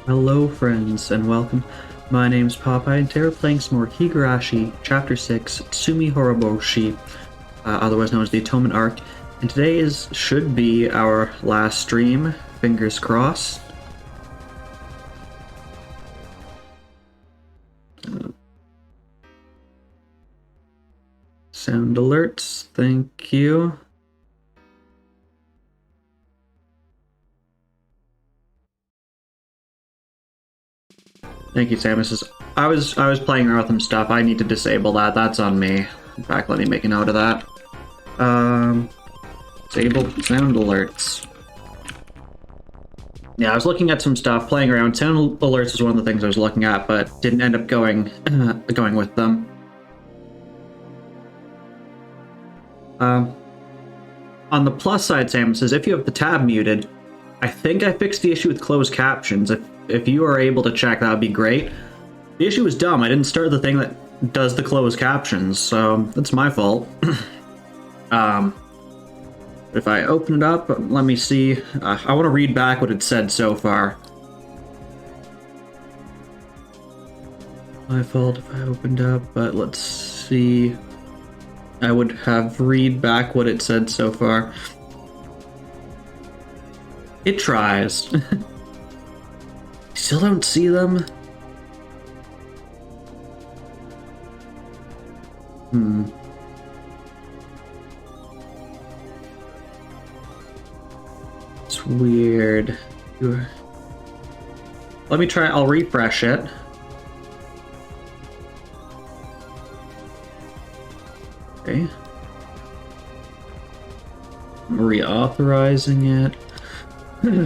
Hello friends and welcome. My name's Popeye and today we're playing some more Higurashi Chapter 6 Tsumihoroboshi, otherwise known as the Atonement Arc. And today should be our last stream, fingers crossed. Sound alerts, thank you. Thank you, Samus. I was playing around with some stuff. I need to disable that. That's on me. In fact, let me make a note of that. Disable sound alerts. Yeah, I was looking at some stuff, playing around. Sound alerts is one of the things I was looking at, but didn't end up going with them. On the plus side, Sam says, if you have the tab muted, I think I fixed the issue with closed captions. If you are able to check, that would be great. The issue was dumb. I didn't start the thing that does the closed captions, so that's my fault. If I open it up, let me see. I want to read back what it said so far. My fault if I opened up, but let's see. I would have read back what it said so far. It tries. Still don't see them? It's weird. Let me try, I'll refresh it. Okay. Reauthorizing it.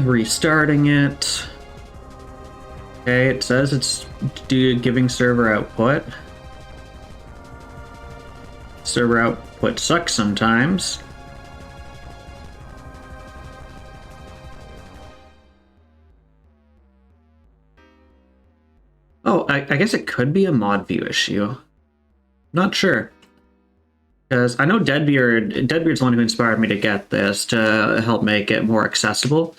Restarting it. Okay, it says it's giving server output. Server output sucks sometimes. Oh, I guess it could be a mod view issue. Not sure. Because I know Deadbeard's the one who inspired me to get this to help make it more accessible.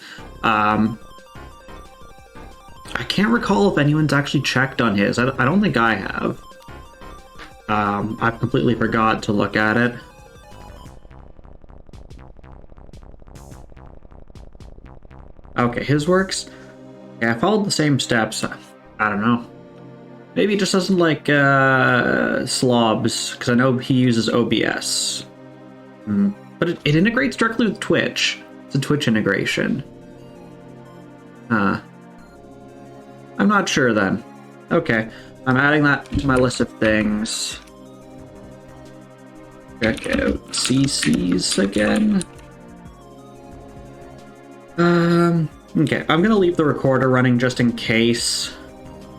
I can't recall if anyone's actually checked on his. I don't think I have. I've completely forgot to look at it. Okay, his works. Yeah, I followed the same steps. I don't know. Maybe it just doesn't like slobs, because I know he uses OBS. But it integrates directly with Twitch. It's a Twitch integration. I'm not sure then. Okay, I'm adding that to my list of things. Check out CCs again. Okay, I'm gonna leave the recorder running just in case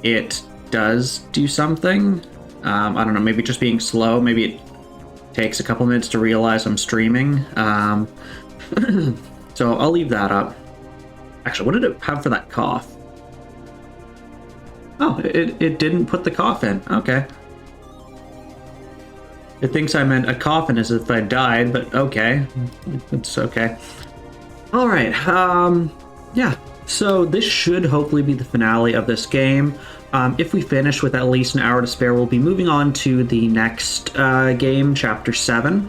it does do something. I don't know, maybe just being slow, maybe it takes a couple minutes to realize I'm streaming. So I'll leave that up. Actually, what did it have for that cough? Oh, it didn't put the cough in. Okay. It thinks I meant a coffin as if I died, but okay. It's okay. Alright, yeah. So this should hopefully be the finale of this game. If we finish with at least an hour to spare, we'll be moving on to the next game, Chapter 7.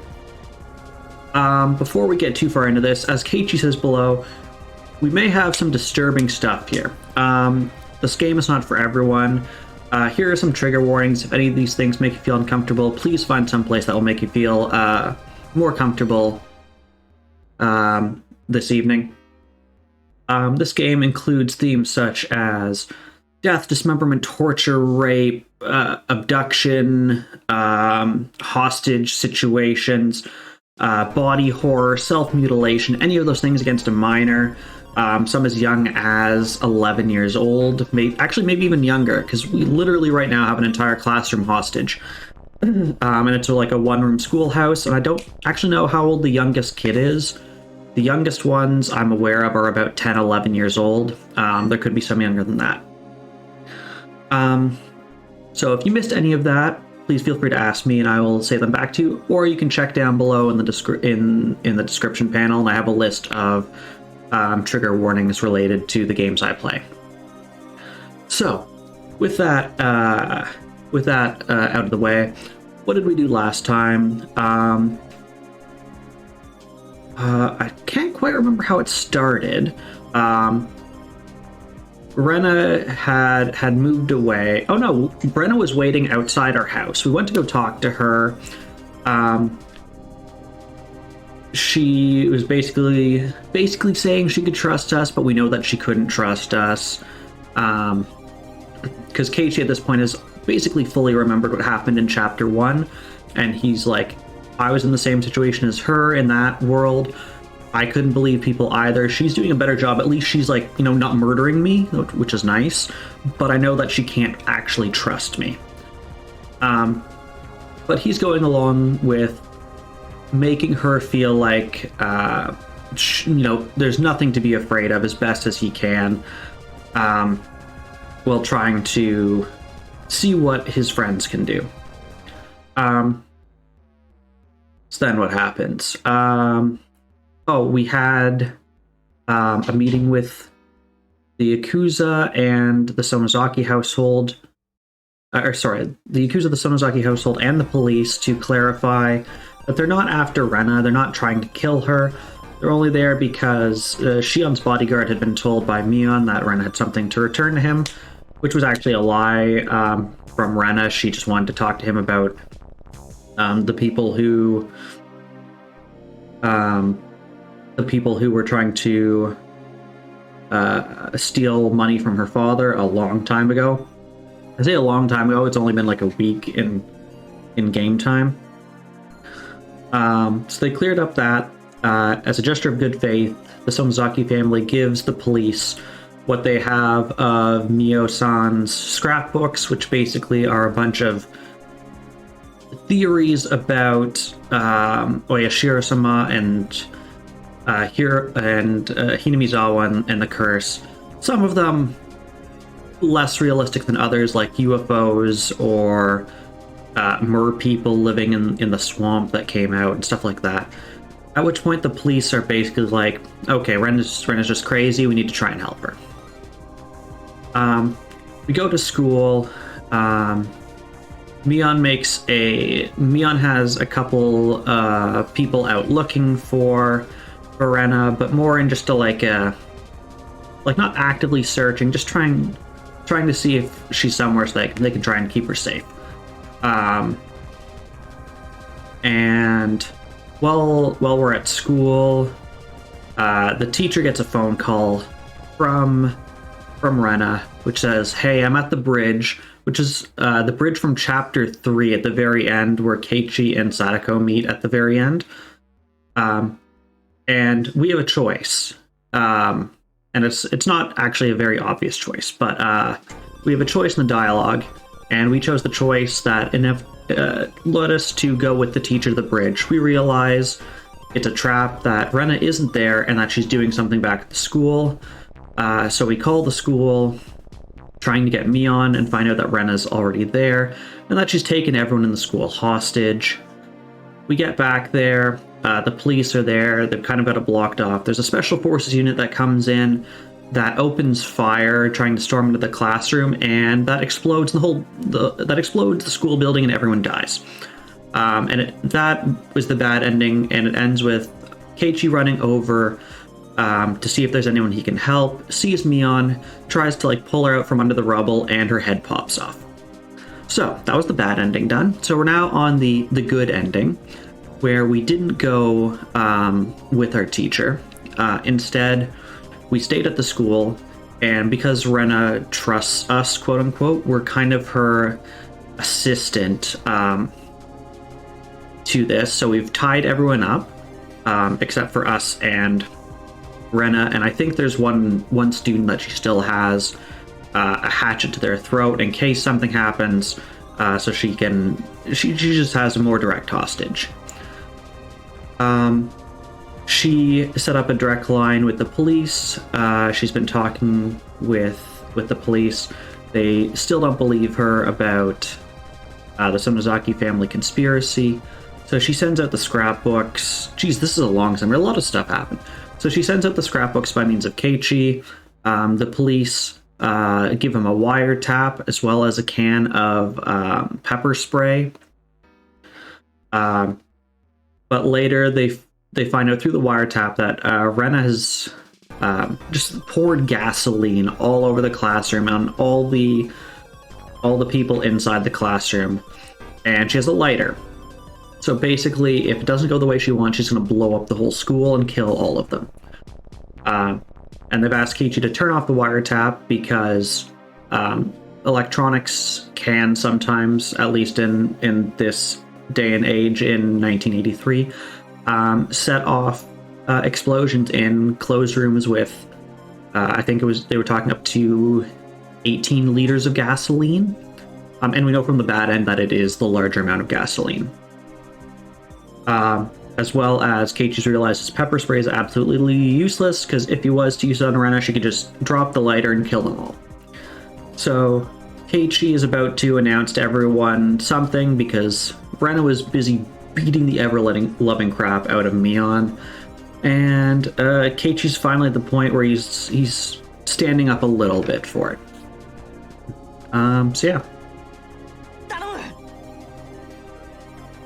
Before we get too far into this, as Keiichi says below, we may have some disturbing stuff here. This game is not for everyone. Here are some trigger warnings. If any of these things make you feel uncomfortable, please find some place that will make you feel more comfortable this evening. This game includes themes such as death, dismemberment, torture, rape, abduction, hostage situations, body horror, self-mutilation, any of those things against a minor. Some as young as 11 years old, maybe even younger, because we literally right now have an entire classroom hostage. And it's like a one-room schoolhouse, and I don't actually know how old the youngest kid is. The youngest ones I'm aware of are about 10, 11 years old. There could be some younger than that. So if you missed any of that, please feel free to ask me and I will say them back to you, or you can check down below in the description panel, and I have a list of trigger warnings related to the games I play. So, with that out of the way, what did we do last time? I can't quite remember how it started. Rena had moved away. Oh no, Rena was waiting outside our house. We went to go talk to her. She was basically saying she could trust us, but we know that she couldn't trust us. Because Keiichi at this point has basically fully remembered what happened in chapter 1, and he's like, I was in the same situation as her in that world. I couldn't believe people either. She's doing a better job. At least she's like, you know, not murdering me, which is nice. But I know that she can't actually trust me. But he's going along with making her feel like, you know, there's nothing to be afraid of as best as he can, while trying to see what his friends can do. So then what happens? We had a meeting with the Yakuza and the Sonozaki household. The Yakuza, the Sonozaki household, and the police to clarify that they're not after Rena. They're not trying to kill her. They're only there because Shion's bodyguard had been told by Mion that Rena had something to return to him, which was actually a lie from Rena. She just wanted to talk to him about the people who were trying to steal money from her father a long time ago. I say a long time ago, it's only been like a week in game time. So they cleared up that. As a gesture of good faith, the Sonozaki family gives the police what they have of Mio-san's scrapbooks, which basically are a bunch of theories about Oyashiro-sama and Hinamizawa and the curse. Some of them less realistic than others, like UFOs or mer people living in the swamp that came out and stuff like that. At which point the police are basically like, okay, Rena's just crazy, we need to try and help her. We go to school. Mion has a couple people out looking for Rena, but more in just a like not actively searching, just trying to see if she's somewhere so they can try and keep her safe. And while we're at school, the teacher gets a phone call from Rena, which says, "Hey, I'm at the bridge," which is the bridge from chapter 3 at the very end, where Keiichi and Sadako meet at the very end. And we have a choice. And it's not actually a very obvious choice, but we have a choice in the dialogue, and we chose the choice that led us to go with the teacher to the bridge. We realize it's a trap, that Rena isn't there, and that she's doing something back at the school. So we call the school, trying to get Mion and find out that Rena's already there, and that she's taken everyone in the school hostage. We get back there, the police are there, they've kind of got it blocked off. There's a special forces unit that comes in, that opens fire, trying to storm into the classroom, and that explodes that explodes the school building, and everyone dies. That was the bad ending, and it ends with Keiichi running over to see if there's anyone he can help, sees Mion, tries to pull her out from under the rubble, and her head pops off. So that was the bad ending done. So we're now on the good ending, where we didn't go with our teacher. Instead, we stayed at the school, and because Rena trusts us, quote unquote, we're kind of her assistant to this. So we've tied everyone up, except for us and Rena, and I think there's one student that she still has a hatchet to their throat in case something happens, so she just has a more direct hostage. She set up a direct line with the police. She's been talking with the police. They still don't believe her about the Sonozaki family conspiracy, so she sends out the scrapbooks. Geez, this is a long summary. A lot of stuff happened. So she sends out the scrapbooks by means of Keiichi. The police give him a wiretap as well as a can of pepper spray. But later they find out through the wiretap that Rena has just poured gasoline all over the classroom on all the people inside the classroom, and she has a lighter. So basically, if it doesn't go the way she wants, she's going to blow up the whole school and kill all of them. And they've asked Keiichi to turn off the wiretap because electronics can sometimes, at least in this day and age in 1983, set off explosions in closed rooms with, I think they were talking up to 18 liters of gasoline. And we know from the bad end that it is the larger amount of gasoline. As well as Keiichi's realizes pepper spray is absolutely useless, because if he was to use it on Rena, she could just drop the lighter and kill them all. So Keiichi is about to announce to everyone something, because Rena was busy beating the ever-loving crap out of Mion. And Keiichi's finally at the point where he's standing up a little bit for it. So yeah.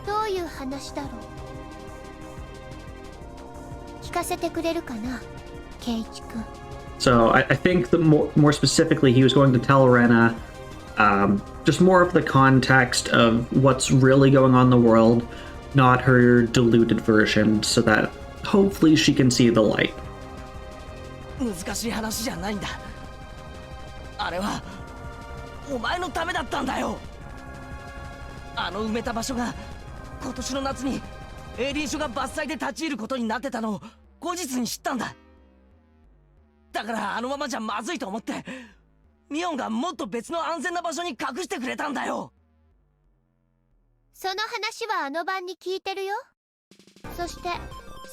どういう話だろう。聞かせてくれるかな、ケイイチ君。 So I think that more specifically, he was going to tell Rena just more of the context of what's really going on in the world, not her diluted version, so that hopefully she can see the light. 難しい話じゃないんだ。あれはお前のためだったんだよ。あの埋めた場所が今年の夏に AD 所が伐採で立ち入ることになってたのを後日に知ったんだ。だからあのままじゃまずいと思ってミオンがもっと別の安全な場所に隠してくれたんだよ。その話はあの晩に聞いてるよ。そして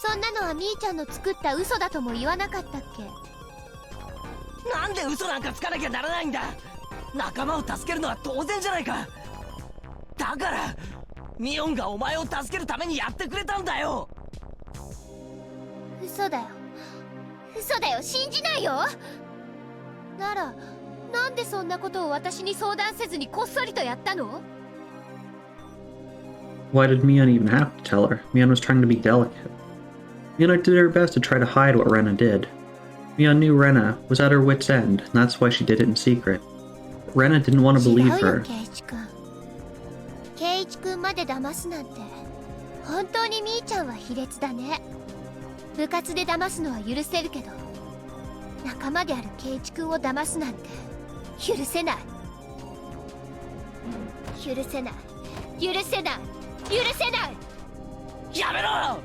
そんなのはみーちゃんの作った嘘だとも言わなかったっけ。なんで嘘なんかつかなきゃならないんだ。仲間を助けるのは当然じゃないか。だからミオンがお前を助けるためにやってくれたんだよ。嘘だよ、嘘だよ、信じないよ。ならなんでそんなことを私に相談せずにこっそりとやったの？ Why did Mion even have to tell her? Mion was trying to be delicate. Mion did her best to try to hide what Rena did. Mion knew Rena was at her wit's end, and that's why she did it in secret. Rena didn't want to believe her. ケイイチ君まで騙すなんて本当にみーちゃんは卑劣だね。部活で騙すのは許せるけど仲間であるケイイチ君を騙すなんて許せない、許せない、許せない、許せない。やめろ。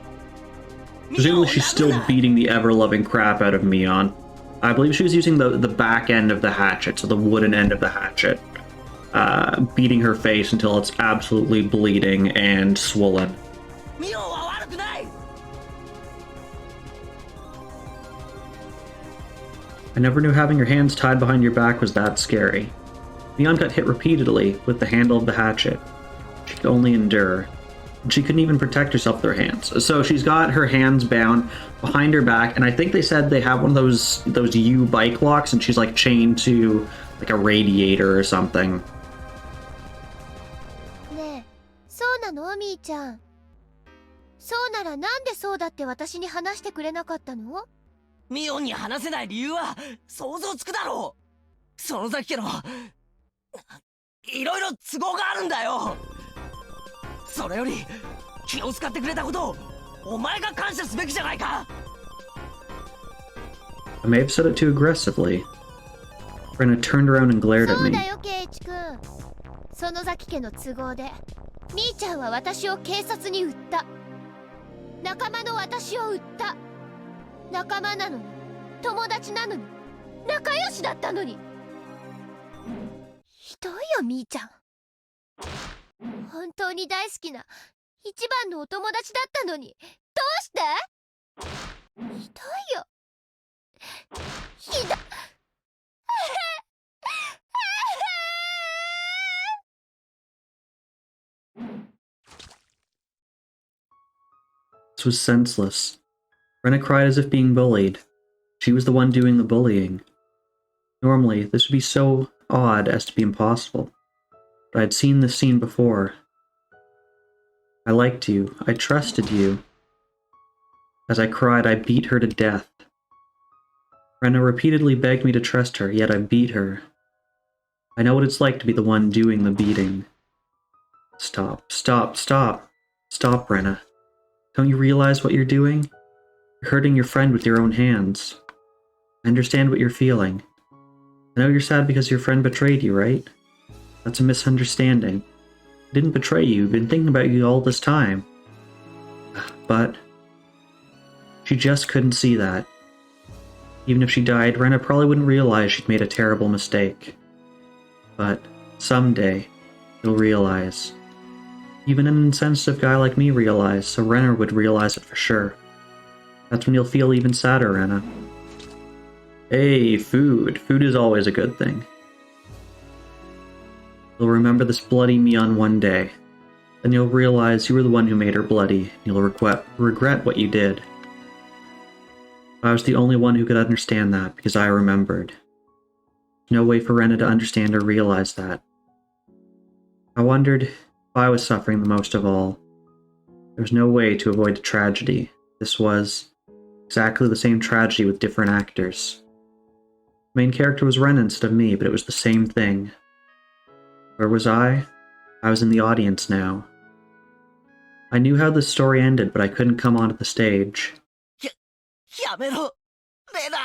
Presumably she's still beating the ever-loving crap out of Mion. I believe she was using the back end of the hatchet, so the wooden end of the hatchet, beating her face until it's absolutely bleeding and swollen. I never knew having your hands tied behind your back was that scary. Mion got hit repeatedly with the handle of the hatchet. She could only endure. She couldn't even protect herself with her hands. So she's got her hands bound behind her back, and I think they said they have one of those U bike locks, and she's like chained to like a radiator or something. ねえ、そうなのみーちゃん。そうならなんでそうだって私に話してくれなかったの？ミオンに話せない理由は想像つくだろう。その先家のいろいろ都合があるんだよ。それより気を使ってくれたことをお前が感謝すべきじゃないか。 I may have said it too aggressively. Rena turned around and glared at そう me. だよケイイチ君。園崎家の都合でみーちゃんは私を警察に売った。仲間の私を売った。仲間なのに、友達なのに、仲良しだったのに。ひどいよみーちゃん。本当に大好きな一番のお友達だったのに、どうして？ひどいよ。ひど。This was senseless. Rena cried as if being bullied. She was the one doing the bullying. Normally, this would be so odd as to be impossible. But I'd seen this scene before. I liked you. I trusted you. As I cried, I beat her to death. Rena repeatedly begged me to trust her, yet I beat her. I know what it's like to be the one doing the beating. Stop, stop, stop. Stop, Rena. Don't you realize what you're doing? You're hurting your friend with your own hands. I understand what you're feeling. I know you're sad because your friend betrayed you, right? That's a misunderstanding. I didn't betray you. I've been thinking about you all this time. But she just couldn't see that. Even if she died, Rena probably wouldn't realize she'd made a terrible mistake. But someday, you'll realize. Even an insensitive guy like me realized, so Rena would realize it for sure. That's when you'll feel even sadder, Rena. Hey, food. Food is always a good thing. You'll remember this bloody Mion one day. Then you'll realize you were the one who made her bloody, and you'll regret what you did. I was the only one who could understand that, because I remembered. There's no way for Rena to understand or realize that. I wondered if I was suffering the most of all. There was no way to avoid the tragedy. This was exactly the same tragedy with different actors. The main character was Rena instead of me, but it was the same thing. Where was I? I was in the audience now. I knew how the story ended, but I couldn't come onto the stage. やめろレナ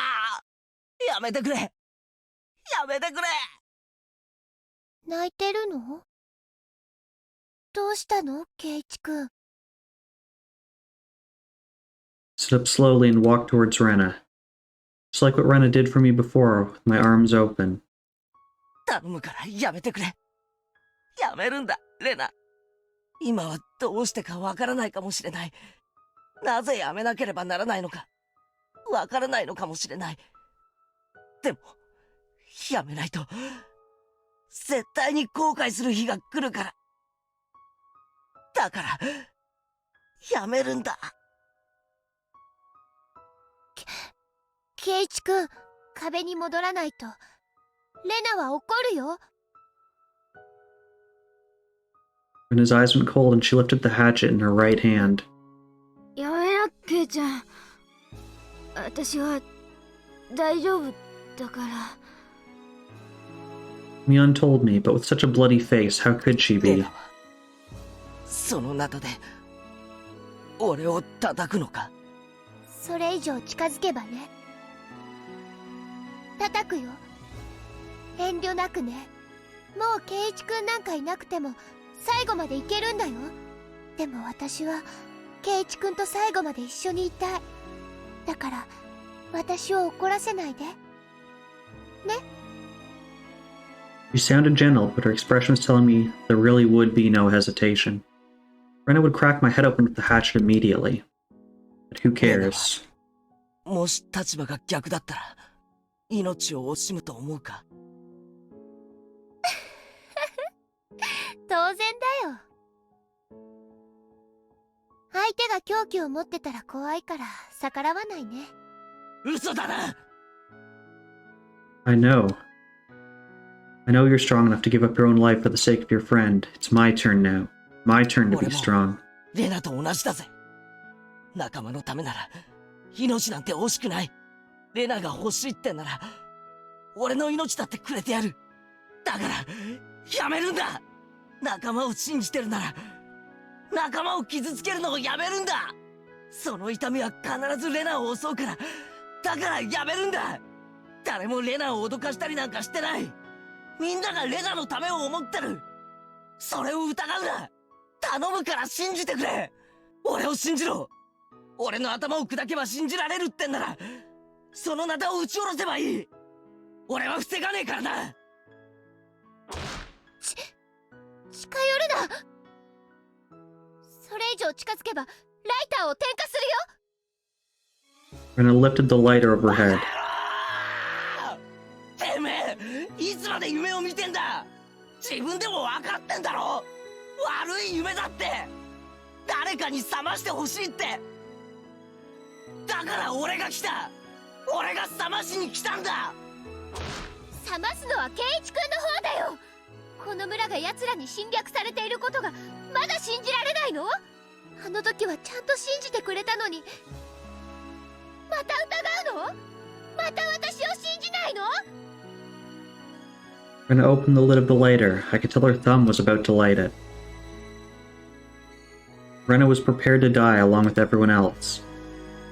やめてくれやめてくれ泣いてるの？どうしたの、ケイチ君。Stood up slowly and walked towards Rena. Just like what Rena did for me before, with my arms open. 頼むからやめてくれやめるんだレナ今はどうしてかわからないかもしれないなぜやめなければならないのかわからないのかもしれないでもやめないと絶対に後悔する日が来るからだからやめるんだケイチ君、壁に戻らないとレナは怒るよ。When his eyes went cold and she lifted the hatchet in her right hand. やめろ、ケイちゃん。私は大丈夫だから。Mion told me, but with such a bloody face, how could she be? その中で俺を叩くのかそれ以上近づけばね。叩くよ。遠慮なくね。もうケイチ君なんかいなくても最後までいけるんだよ。でも私はケイチ君と最後まで一緒にいたい。だから私を怒らせないで。ね。She sounded gentle, but her expression was telling me there really would be no hesitation. Rena would crack my head open with the hatchet immediately. But who cares? もし立場が逆だったら命を惜しむと思うか当然だよ。相手が凶器を持ってたら怖いから逆らわないね。嘘だな I know. I know you're strong enough to give up your own life for the sake of your friend. It's my turn now. My turn to be strong. レナと同じだぜ仲間のためなら命なんて惜しくないレナが欲しいってなら俺の命だってくれてやるだからやめるんだ仲間を信じてるなら仲間を傷つけるのをやめるんだその痛みは必ずレナを襲うからだからやめるんだ誰もレナを脅かしたりなんかしてないみんながレナのためを思ってるそれを疑うな頼むから信じてくれ俺を信じろ俺の頭を砕けば信じられるってんならそのナタを撃ち下ろせばいい俺は防がねえからな近寄るな。それ以上近づけばライターを点火するよ。 Rena lifted the lighter over her head. てめえいつまで夢を見てんだ自分でも分かってんだろ悪い夢だって誰かに覚ましてほしいってだから俺が来た俺が覚ましに来たんだ騙すのは圭一君の方だよ。この村が奴らに侵略されていることがまだ信じられないの？あの時はちゃんと信じてくれたのに、また疑うの？また私を信じないの？ Rena opened the lid of the lighter. I could tell her thumb was about to light it. Rena was prepared to die along with everyone else.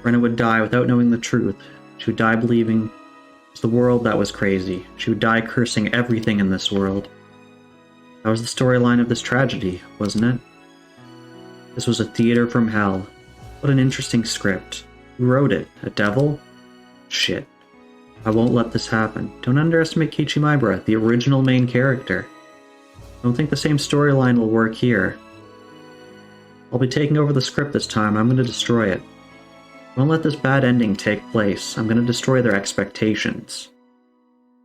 Rena would die without knowing the truth. She would die believing it was the world that was crazy. She would die cursing everything in this world. That was the storyline of this tragedy, wasn't it? This was a theater from hell. What an interesting script. Who wrote it? A devil? Shit. I won't let this happen. Don't underestimate Keiichi Maibara, the original main character. I don't think the same storyline will work here. I'll be taking over the script this time, and I'm going to destroy it. I won't let this bad ending take place. I'm going to destroy their expectations.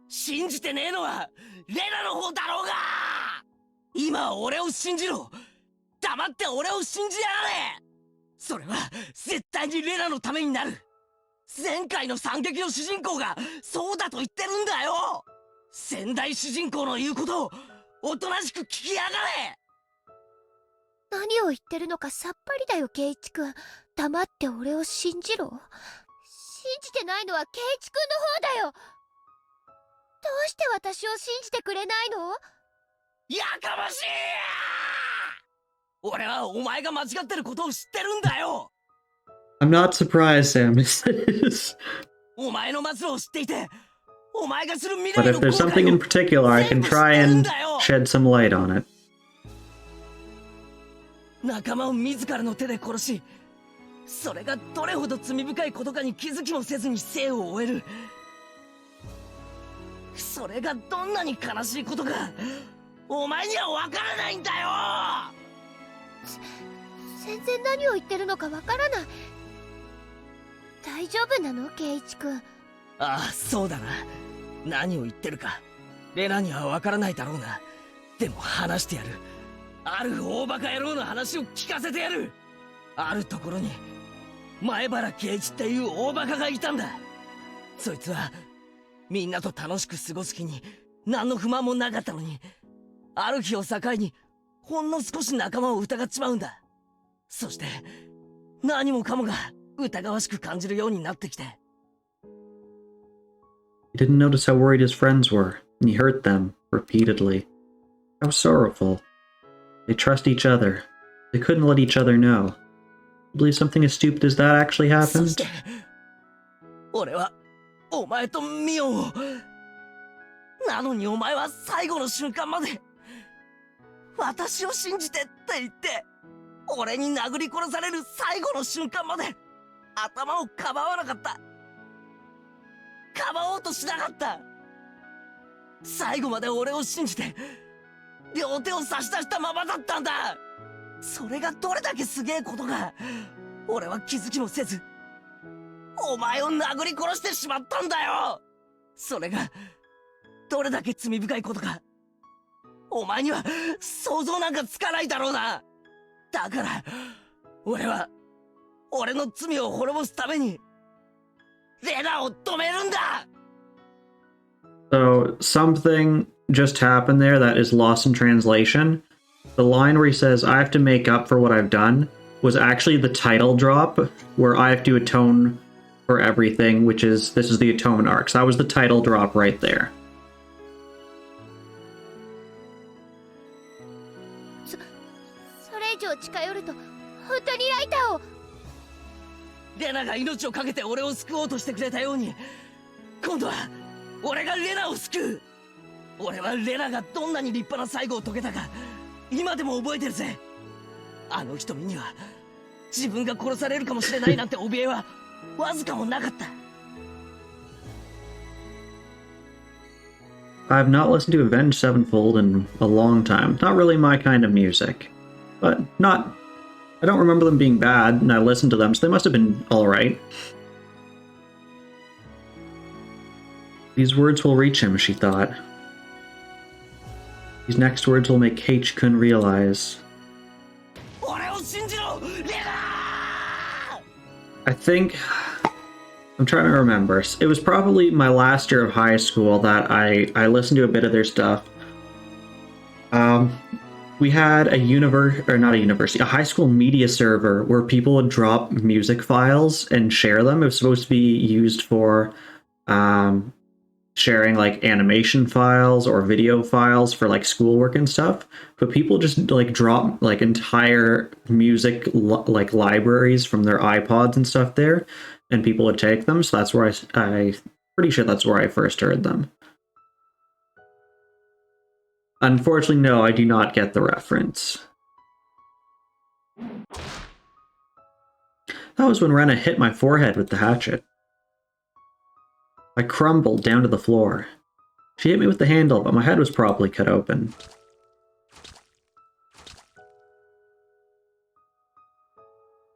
信じてねえのはレナの方だろうが。今は俺を信じろ。黙って俺を信じやがれ。それは絶対にレナのためになる。前回の惨劇の主人公がそうだと言ってるんだよ。先代主人公の言うことをおとなしく聞きやがれ。何を言ってるのかさっぱりだよ、圭一君。黙って俺を信じろ。信じてないのは圭一君の方だよ。どうして私を信じてくれないの？やかましい！俺はお前が間違ってることを知ってるんだよ。I'm not surprised, Sam. But お前の末路を知っていて、お前がする未来 if の there's something in particular, I can try and shed some light on it. 仲間を自らの手で殺し、それがどれほど罪深いことかに気づきもせずに生を終える。それがどんなに悲しいことか、お前には分からないんだよ。全然何を言ってるのかわからない。大丈夫なの、圭一君？ああ、そうだな。何を言ってるかレナには分からないだろうな。でも話してやる。ある大バカ野郎の話を聞かせてやる。あるところに前原圭一っていう大バカがいたんだ。そいつはみんなと楽しく過ごす気に何の不満もなかったのに、ある日を境にほんの少し仲間を疑っちまうんだ。そして何もかもが疑わしく感じるようになってきて。He didn't notice how worried his friends were, and he hurt them repeatedly. How sorrowful. They trust each other. They couldn't let each other know. You believe something as stupid as that actually そ happened? して俺はお前とミオンを。なのにお前は最後の瞬間まで私を信じてって言って、俺に殴り殺される最後の瞬間まで頭をかばわなかった。かばおうとしなかった。最後まで俺を信じて両手を差し出したままだったんだ。それがどれだけすげえことか、俺は気づきもせずお前を殴り殺してしまったんだよ。それがどれだけ罪深いことか、お前には想像なんかつかないだろうな。だから俺は俺の罪を滅ぼすためにレナを止めるんだ。 So, something just happened there that is lost in translation. The line where he says, I have to make up for what I've done, was actually the title drop, where I have to atone for everything, which is, this is the atonement arc. So that was the title drop right there. それ以上近寄ると本当にライターを。レナが命を懸けて俺を救おうとしてくれたように、今度は俺がレナを救う。俺はレナがどんなに立派な最後を遂げたか今でも覚えてるぜ。あの瞳には自分が殺されるかもしれないなんて怯えはわずかもなかった。 I've not listened to Avenged Sevenfold in a long time. Not really my kind of music. But I don't remember them being bad, and I listened to them, so they must have been alright. These words will reach him, she thought. These next words will make Keiichi-kun realize. I think I'm trying to remember. It was probably my last year of high school that I listened to a bit of their stuff. We had a a high school media server where people would drop music files and share them. It was supposed to be used for sharing like animation files or video files for like schoolwork and stuff. But people just like drop like entire music like libraries from their iPods and stuff there, and people would take them. So that's where I pretty sure that's where I first heard them. Unfortunately, no, I do not get the reference. That was when Rena hit my forehead with the hatchet. I crumbled down to the floor. She hit me with the handle, but my head was probably cut open.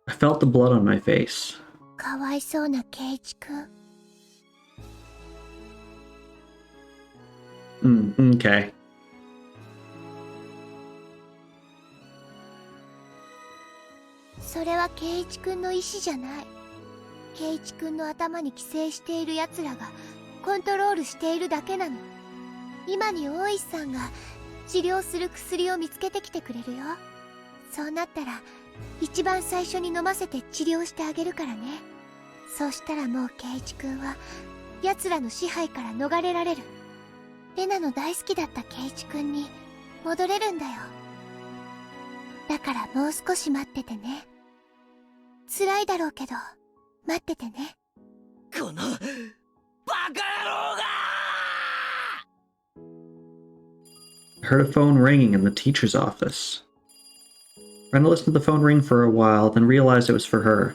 I felt the blood on my face. かわいそうなケイチ君。Okay. それはケイチ君の意思じゃない。ケイチ君の頭に寄生している奴らがコントロールしているだけなの。今に大石さんが治療する薬を見つけてきてくれるよ。そうなったら一番最初に飲ませて治療してあげるからね。そうしたらもうケイチ君は奴らの支配から逃れられる。レナの大好きだったケイチ君に戻れるんだよ。だからもう少し待っててね。辛いだろうけど待っててね。このバカ野郎がI heard a phone ringing in the teacher's office. Rena listened to the phone ring for a while, then realized it was for her.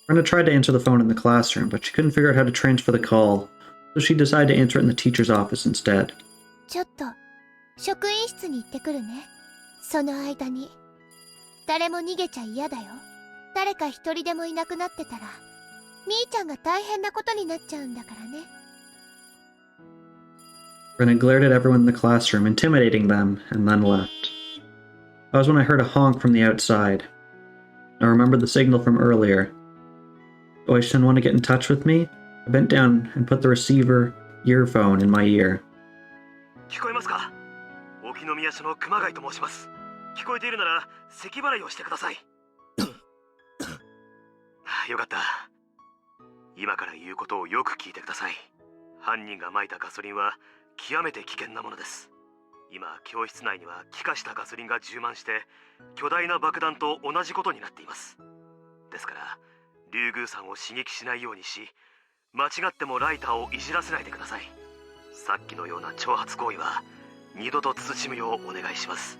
Rena tried to answer the phone in the classroom, but she couldn't figure out how to transfer the call, so she decided to answer it in the teacher's office instead. ちょっと職員室に行ってくるね。その間に誰も逃げちゃ嫌だよ。誰か一人でもいなくなってたらみーちゃんが大変なことになっちゃうんだからね。Rena glared at everyone in the classroom, intimidating them, and then left. That was when I heard a honk from the outside. I remembered the signal from earlier. Oish didn't want to get in touch with me. I bent down and put the receiver earphone in my ear. 聞こえますか？沖宮署の熊谷と申します。聞こえているなら咳払いをしてください。よかった。今から言うことをよく聞いてください。犯人が撒いたガソリンは極めて危険なものです。今教室内には気化したガソリンが充満して巨大な爆弾と同じことになっています。ですから竜宮さんを刺激しないようにし、間違ってもライターをいじらせないでください。さっきのような挑発行為は二度と慎むようお願いします。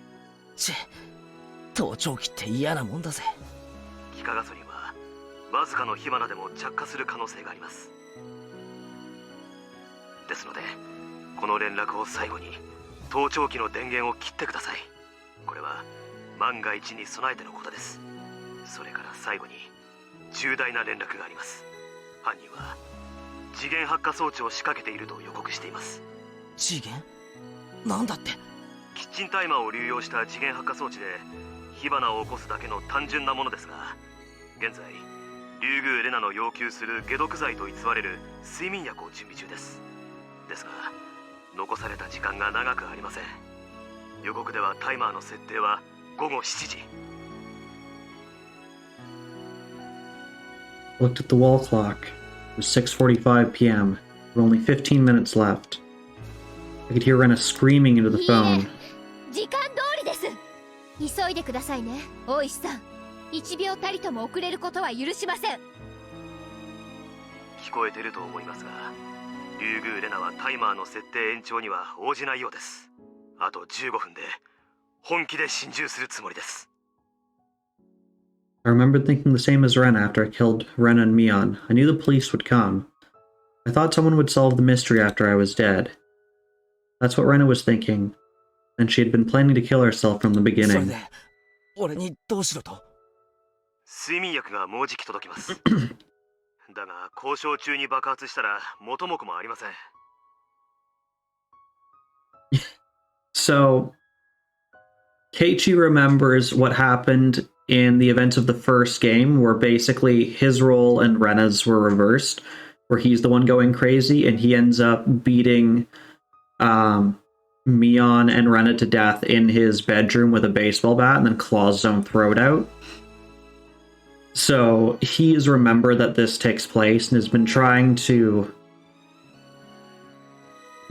盗聴器って嫌なもんだぜ。気化ガソリンはわずかの火花でも着火する可能性があります。ですのでこの連絡を最後に盗聴器の電源を切ってください。これは万が一に備えてのことです。それから最後に重大な連絡があります。犯人は時限発火装置を仕掛けていると予告しています。次元？なんだって？キッチンタイマーを流用した時限発火装置で火花を起こすだけの単純なものですが、現在竜宮レナの要求する解毒剤と偽れる睡眠薬を準備中です。ですが残された時間が長くありません。予告ではタイマーの設定は午後7時。Looked at the wall clock. It was 6:45 p.m. With only 15 minutes left. I could hear Rena screaming into the phone. 時間通りです。急いでくださいね、大石さん。1秒たりとも遅れることは許しません。聞こえてると思いますが、竜宮レナはタイマーの設定延長には応じないようです。あと15分で本気で心中するつもりです。I remembered thinking the same as Rena after I killed Rena and Mion. I knew the police would come. I thought someone would solve the mystery after I was dead. That's what Rena was thinking, and she had been planning to kill herself from the それ beginning. で俺にどうしろと？睡眠薬がもうじき届きます。だが交渉中に爆発したら元も子もありません。So, Keiichi remembers what happened in the events of the first game, where basically his role and Rena's were reversed, where he's the one going crazy and he ends up beating Mion and Rena to death in his bedroom with a baseball bat and then claws his own throat out. So he has remembered that this takes place and has been trying to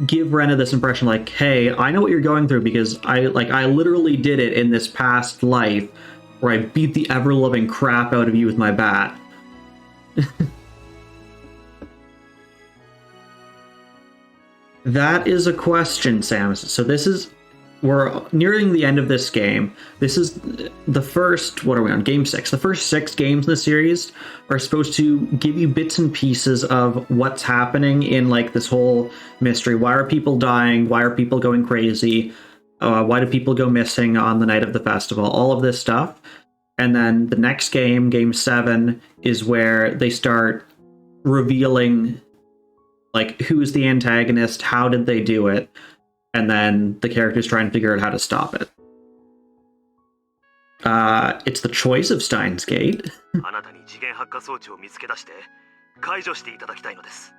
give Rena this impression like, hey, I know what you're going through because I literally did it in this past life where I beat the ever-loving crap out of you with my bat. That is a question, Sam. So we're nearing the end of this game. This is the first, what are we on? Game 6. The first 6 games in the series are supposed to give you bits and pieces of what's happening in like this whole mystery. Why are people dying? Why are people going crazy? Why do people go missing on the night of the festival? All of this stuff. And then the next game, Game 7, is where they start revealing like who's the antagonist, how did they do it, and then the characters try and figure out how to stop it. It's the choice of Steins Gate. あなたに次元発火装置を見つけ出して解除していただきたいのです。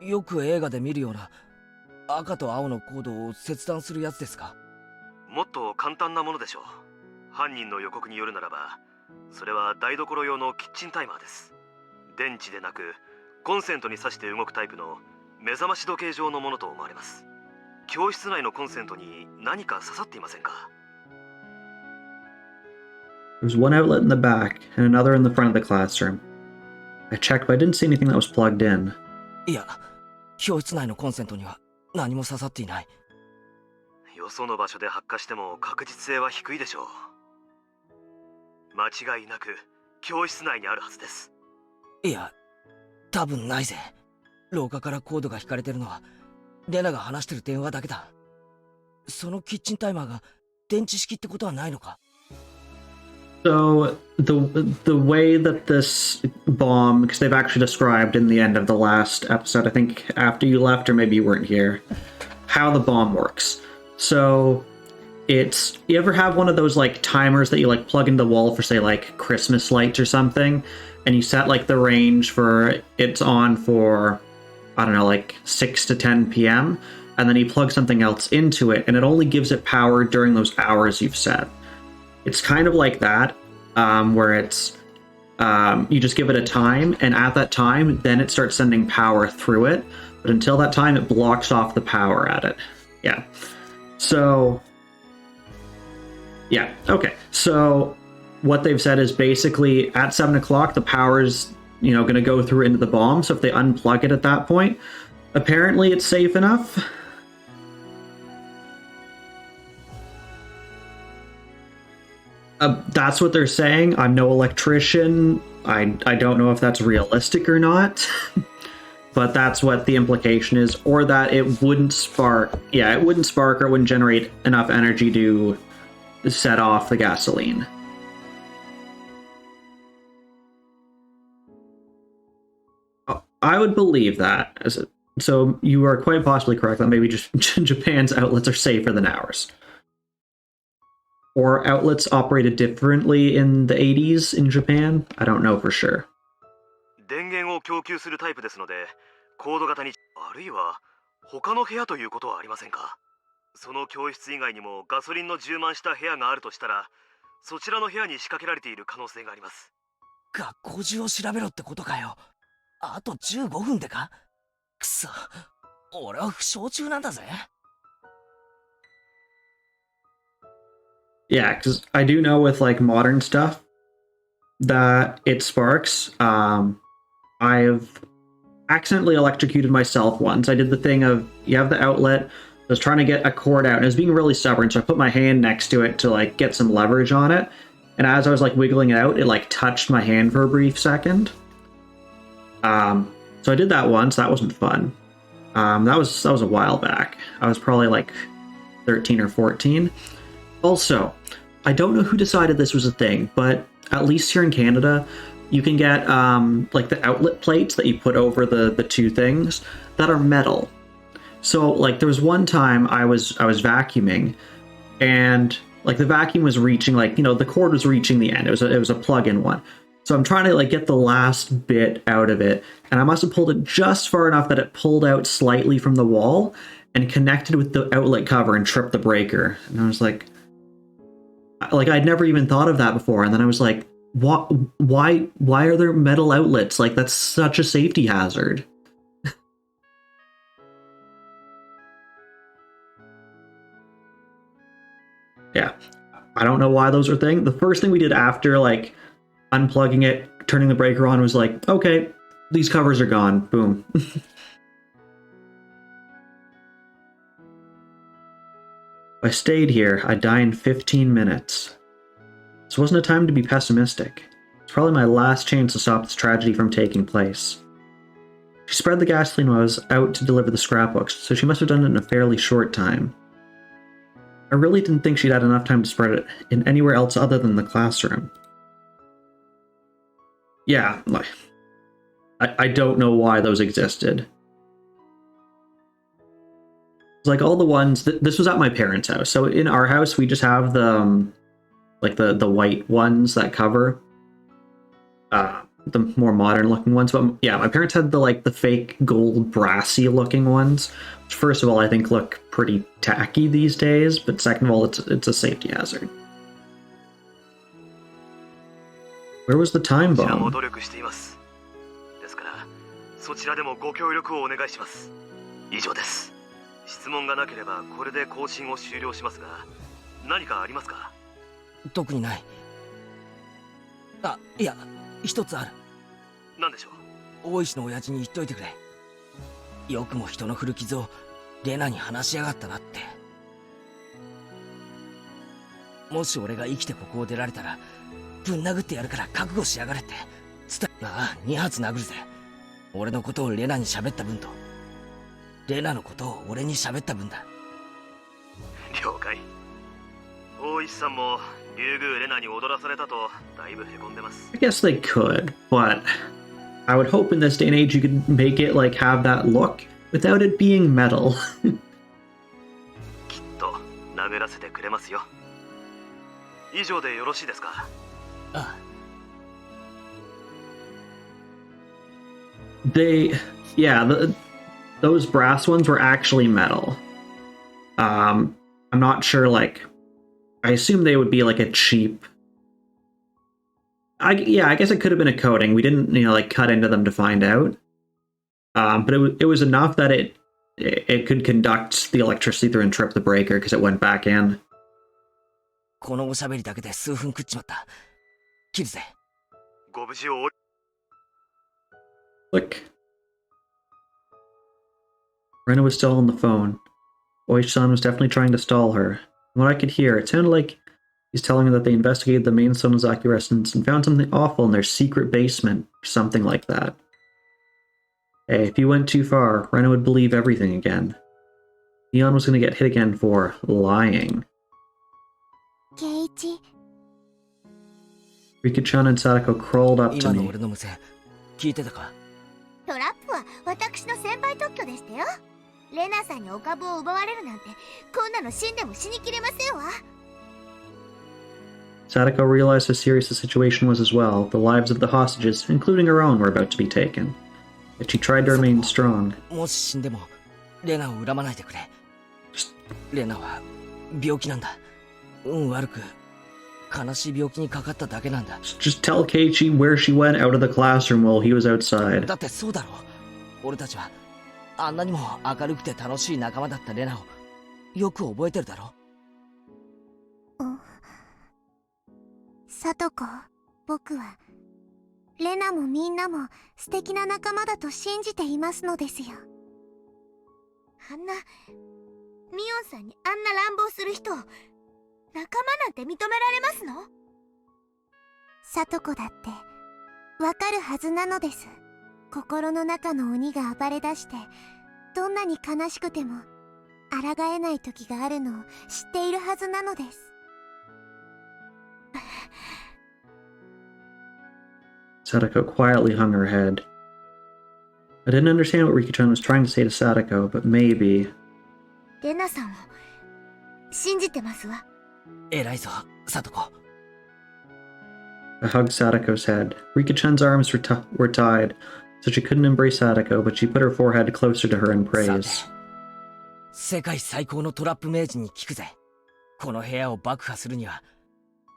よく映画で見るような赤と青のコードを切断するやつですか？もっと簡単なものでしょう。犯人の予告によるならば、それは台所用のキッチンタイマーです。電池でなくコンセントに挿して動くタイプの目覚まし時計状のものと思われます。教室内のコンセントに何か刺さっていませんか？ There's one outlet in the back and another in the front of the classroom. I checked, but I didn't see anything that was plugged in. いや、教室内のコンセントには何も刺さっていない。よその場所で発火しても確実性は低いでしょう。間違いなく教室内にあるはずです。いや、多分ないぜ。廊下からコードが引かれてるのはレナが話してる電話だけだ。そのキッチンタイマーが電池式ってことはないのか？ So the way that this bomb, because they've actually described in the end of the last episode, I think after you left or maybe you weren't here, how the bomb works. So it's, you ever have one of those like timers that you like plug into the wall for say like Christmas lights or something, and you set like the range for it's on for, I don't know, like 6 to 10 p.m. and then you plug something else into it and it only gives it power during those hours you've set. It's kind of like that, where it's you just give it a time, and at that time, then it starts sending power through it. But until that time, it blocks off the power at it. Yeah. So, yeah. Okay. So, what they've said is basically at 7 o'clock, the power's going to go through into the bomb. So if they unplug it at that point, apparently it's safe enough. That's what they're saying. I'm no electrician. I don't know if that's realistic or not, but that's what the implication is, or that it wouldn't spark. Yeah, it wouldn't spark or it wouldn't generate enough energy to set off the gasoline. I would believe that. So you are quite possibly correct that maybe just Japan's outlets are safer than ours. Or outlets operated differently in the 80s in Japan? I don't know for sure. 電源を供給するタイプですので、コード型に、あるいは他の部屋ということはありませんか？その教室以外にもガソリンの充満した部屋があるとしたら、そちらの部屋に仕掛けられている可能性があります。学校中を調べろってことかよ。あと15分でか？くそ、俺は負傷中なんだぜ。Yeah, because I do know with like modern stuff that it sparks. I've accidentally electrocuted myself once. I did the thing of, you have the outlet, I was trying to get a cord out and it was being really stubborn, so I put my hand next to it to like get some leverage on it. And as I was like wiggling it out, it like touched my hand for a brief second. So I did that once. That wasn't fun. That was a while back. I was probably like 13 or 14. Also, I don't know who decided this was a thing, but at least here in Canada, you can get like the outlet plates that you put over the two things that are metal. So like there was one time I was vacuuming and Like the vacuum was reaching, like, you know, the cord was reaching the end. It was a plug-in one. So I'm trying to like get the last bit out of it, and I must have pulled it just far enough that it pulled out slightly from the wall and connected with the outlet cover and tripped the breaker. And I was like I'd never even thought of that before. And then I was like, what? Why are there metal outlets? Like, that's such a safety hazard. Yeah, I don't know why those are a thing. The first thing we did after like unplugging it, turning the breaker on, was like, okay, these covers are gone. Boom. If I stayed here, I'd die in 15 minutes. This wasn't a time to be pessimistic. It's probably my last chance to stop this tragedy from taking place. She spread the gasoline while I was out to deliver the scrapbooks, so she must have done it in a fairly short time. I really didn't think she'd had enough time to spread it in anywhere else other than the classroom. Yeah, I don't know why those existed. It's like all the ones this was at my parents' house. So in our house, we just have the like the white ones that cover the more modern looking ones. But yeah, my parents had the fake gold brassy looking ones, which first of all I think look pretty tacky these days, but second of all it's a safety hazard. Where was the time bomb? ですからそちらでもご協力をお願いします。以上です。質問がなければこれで更新を終了しますが、何かありますか？特にない。あ、いや、一つある。何でしょう？大石の親父に言っといてくれ。よくも人の古傷をレナに話しやがったなって。もし俺が生きてここを出られたら、ぶん殴ってやるから覚悟しやがれって伝え。ああ、2発殴るぜ。俺のことをレナに喋った分と、レナのことを俺に喋った分だ。了解。大石さんも竜宮レナに踊らされたとだいぶへこんでます。I guess they could, but I would hope in this day and age you could make it like have that look without it being metal. きっと殴らせてくれますよ。以上でよろしいですか？ああ。Those brass ones were actually metal. I'm not sure, like, I assume they would be like a cheap. I guess it could have been a coating. We didn't, like cut into them to find out. But it was enough that it could conduct the electricity through and trip the breaker because it went back in. このおしゃべりだけで数分食っちまった。切るぜ。ご無事を。Look. Rena was still on the phone. Oichi-san was definitely trying to stall her. From what I could hear, it sounded like he's telling her that they investigated the main Sonozaki residence and found something awful in their secret basement, or something like that. Hey, if you went too far, Rena would believe everything again. Leon was going to get hit again for lying. Keiichi. Rika-chan and Sadako crawled up to 今の me. 俺の無線聞いてたか？トラップは私の先輩特許でしたよ。レナさんにお株を奪われるなんて、こんなの死んでも死にきれませんわ。Sadako realized how serious the situation was as well. The lives of the hostages, including her own, were about to be taken. Yet she tried to remain strong. もし死んでもレナを恨まないでくれ。レナは病気なんだ。運悪く悲しい病気にかかっただけなんだ。Just tell Keiichi where she went out of the classroom while he was outside. だってそうだろ。俺たちはあんなにも明るくて楽しい仲間だったレナをよく覚えてるだろ。サトコ、僕はレナもみんなも素敵な仲間だと信じていますのですよ。あんなミオンさんにあんな乱暴する人を仲間なんて認められますの？サトコだってわかるはずなのです。心の中の鬼が暴れ出してどんなに悲しくても抗えない時があるのを知っているはずなのです。Sadako quietly hung her head. I didn't understand what Rika-chan was trying to say to Sadako, but maybe... レナさんを信じてますわ。偉いぞ、サトコ。I hugged Sadako's head. Rika-chan's arms were tied, so she couldn't embrace Sadako, but she put her forehead closer to her in さ praise. て、世界最高のトラップ名人に聞くぜ。この部屋を爆破するには、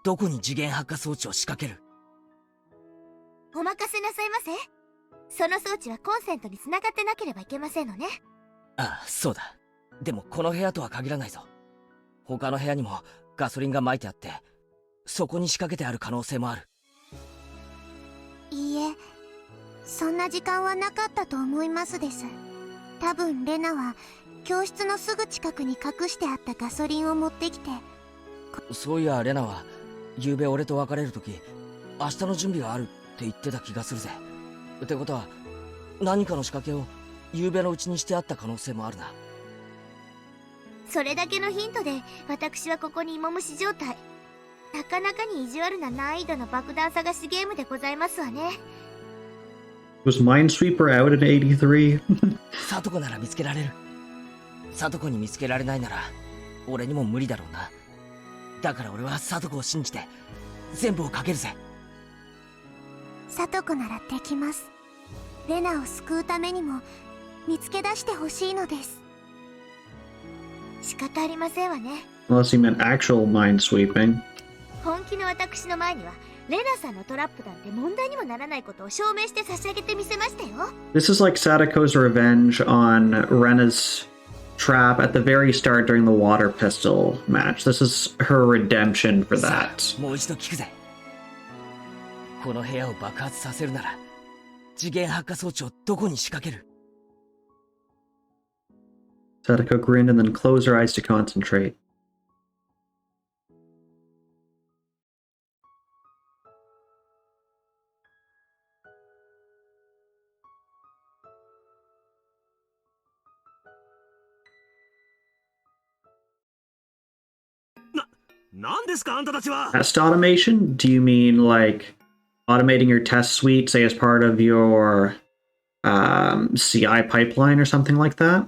どこに次元発火装置を仕掛ける？お任せなさいませ。その装置はコンセントに繋がってなければいけませんのね。ああ、そうだ。でもこの部屋とは限らないぞ。他の部屋にもガソリンが撒いてあって、そこに仕掛けてある可能性もある。いいえ、そんな時間はなかったと思いますです。多分レナは教室のすぐ近くに隠してあったガソリンを持ってきて。そういやレナは昨夜俺と別れる時、明日の準備があるって言ってた気がするぜ。ってことは何かの仕掛けを昨夜のうちにしてあった可能性もあるな。それだけのヒントで私はここに芋虫状態。なかなかに意地悪な難易度の爆弾探しゲームでございますわね。Was Minesweeper out in 83? サトコなら見つけられる。サトコに見つけられないなら俺にも無理だろうな。だから俺はサトコを信じて全部をかけるぜ。サトコならできます。レナを救うためにも見つけ出してほしいのです。仕方ありませんわね。 Unless he meant actual minesweeping. 本気の私の前にはレナさんのトラップなんて問題にもならないことを証明して差し上げてみせましたよ。 This is like Sadako's revenge on Rena's trap at the very start during the water pistol match. This is her redemption for さ that. あもう一度聞くぜ。この部屋を爆発させるなら次元発火装置をどこに仕掛ける？ Sadako grinned and then closed her eyes to concentrate. Test automation? Do you mean like automating your test suite, say as part of your CI pipeline or something like that?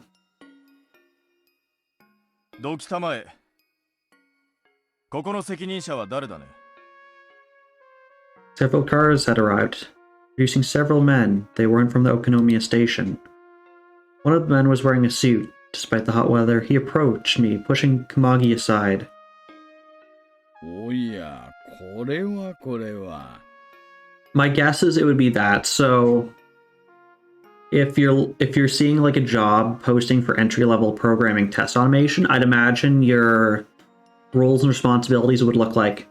どきたまえ。ここの責任者は誰だね？ Several cars had arrived, producing several men. They weren't from the Okonomiya station. One of the men was wearing a suit. Despite the hot weather, he approached me, pushing Kamagi aside. おや、これはこれは。 My guess is it would be that. So if you're seeing like a job posting for entry-level programming test automation, I'd imagine your roles and responsibilities would look like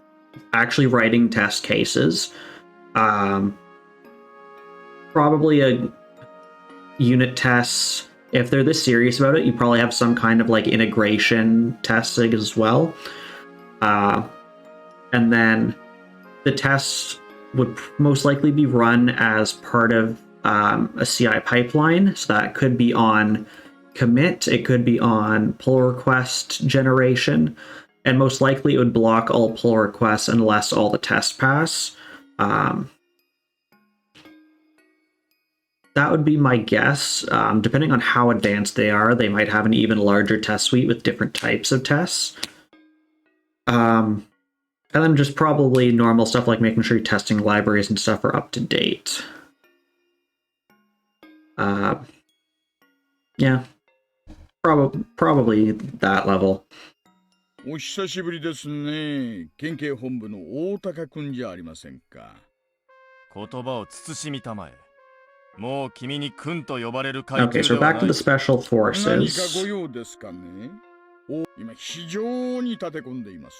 actually writing test cases, probably a unit tests. If they're this serious about it, you probably have some kind of like integration testing as well, and then the tests would most likely be run as part of a CI pipeline. So that could be on commit, it could be on pull request generation, and most likely it would block all pull requests unless all the tests pass. That would be my guess. Depending on how advanced they are, they might have an even larger test suite with different types of tests. And then just probably normal stuff like making sure your testing libraries and stuff are up to date. Yeah. Probably that level. お久しぶりですね。県警本部の大高くんじゃありませんか。言葉を慎みたまえ。もう君に君と呼ばれる階級 Okay, で so は back な to い。 the special 何か forces. ご用ですかね。今非常に立て込んでいます。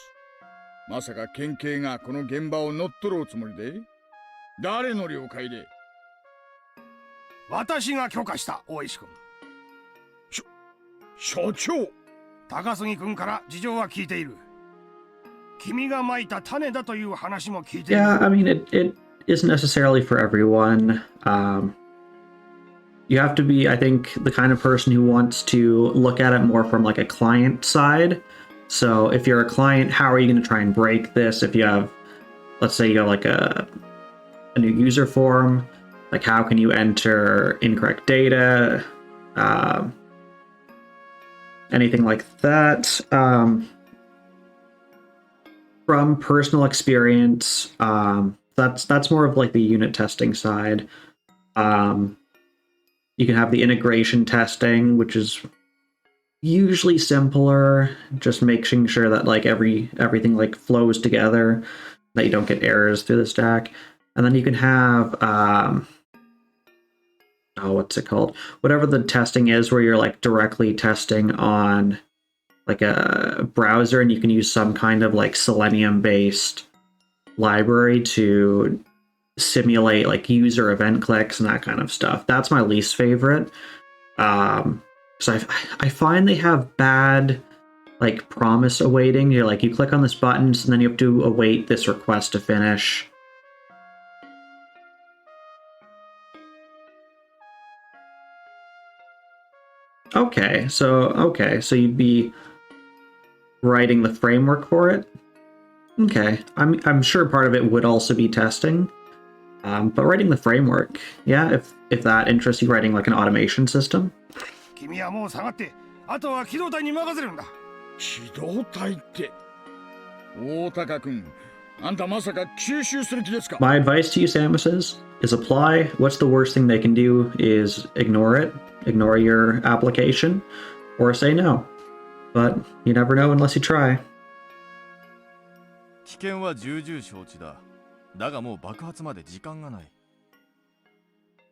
まさか県警がこの現場を乗っ取ろうつもりで？誰の了解で？私が許可した、大石君。所長。高杉君から事情は聞いている。君が蒔いた種だという話も聞いている。 Yeah, I mean, it isn't necessarily for everyone. You have to be, I think, the kind of person who wants to look at it more from like a client side. So if you're a client, how are you going to try and break this? If you have, let's say you have like a new user form, like how can you enter incorrect data? Anything like that. From personal experience, that's more of like the unit testing side. You can have the integration testing, which is usually simpler, just making sure that like everything like flows together, that you don't get errors through the stack. And then you can have what's it called? Whatever the testing is, where you're like directly testing on like a browser, and you can use some kind of like Selenium based library to simulate like user event clicks and that kind of stuff. That's my least favorite. So I find they have bad like promise awaiting. You're like, you click on this button, and then you have to await this request to finish. Okay, so you'd be writing the framework for it. Okay, I'm sure part of it would also be testing, but writing the framework, yeah. If that interests you, writing like an automation system. 君はもう下がって、あとは機動隊に任せるんだ。機動隊って。大高君、あんたまさか吸収する気ですか? My advice to you, Samus, is apply. What's the worst thing they can do is ignore it, ignore your application, or say no. But you never know unless you try. 危険は重々承知だ。だがもう爆発まで時間がない。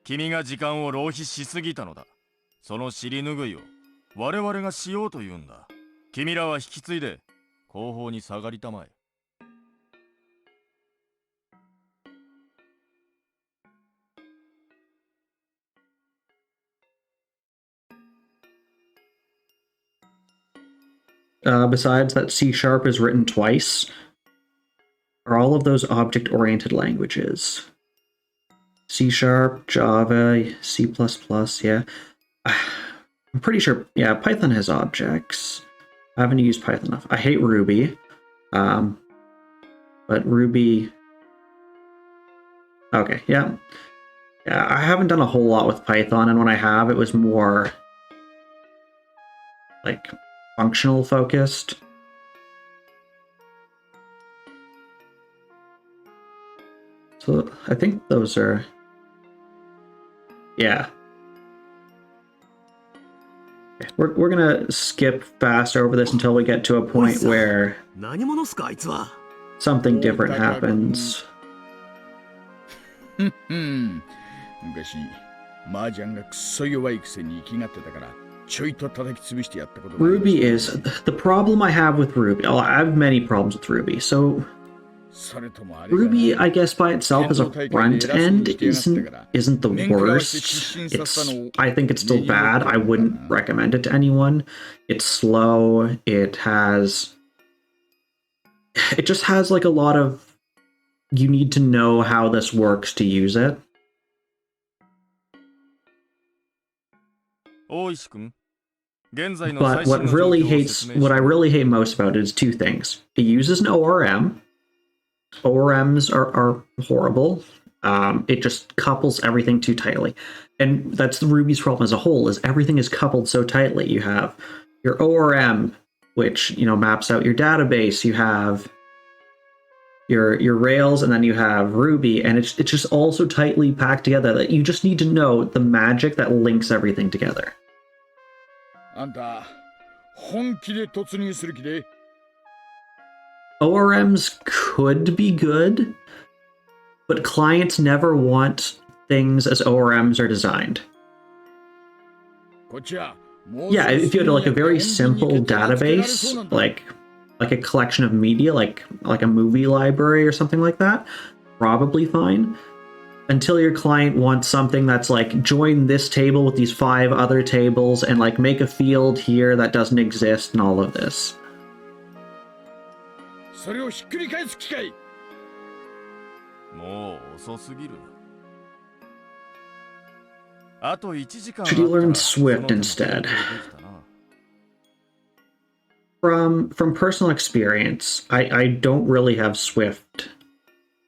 君が時間を浪費しすぎたのだ。その尻拭いを我々がしようというんだ。君らは引き継いで後方に下がりたまえ。Besides that, C# is written twice. Are all of those object-oriented languages? C#, Java, C++, yeah. I'm pretty sure, yeah, Python has objects. I haven't used Python enough. I hate Ruby. But Ruby... Okay, yeah. Yeah, I haven't done a whole lot with Python, and when I have, it was more... like... functional focused. So I think those are, yeah. Okay, we're gonna skip fast over this until we get to a point where something different happens. 昔、麻雀がくそ弱いくせに生きがってたから。Ruby is the problem I have with Ruby. Oh, I have many problems with Ruby. So Ruby, I guess by itself as a front end isn't the worst. I think it's still bad. I wouldn't recommend it to anyone. It's slow. It just has like a lot of, you need to know how this works to use it. But what I really hate most about it is two things. It uses an ORM. ORMs are horrible. It just couples everything too tightly. And that's the Ruby's problem as a whole, is everything is coupled so tightly. You have your ORM, which, you know, maps out your database. You have your Rails, and then you have Ruby, and it's just all so tightly packed together that you just need to know the magic that links everything together. ORMs could be good, but clients never want things as ORMs are designed. Yeah, if you had like a very simple database, like a collection of media, like a movie library or something like that, probably fine. Until your client wants something that's like, join this table with these 5 other tables and like make a field here that doesn't exist and all of this. Should you learn Swift instead? From personal experience, I don't really have Swift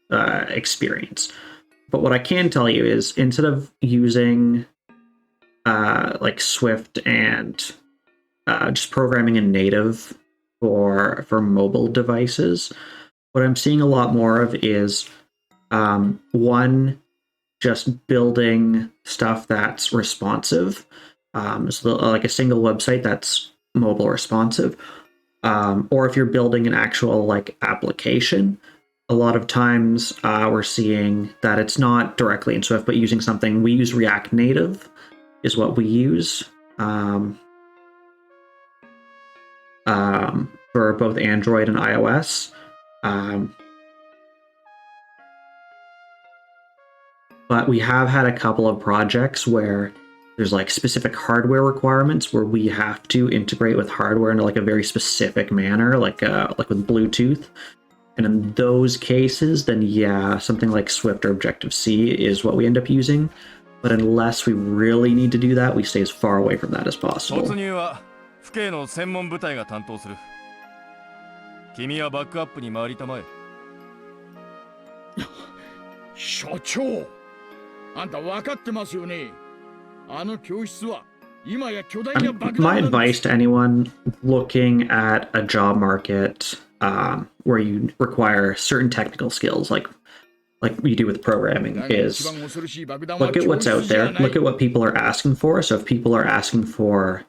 experience. But what I can tell you is, instead of using like Swift and just programming in native for mobile devices, What I'm seeing a lot more of is one, just building stuff that's responsive. So like a single website that's mobile responsive. Or if you're building an actual like application, a lot of times we're seeing that it's not directly in Swift, but using something. We use React Native is what we use for both Android and iOS. But we have had a couple of projects where there's like specific hardware requirements where we have to integrate with hardware in like a very specific manner, like with Bluetooth. And in those cases, then yeah, something like Swift or Objective-C is what we end up using. But unless we really need to do that, we stay as far away from that as possible. 突入は府警の専門部隊が担当する。君はバックアップに回りたまえ。所長、あんた分かってますよね。あの教室は今や巨大な爆弾 My なんです。 advice to anyone looking at a job market where you require certain technical skills, like you do with programming, だが is 一番恐ろしい爆弾は look at what's 教 out 室じゃ there, ない。 look at what people are asking for. So if people are asking for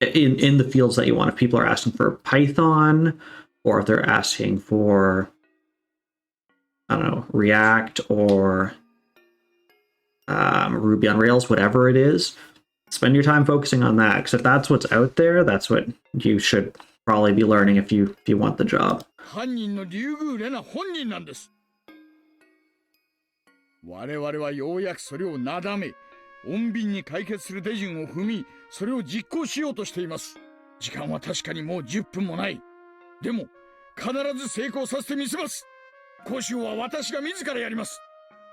in the fields that you want, if people are asking for Python, or if they're asking for, I don't know, React or Ruby on Rails, whatever it is, spend your time focusing on that. Because if that's what's out there, that's what you should probably be learning if you want the job. 犯人の竜宮レナ本人なんです。我々はようやくそれをなだめ、穏便に解決する手順を踏み、それを実行しようとしています。時間は確かにもう10分もない。でも必ず成功させてみせます。講習は私が自らやります。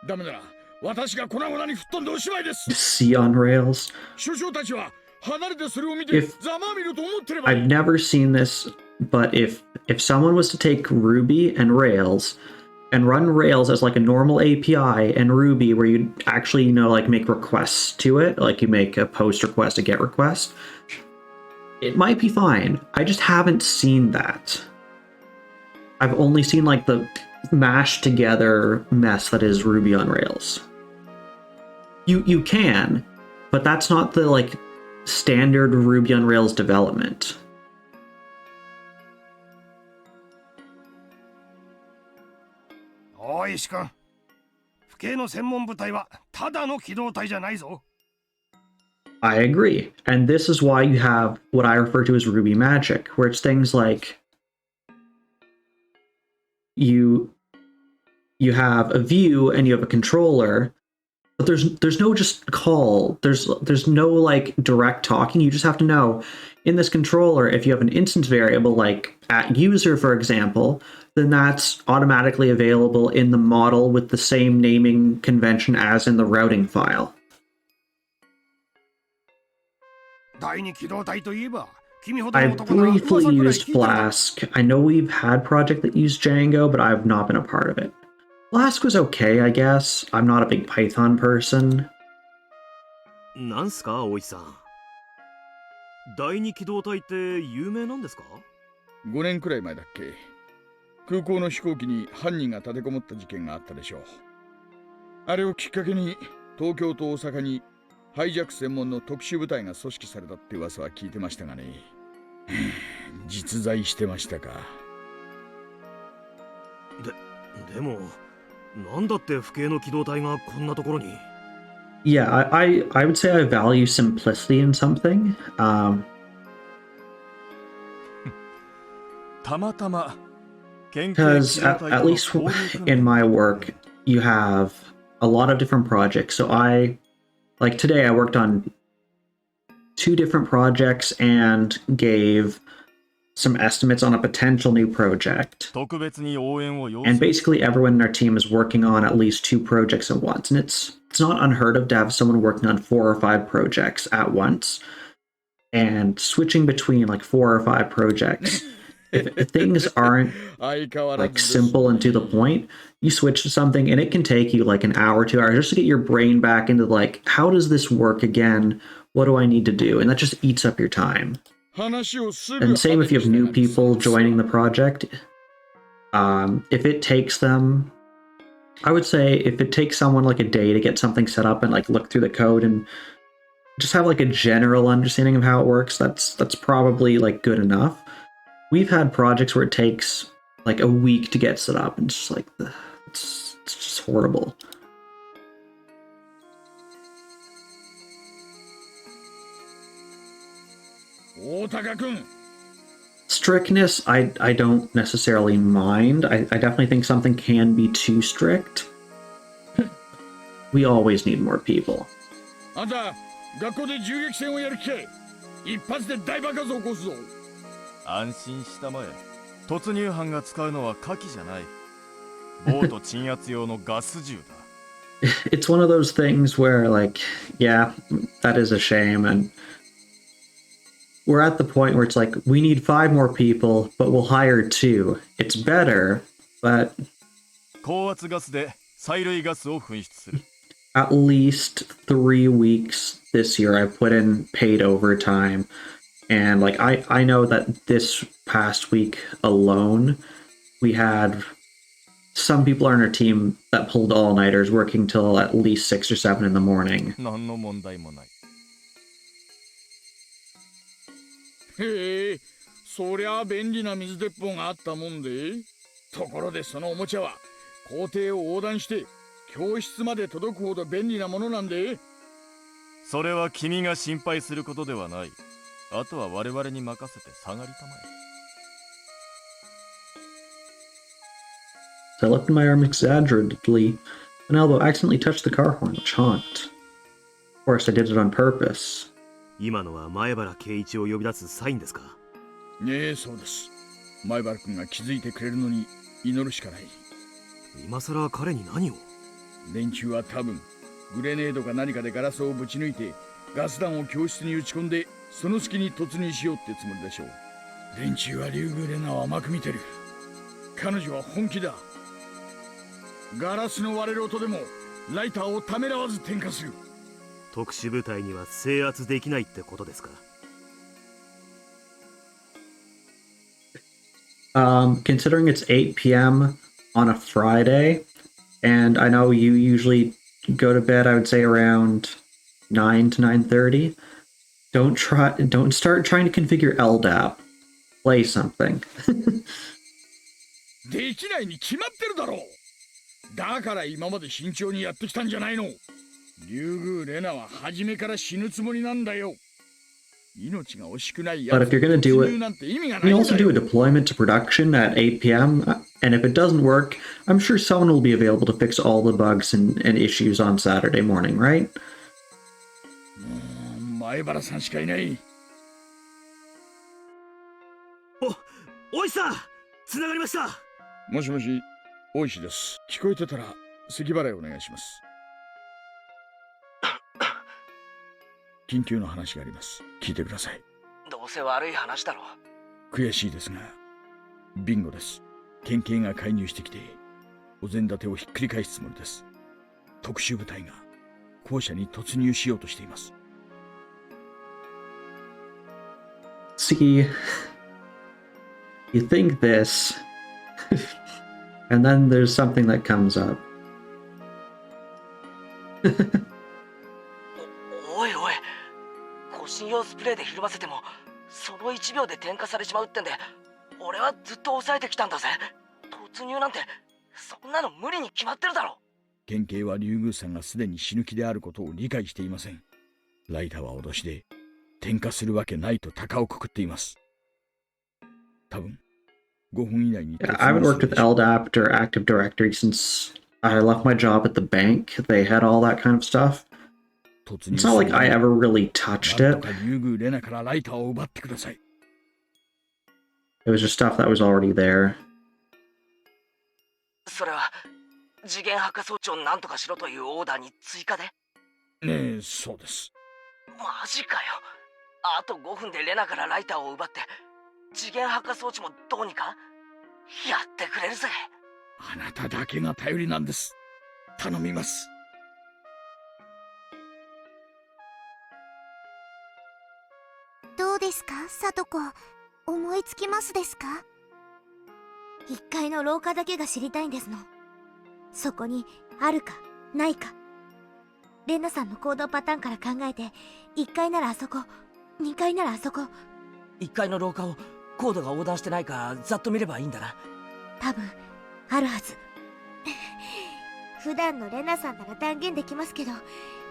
ダメなら私が粉々に吹っ飛んでおしまいです。 C on Rails. 所長たちは離れてそれを見て If ざまあみろと思ってればいい。 I've never seen this, but if someone was to take Ruby and Rails and run Rails as like a normal API and Ruby where you actually, like make requests to it, like you make a post request, a get request, it might be fine. I just haven't seen that. I've only seen like the mashed together mess that is Ruby on Rails. You can, but that's not the like standard Ruby on Rails development. おい石君、府警の専門部隊はただの機動隊じゃないぞ。 I agree. And this is why you have what I refer to as Ruby magic, where it's things like you have a view and you have a controller, but there's no just call. There's no like direct talking. You just have to know in this controller, if you have an instance variable like @user, for example, then that's automatically available in the model with the same naming convention as in the routing file. 第二機動隊といえば、君ほどの I've 男なら briefly 噂くらい used 聞いたことある。 Flask. I know we've had project that used Django, but I've not been a part of it. Flask was okay, I guess. I'm not a big Python person. なんすか、大石さん。第二機動隊って有名なんですか？ 5年くらい前だっけ。空港の飛行機に犯人が立てこもった事件があったでしょう。あれをきっかけに東京と大阪にハイジャック専門の特殊部隊が組織されたって噂は聞いてましたがね。実在してましたか。でも、なんだって府警の機動隊がこんなところに。 Yeah, I would say I value simplicity in something. たまたま Because at least in my work, you have a lot of different projects. So like today, I worked on 2 different projects and gave some estimates on a potential new project. 特別に応援を要 And する basically everyone in our team is working on at least 2 projects at once. And it's not unheard of to have someone working on 4 or 5 projects at once. And switching between like 4 or 5 projects. If things aren't like simple and to the point, you switch to something and it can take you like an hour, 2 hours just to get your brain back into like, how does this work again? What do I need to do? And that just eats up your time. And same if you have new people joining the project. If it takes them, I would say if it takes someone like a day to get something set up and like look through the code and just have like a general understanding of how it works, that's probably like good enough. We've had projects where it takes like a week to get set up, and it's just like it's just horrible. Strictness, I don't necessarily mind. I definitely think something can be too strict. We always need more people. あんた、学校で銃撃戦をやる気かい？一発で大爆発を起こすぞ。安心したまえ。突入犯が使うのは火器じゃない。ボート鎮圧用のガス銃だ。It's one of those things where, like, yeah, that is a shame, and we're at the point where it's like, we need 5 more people, but we'll hire 2. It's better, but 高圧ガスで催涙ガスを噴出する。at least 3 weeks this year I've put in paid overtime, and like I know that this past week alone we had some people on our team that pulled all-nighters working till at least 6 or 7 in the morning. 何の問題もない。へえ、そりゃ便利な水鉄砲があったもんで。ところでそのおもちゃは校庭を横断して教室まで届くほど便利なものなんで。それは君が心配することではない。あとは我々に任せて下がりたまえ。So I lifted my arm exaggeratedly, and elbow accidentally touched the car horn, which honked. Of course, I did it on purpose. 今のは前原圭一を呼び出すサインですか？ねえ、そうです。前原君が気づいてくれるのに祈るしかない。今さら彼に何を？連中は多分グレネードか何かでガラスをぶち抜いてガス弾を教室に打ち込んでその隙に突入しようってつもりでしょう。連中はリュウグウレナを甘く見てる。彼女は本気だ。ガラスの割れる音でもライターをためらわず点火する。特殊部隊には制圧できないってことですか？Considering it's 8 p.m. on a Friday, and I know you usually go to bed, I would say around 9 to 9:30. Don't start trying to configure LDAP. Play something. できないに決まってるだろう。だから今まで慎重にやってきたんじゃないの。リュウグウレナは初めから死ぬつもりなんだよ。命が惜しくないやつ。 But if you're gonna do it, you also do a deployment to production at 8 p.m. And if it doesn't work, I'm sure someone will be available to fix all the bugs and issues on Saturday morning, right? 前原さんしかいない。おいさん、繋がりました。もしもし、大石です。聞こえてたら咳払いお願いします。緊急の話があります。聞いてください。どうせ悪い話だろ。悔しいですが、ビンゴです。県警が介入してきて、お膳立てをひっくり返すつもりです。特殊部隊が校舎に突入しようとしています。See, you think this, and then there's something that comes up. おいおい、護身用スプレーでひるませてもその1秒で点火されちまうってんで、俺はずっと抑えてきたんだぜ。突入なんてそんなの無理に決まってるだろ。県警はリュウグウさんがすでに死ぬ気であることを理解していません。ライターは脅しで点火するわけないと鷹をくくっています。多分5分以内に。I haven't worked with LDAP or Active Directory since I left my job at the bank. They had all that kind of stuff. It's not like I ever really touched it. It was just stuff that was already there. それは次元発火装置を何とかしろというオーダーに追加で。ねえ、そうです。マジかよ。あと5分でレナからライターを奪って次元発火装置もどうにかやってくれるぜ。あなただけが頼りなんです。頼みます。どうですか、サトコ。思いつきますですか？ 1階の廊下だけが知りたいんですの。そこにあるかないか。レナさんの行動パターンから考えて、1階ならあそこ、2階ならあそこ。1階の廊下をコードが横断してないかざっと見ればいいんだな。多分あるはず。普段のレナさんなら断言できますけど、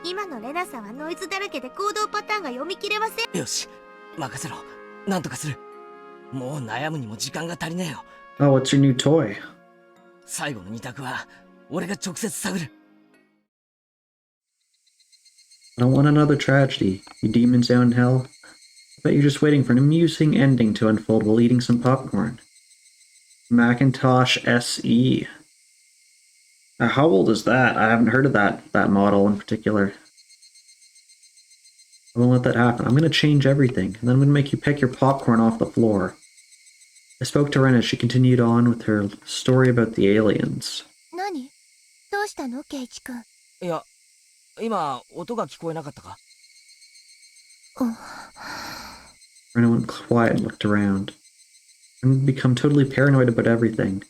今のレナさんはノイズだらけで行動パターンが読み切れません。よし、任せろ。なんとかする。もう悩むにも時間が足りねえよ。Oh, what's your new toy? 最後の2択は俺が直接探る。I don't want another tragedy, you demons down in hell. I bet you're just waiting for an amusing ending to unfold while eating some popcorn. Macintosh SE. Now, how old is that? I haven't heard of that model in particular. I won't let that happen. I'm going to change everything, and then I'm going to make you pick your popcorn off the floor. I spoke to Rena as she continued on with her story about the aliens. 何？どうしたの、ケイチ君。いや、今音が聞こえなかったか？ Rena went quiet and looked around. Rena had become totally paranoid about everything.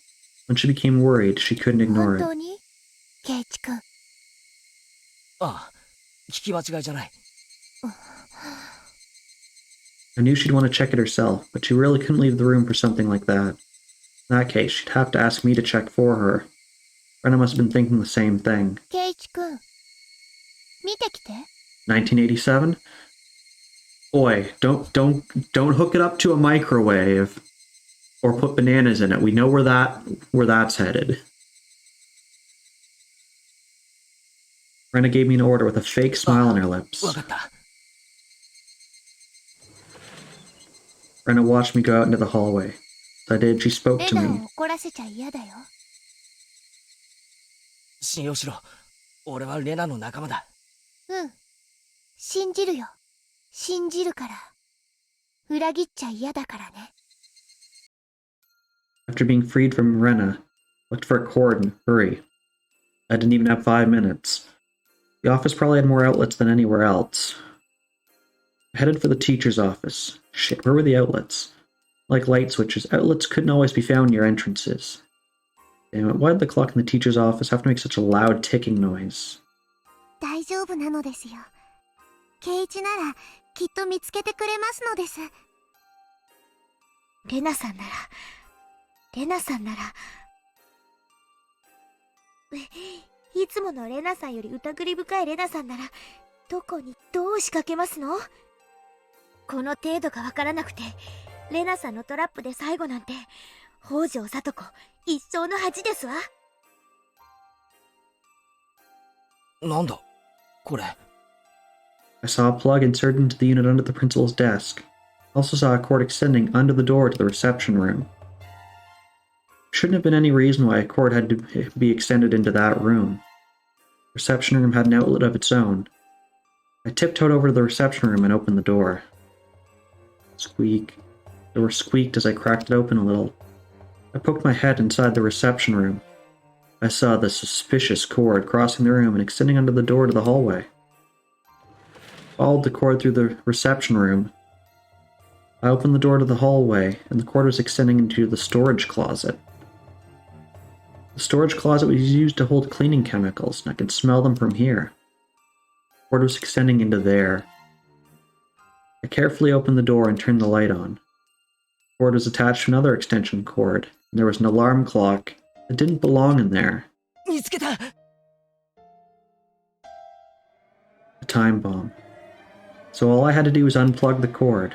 When she became worried, she couldn't ignore 本当 it. に？ケイチ君。ああ、聞き間違いじゃない。I knew she'd want to check it herself, but she really couldn't leave the room for something like that. In that case, she'd have to ask me to check for her. Rena must have been thinking the same thing. ケイチ君。見てきて。1987? Boy, don't hook it up to a microwave or put bananas in it. We know where that's headed. Rena gave me an order with a fake smile on her lips. わかった。Rena watched me go out into the hallway. As I did, she spoke レ to ナを me. 怒らせちゃ嫌だよ。信用しろ。俺はレナの仲間だ。うん。信じるよ。信じるから。裏切っちゃ嫌だからね。After being freed from Rena, I looked for a cord and hurry. I didn't even have 5 minutes. The office probably had more outlets than anywhere else. I headed for the teacher's office. Shit, where were the outlets? Like light switches, outlets couldn't always be found near entrances. Damn it, why did the clock in the teacher's office have to make such a loud ticking noise? 大丈夫なのですよ。ケイチならきっと見つけてくれますのです。レナさんならいつものレナさんより疑り深いレナさんならどこにどう仕掛けますの？この程度がわからなくてレナさんのトラップで最後なんて北条聡子一生の恥ですわ。なんだこれ。I saw a plug inserted into the unit under the principal's desk. I also saw a cord extending under the door to the reception room. Shouldn't have been any reason why a cord had to be extended into that room. The reception room had an outlet of its own. I tiptoed over to the reception room and opened the door. Squeak. The door squeaked as I cracked it open a little. I poked my head inside the reception room. I saw the suspicious cord crossing the room and extending under the door to the hallway. I followed the cord through the reception room. I opened the door to the hallway, and the cord was extending into the storage closet. The storage closet was used to hold cleaning chemicals, and I could smell them from here. The cord was extending into there. I carefully opened the door and turned the light on. The cord was attached to another extension cord, and there was an alarm clock that didn't belong in there. 見つけた。A time bomb. So all I had to do was unplug the cord.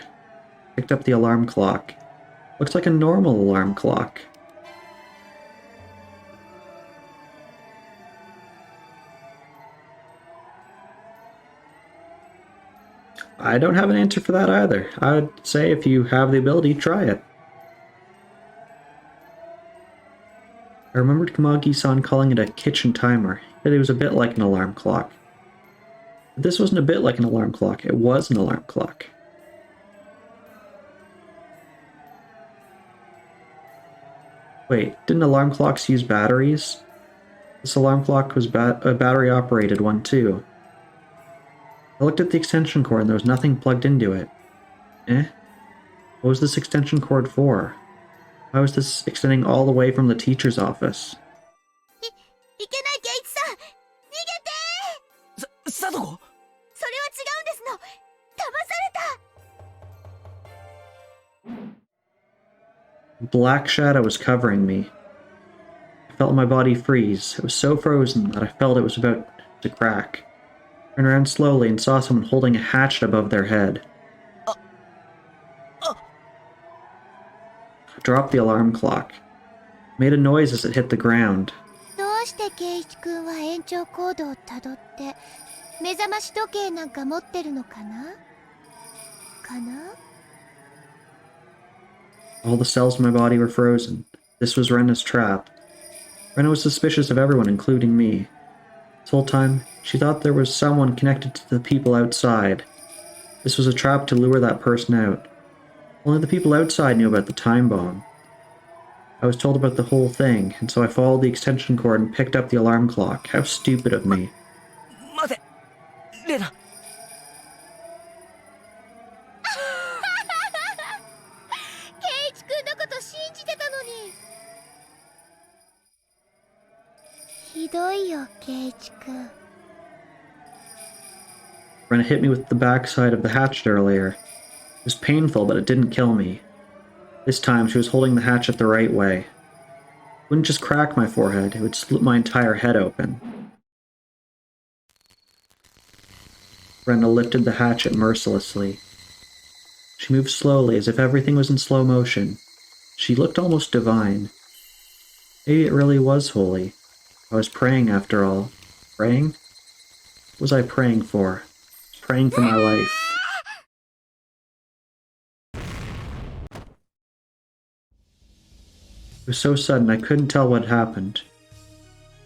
Picked up the alarm clock. Looks like a normal alarm clock. I don't have an answer for that either. I'd say if you have the ability, try it. I remembered Kamagi-san calling it a kitchen timer, that it was a bit like an alarm clock. But this wasn't a bit like an alarm clock, it was an alarm clock. Wait, didn't alarm clocks use batteries? This alarm clock was a battery-operated one too. I looked at the extension cord and there was nothing plugged into it. What was this extension cord for? How is this extending all the way from the teacher's office? いけない圭一さん、逃げて貞子。それは違うんですの。騙された。 Black shadow was covering me. I felt my body freeze. It was so frozen that I felt it was about to crack. I turned around slowly and saw someone holding a hatchet above their head. I dropped the alarm clock. It made a noise as it hit the ground. どうして圭一君は延長コードをたどって目覚まし時計なんか持ってるのかな？ All the cells in my body were frozen. This was Rena's trap. Rena was suspicious of everyone, including me. This whole time, she thought there was someone connected to the people outside. This was a trap to lure that person out. Only the people outside knew about the time bomb. I was told about the whole thing, and so I followed the extension cord and picked up the alarm clock. How stupid of me. 待て、レナ。圭一君のこと信じてたのに。ひどいよ、圭一君。Rena hit me with the backside of the hatchet earlier. It was painful, but it didn't kill me. This time, she was holding the hatchet the right way. It wouldn't just crack my forehead, it would split my entire head open. Rena lifted the hatchet mercilessly. She moved slowly, as if everything was in slow motion. She looked almost divine. Maybe it really was holy. I was praying, after all. Praying? What was I praying for? I was praying for my life. It was so sudden I couldn't tell what had happened.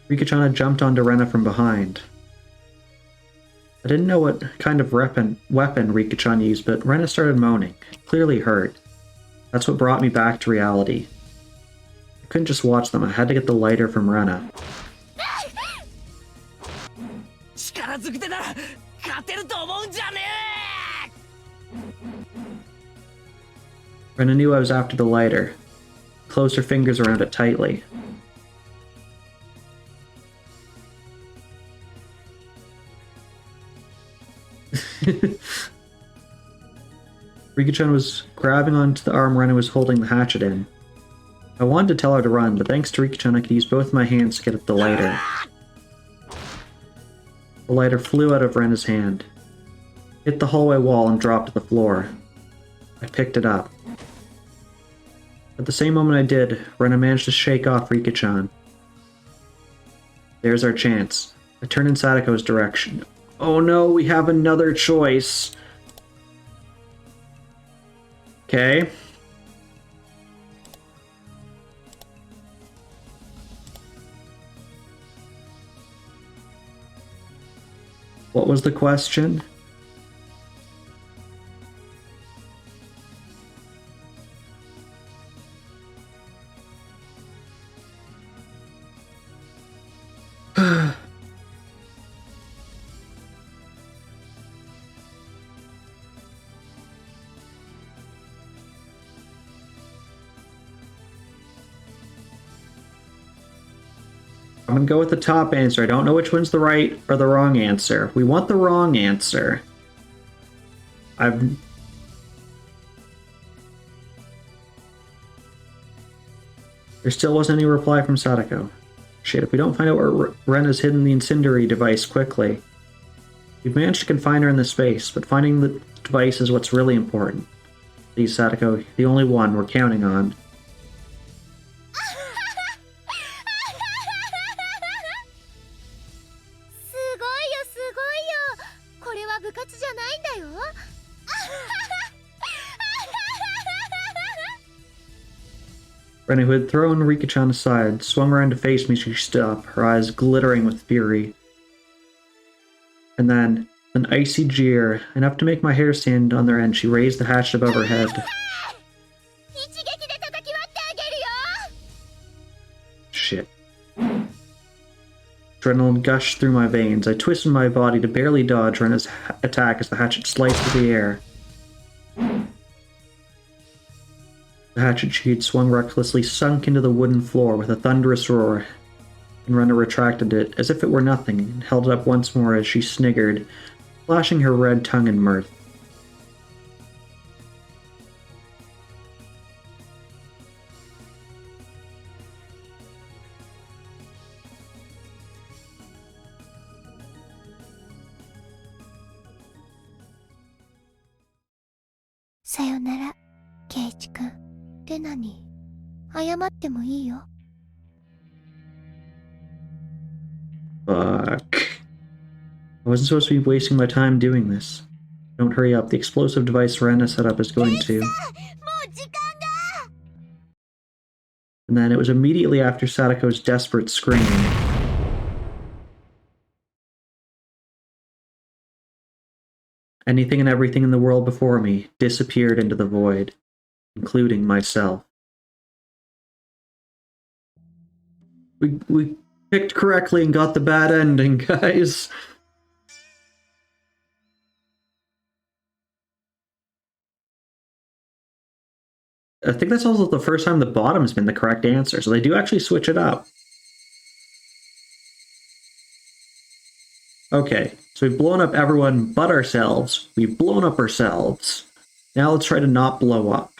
Rika-chan had jumped onto Rena from behind. I didn't know what kind of weapon Rika-chan used, but Rena started moaning, clearly hurt. That's what brought me back to reality. I couldn't just watch them, I had to get the lighter from Rena. 力ずくでなら勝てると思うんじゃねえ。 Rena knew I was after the lighter. Closed her fingers around it tightly. Rika-chan was grabbing onto the arm Rena was holding the hatchet in. I wanted to tell her to run, but thanks to Rika-chan I could use both my hands to get at the lighter. The lighter flew out of Rena's hand, hit the hallway wall and dropped to the floor. I picked it up. At the same moment I did, Rena managed to shake off Rika-chan. There's our chance. I turned in Sadako's direction. Oh no, we have another choice. Okay. What was the question? I'm gonna go with the top answer. I don't know which one's the right or the wrong answer. We want the wrong answer. There still wasn't any reply from Sadako. Shit, if we don't find out where Rena's hidden the incendiary device quickly. We've managed to confine her in the space, but finding the device is what's really important. Please, Sadako, the only one we're counting on. すごいよすごいよ。これは部活じゃないんだよ。 Rena, who had thrown Rika-chan aside, swung around to face me as she stood up, her eyes glittering with fury. And then, an icy jeer, enough to make my hair stand on their end, she raised the hatchet above her head. 一撃で叩き割ってあげるよ。 Shit. Adrenaline gushed through my veins. I twisted my body to barely dodge Rena's attack as the hatchet sliced through the air. The hatchet she had swung recklessly sunk into the wooden floor with a thunderous roar, and Rena retracted it as if it were nothing and held it up once more as she sniggered, flashing her red tongue in mirth. Sayonara, Keiichi-kun. Renaに謝ってもいいよ。Fuck. I wasn't supposed to be wasting my time doing this. Don't hurry up. The explosive device Rena set up is going to. And then it was immediately after Sadako's desperate scream. Anything and everything in the world before me disappeared into the void, including myself. We picked correctly and got the bad ending, guys. I think that's also the first time the bottom's been the correct answer, so they do actually switch it up. Okay, so we've blown up everyone but ourselves. We've blown up ourselves. Now let's try to not blow up.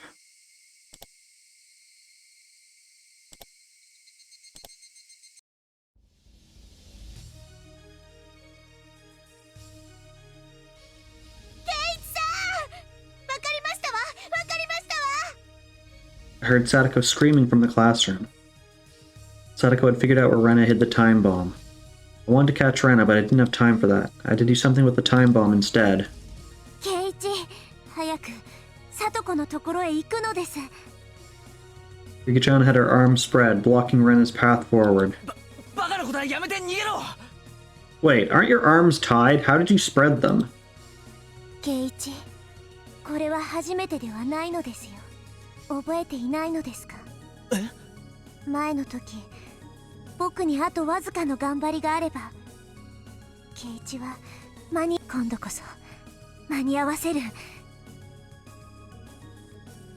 I heard Sadako screaming from the classroom. Sadako had figured out where Rena hid the time bomb. I wanted to catch Rena, but I didn't have time for that. I had to do something with the time bomb instead. Keiichi, 早くSadakoのところへ行くのです。Rika-chan had her arms spread, blocking Rena's path forward. バカなことはやめて逃げろ。 Wait, aren't your arms tied? How did you spread them? ケイイチ、これは初めてではないのですよ。覚えていないのですか？え？前の時、僕にあとわずかの頑張りがあれば、ケイイチは今度こそ間に合わせる。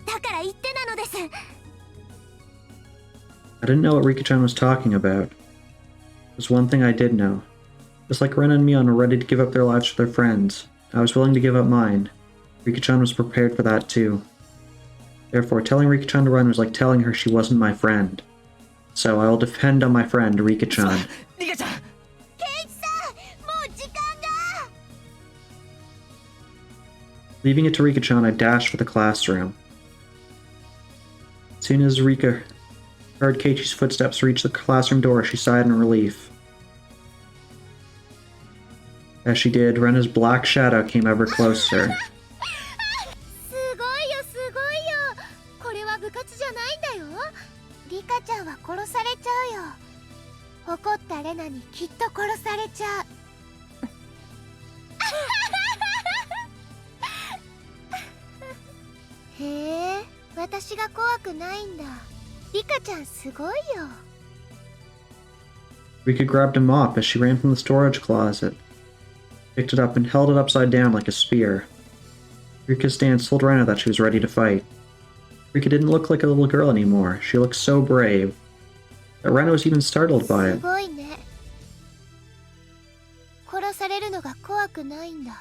だから言ってなのです。I didn't know what Rika-chan was talking about. There's one thing I did know. Just like Rena and Mion were ready to give up their lives for their friends, I was willing to give up mine. Rika-chan was prepared for that too. Therefore, telling Rika-chan to run was like telling her she wasn't my friend. So I will depend on my friend, Rika-chan. Rika-chan! Keiichi-san! もう時間が! Leaving it to Rika-chan, I dashed for the classroom. As soon as Rika heard Keiichi's footsteps reach the classroom door, she sighed in relief. As she did, Rena's black shadow came ever closer. すごいよすごいよ。これは部活じゃないんだよ。リカちゃんは殺されちゃうよ。怒ったレナにきっと殺されちゃう。へえ、私が怖くないんだ。リカちゃんすごいよ。Rika grabbed a mop as she ran from the storage closet, picked it up and held it upside down like a spear. Rika's stance told Rena that she was ready to fight. Rika didn't look like a little girl anymore. She looked so brave that Rena was even startled by it. すごいね。殺されるのが怖くないんだ。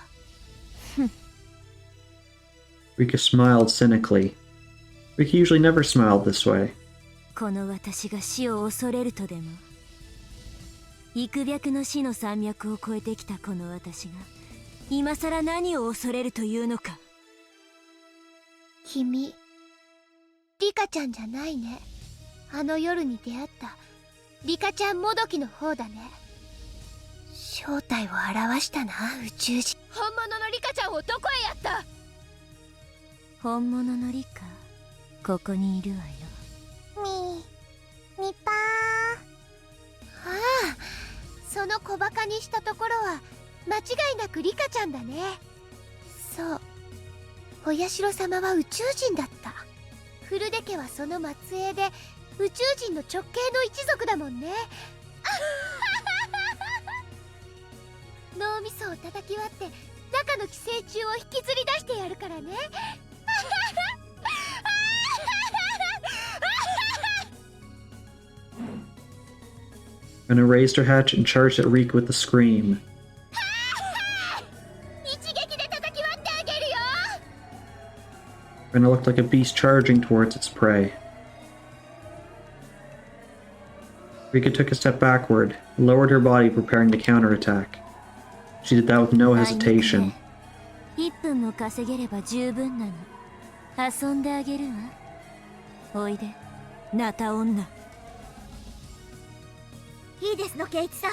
Rika smiled cynically. Rika usually never smiled this way. この私が死を恐れるとでも。幾百の死の山脈を越えてきたこの私が今さら何を恐れるというのか。君、リカちゃんじゃないね。あの夜に出会ったリカちゃんもどきの方だね。正体を表したな、宇宙人。本物のリカちゃんをどこへやった？本物のリカ、ここにいるわよ。みぱー。ああ、その小バカにしたところは間違いなくリカちゃんだね。そう、お社様は宇宙人だった。フルデ家はその末裔で宇宙人の直系の一族だもんね。脳みそを叩き割って中の寄生虫を引きずり出してやるからね。Rena raised her hatchet and charged at Rika with a scream. 一撃で叩き割ってあげるよ。 Rena looked like a beast charging towards its prey. Rika took a step backward, lowered her body, preparing to counterattack. She did that with no hesitation. 1分も稼げれば十分なの。遊んであげるわ。おいで、ナタ女。いいですの、ケイチさん。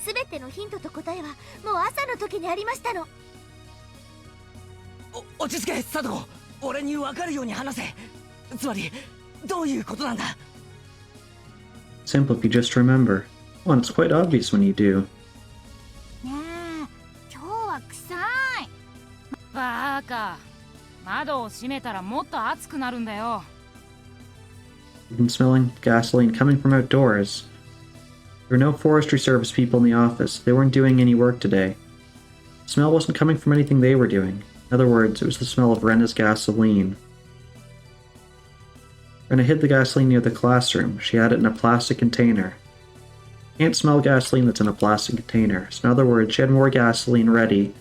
すべてのヒントと答えはもう朝の時にありましたの。落ち着け、サトコ。俺に分かるように話せ。つまり、どういうことなんだ。 Simple if you just remember. Well, it's quite obvious when you do. ねえ、今日は臭い。バーカ。窓を閉めたらもっと暑くなるんだよ。 You've been smelling gasoline coming from outdoors. There were no forestry service people in the office. They weren't doing any work today. The smell wasn't coming from anything they were doing. In other words, it was the smell of Rena's gasoline. Rena hid the gasoline near the classroom. She had it in a plastic container. Can't smell gasoline that's in a plastic container. So in other words, she had more gasoline ready,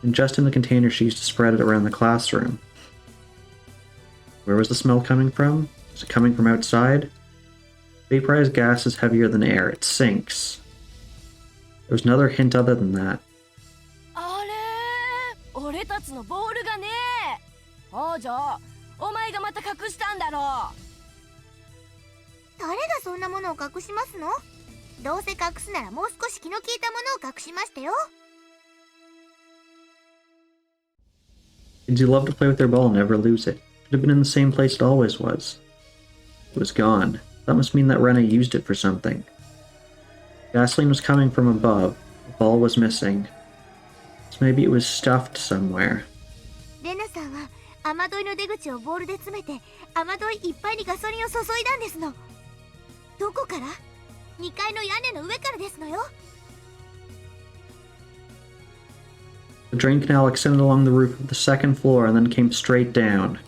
and just in the container she used to spread it around the classroom. Where was the smell coming from? Was it coming from outside? Vaporized gas is heavier than air. It sinks. There was another hint other than that. あれ、俺たちのボールがねえ。王女、お前がまた隠したんだろう。誰がそんなものを隠しますの？どうせ隠すならもう少し気の利いたものを隠しましたよ。 Kids who love to play with their ball and never lose it. Should have been in the same place it always was. It was gone. That must mean that Rena used it for something. Gasoline was coming from above. The ball was missing. So maybe it was stuffed somewhere. レナさんは雨どいの出口をボールで詰めて雨どいいっぱいにガソリンを注いだんですの。どこから？ 2階の屋根の上からですのよ。 The drain canal extended along the roof of the second floor and then came straight down.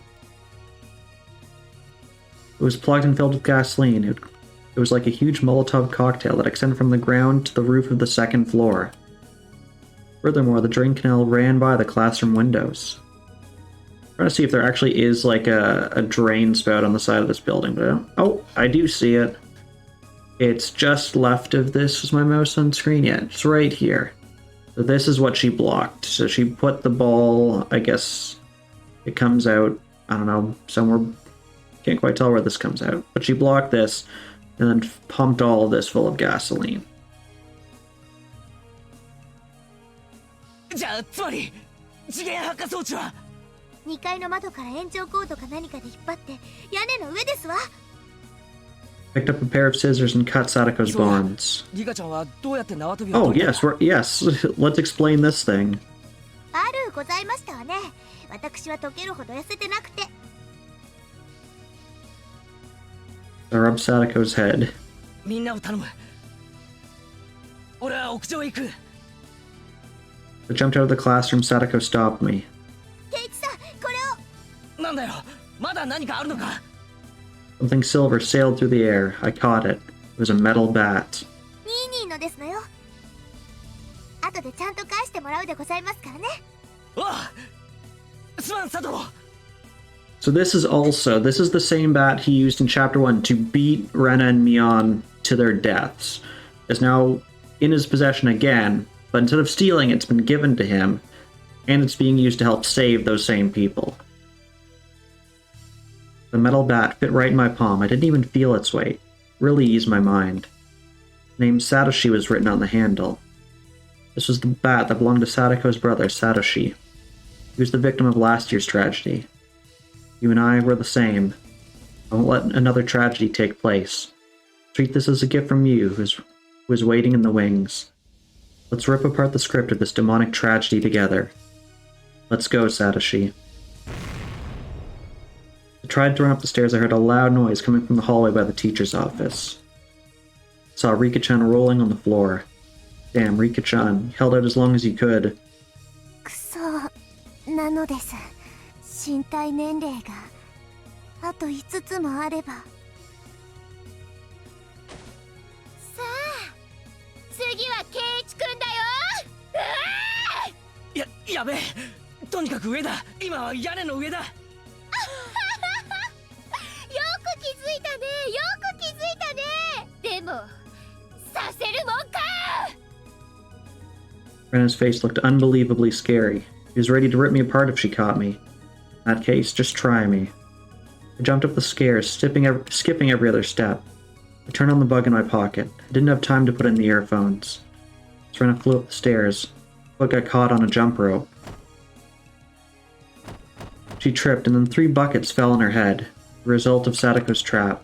It was plugged and filled with gasoline. It was like a huge Molotov cocktail that extended from the ground to the roof of the second floor. Furthermore, the drain canal ran by the classroom windows. I'm trying to see if there actually is like a drain spout on the side of this building, but I do see it. It's just left of this. Is my mouse on screen? Yeah, it's right here. So this is what she blocked. So she put the ball, I guess it comes out, I don't know, somewhere. Can't quite tell where this comes out. But she blocked this and then pumped all of this full of gasoline. じゃあ、つまり、次元発火装置は 2階の窓から延長コードか何かで引っ張って屋根の上ですわ。 Picked up a pair of scissors and cut Sadako's bonds. リカちゃんはどうやって縄跳びを Oh 解いた yes, yes. Let's explain this thing. あるございましたわね。私は溶けるほど痩せてなくて。 I rubbed Sadako's head. みんなを頼む。俺は屋上へ行く。 I jumped out of the classroom. Sadako stopped me. ケイチさん、これを。なんだよ、まだ何かあるのか。 Something silver sailed through the air. I caught it. It was a metal bat. ニーニーのですのよ。後でちゃんと返してもらうでございますからね。おう、すまん、サトロ。 So this is the same bat he used in Chapter 1 to beat Rena and Mion to their deaths. Is now in his possession again, but instead of stealing, it's been given to him, and it's being used to help save those same people. The metal bat fit right in my palm. I didn't even feel its weight. Really eased my mind. The name Satoshi was written on the handle. This was the bat that belonged to Sadako's brother, Satoshi. He was the victim of last year's tragedy. You and I were the same. I won't let another tragedy take place. Treat this as a gift from you, who is waiting in the wings. Let's rip apart the script of this demonic tragedy together. Let's go, Satoshi. I tried to run up the stairs. I heard a loud noise coming from the hallway by the teacher's office. I saw Rika-chan rolling on the floor. Damn, Rika-chan, you held out as long as you could. くそなのです。身体年齢があと5つもあれば。さあやべえ、とにかく上だ。今は屋根の上だ。よく気づいたね、よく気づいたね。でもさせるもんか。 Rena's face looked unbelievably scary. She was ready to rip me apart if she caught me. In that case, just try me. I jumped up the stairs, skipping every other step. I turned on the bug in my pocket. I didn't have time to put in the earphones. As Rena flew up the stairs, the bug got caught on a jump rope. She tripped, and then 3 buckets fell on her head, the result of Sadako's trap.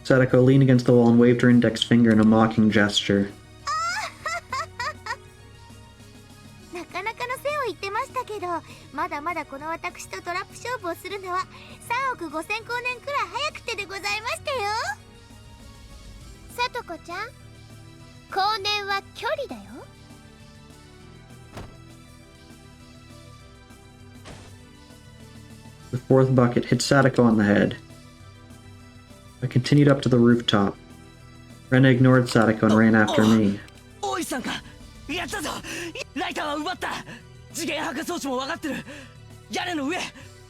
Sadako leaned against the wall and waved her index finger in a mocking gesture. なかなかの線を言ってましたけど、まだまだこの私とトラップ勝負をするのは3億5000光年くらい早くてでございましたよ。さとこちゃん、光年は距離だよ。The 4th bucket hit Sadako on the head. I continued up to the rooftop. Rena ignored Sadako and ran after me. 大石さんか。やったぞ。ライターは奪った。次元破壊装置も分かってる。屋根の上、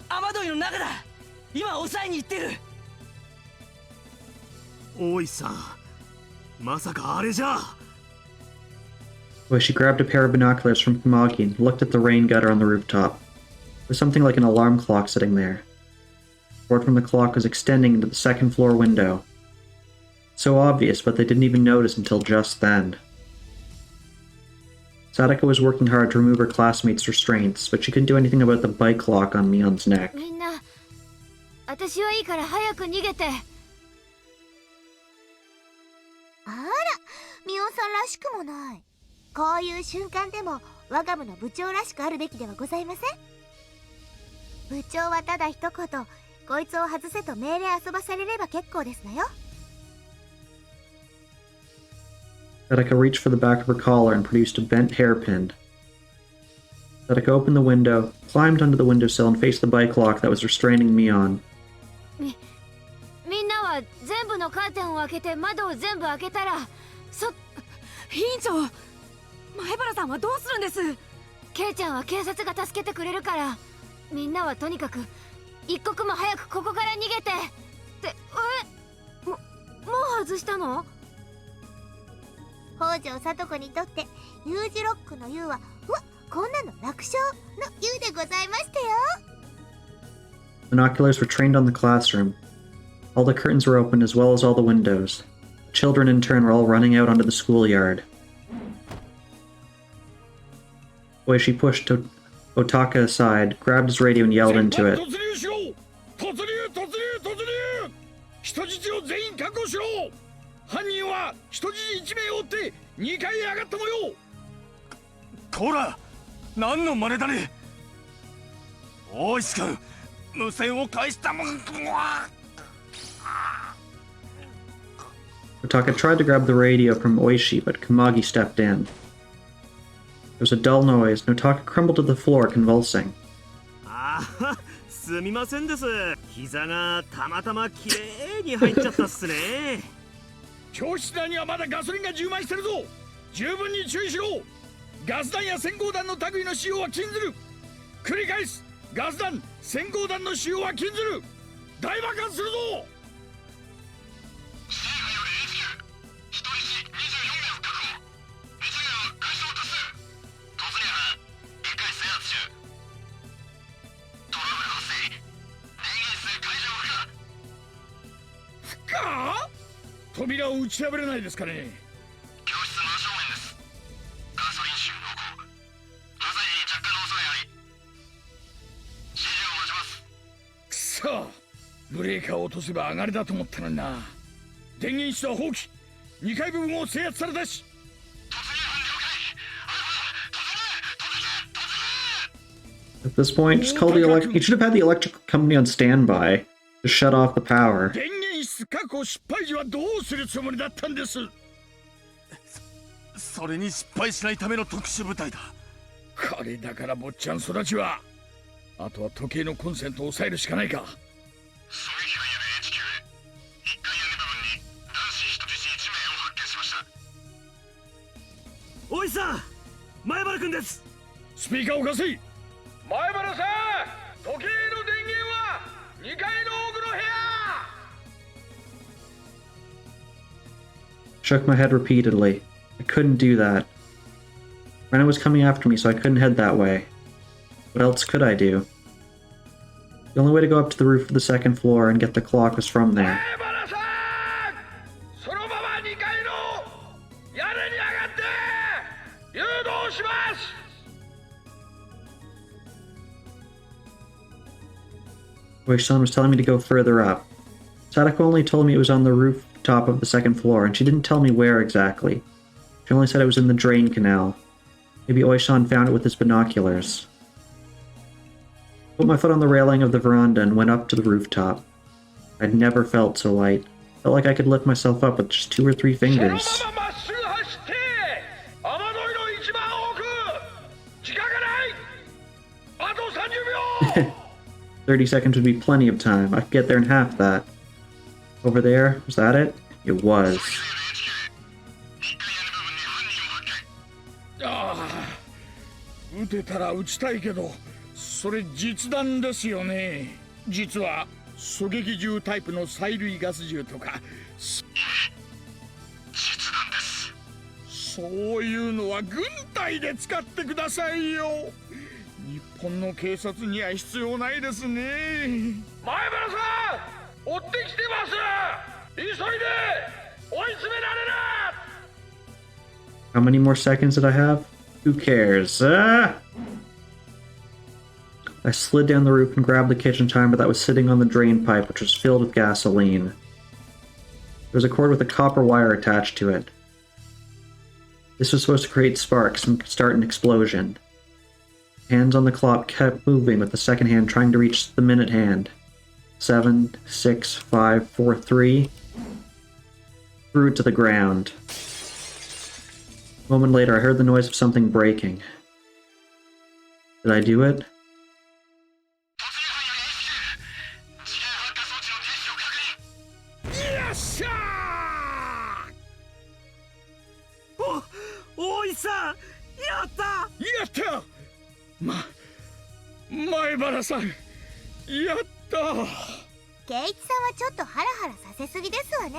雨どいの中だ。今抑えに行ってる。大石さん、まさかあれじゃ。Boy, she grabbed a pair of binoculars from Kamagi and looked at the rain gutter on the rooftop. There was something like an alarm clock sitting there. The cord from the clock was extending into the 2nd floor window. So obvious, but they didn't even notice until just then. Sadako was working hard to remove her classmates' restraints, but she couldn't do anything about the bike lock on Mion's neck. みんな、私はいいから早く逃げて。あら、ミオンさんらしくもない。こういう瞬間でも我が部の部長らしくあるべきではございません。部長はただ一言、こいつを外せと命令遊ばされれば結構ですのよ。Sadako reached for the back of her collar and produced a bent hairpin. Sadako opened the window, climbed onto the windowsill, and faced the bike lock that was restraining Mion. みんなは全部のカーテンを開けて窓を全部開けたら、委員長、前原さんはどうするんです？ケイちゃんは警察が助けてくれるから、みんなはとにかく一刻も早くここから逃げて。ってもう外したの？北条聡子にとって U 字ロックの U はこんなの楽勝の U でございましたよ。 Binoculars were trained on the classroom. All the curtains were open as well as all the windows. Children in turn were all running out onto the schoolyard. Boy, she pushed Otaka aside, grabbed his radio and yelled into it. 犯人は人質1名を追って2階へ上がったもよ。こら、何の真似だね。大石君、無線を返したもん。Otaka tried to grab the radio from Oishi, but Kamagi stepped in. There was a dull noise, and Otaka crumbled to the floor, convulsing. すみませんです。膝がたまたまきれいに入っちゃったっすね。教室内にはまだガソリンが充満してるぞ。十分に注意しろ。ガス弾や閃光弾の類の使用は禁ずる。繰り返す。ガス弾、閃光弾の使用は禁ずる。大爆発するぞ。扉を打ち破れないですかね。教室真正面です。ガソリン臭濃厚。火災に着火の恐れあり。指示を待ちます。くそ、ブレーカーを落とせば上がりだと思ったのにな。電源室は放棄。2階部分を制圧されたし。At this point, just call the electric. You should have had the electrical company on standby to shut off the power. 電源室確保失敗時はどうするつもりだったんです？それに失敗しないための特殊部隊だ。これだから坊ちゃん育ちは。あとは時計のコンセントを抑えるしかないか。さん、前原君です。スピーカーを貸せ。前原さん、時計の電源は2階の奥の部屋。 Shook my head repeatedly. I couldn't do that. Rena was coming after me, so I couldn't head that way. What else could I do? The only way to go up to the roof of the second floor and get the clock was from there. 前原さん、そのまま2階の屋根に上がって誘導します。 Oishi-san was telling me to go further up. Sadako only told me it was on the rooftop of the second floor, and she didn't tell me where exactly. She only said it was in the drain canal. Maybe Oishi-san found it with his binoculars. I put my foot on the railing of the veranda and went up to the rooftop. I'd never felt so light. Felt like I could lift myself up with just 2 or 3 fingers. そのまままっすぐ走って雨どいの一番奥。時間がない。あと30秒。 30 seconds would be plenty of time. I could get there in half that. Over there, was that it? It was. ああ、撃てたら撃ちたいけど、それ実弾ですよね。実は狙撃銃タイプの催涙ガス銃とか。実弾です。そういうのは軍隊で使ってくださいよ。日本の警察には必要ないですね。前原さん、追ってきてます。急いで、追い詰められる。 How many more seconds did I have? Who cares? I slid down the roof and grabbed the kitchen timer that was sitting on the drain pipe, which was filled with gasoline. There was a cord with a copper wire attached to it. This was supposed to create sparks and start an explosion. Hands on the clock kept moving, with the second hand trying to reach the minute hand. 7, 6, 5, 4, 3. Threw it to the ground. A moment later, I heard the noise of something breaking. Did I do it? よっしゃー。大石さん、やった。やった。前原さん、やった。圭一さんはちょっとハラハラさせすぎですわね。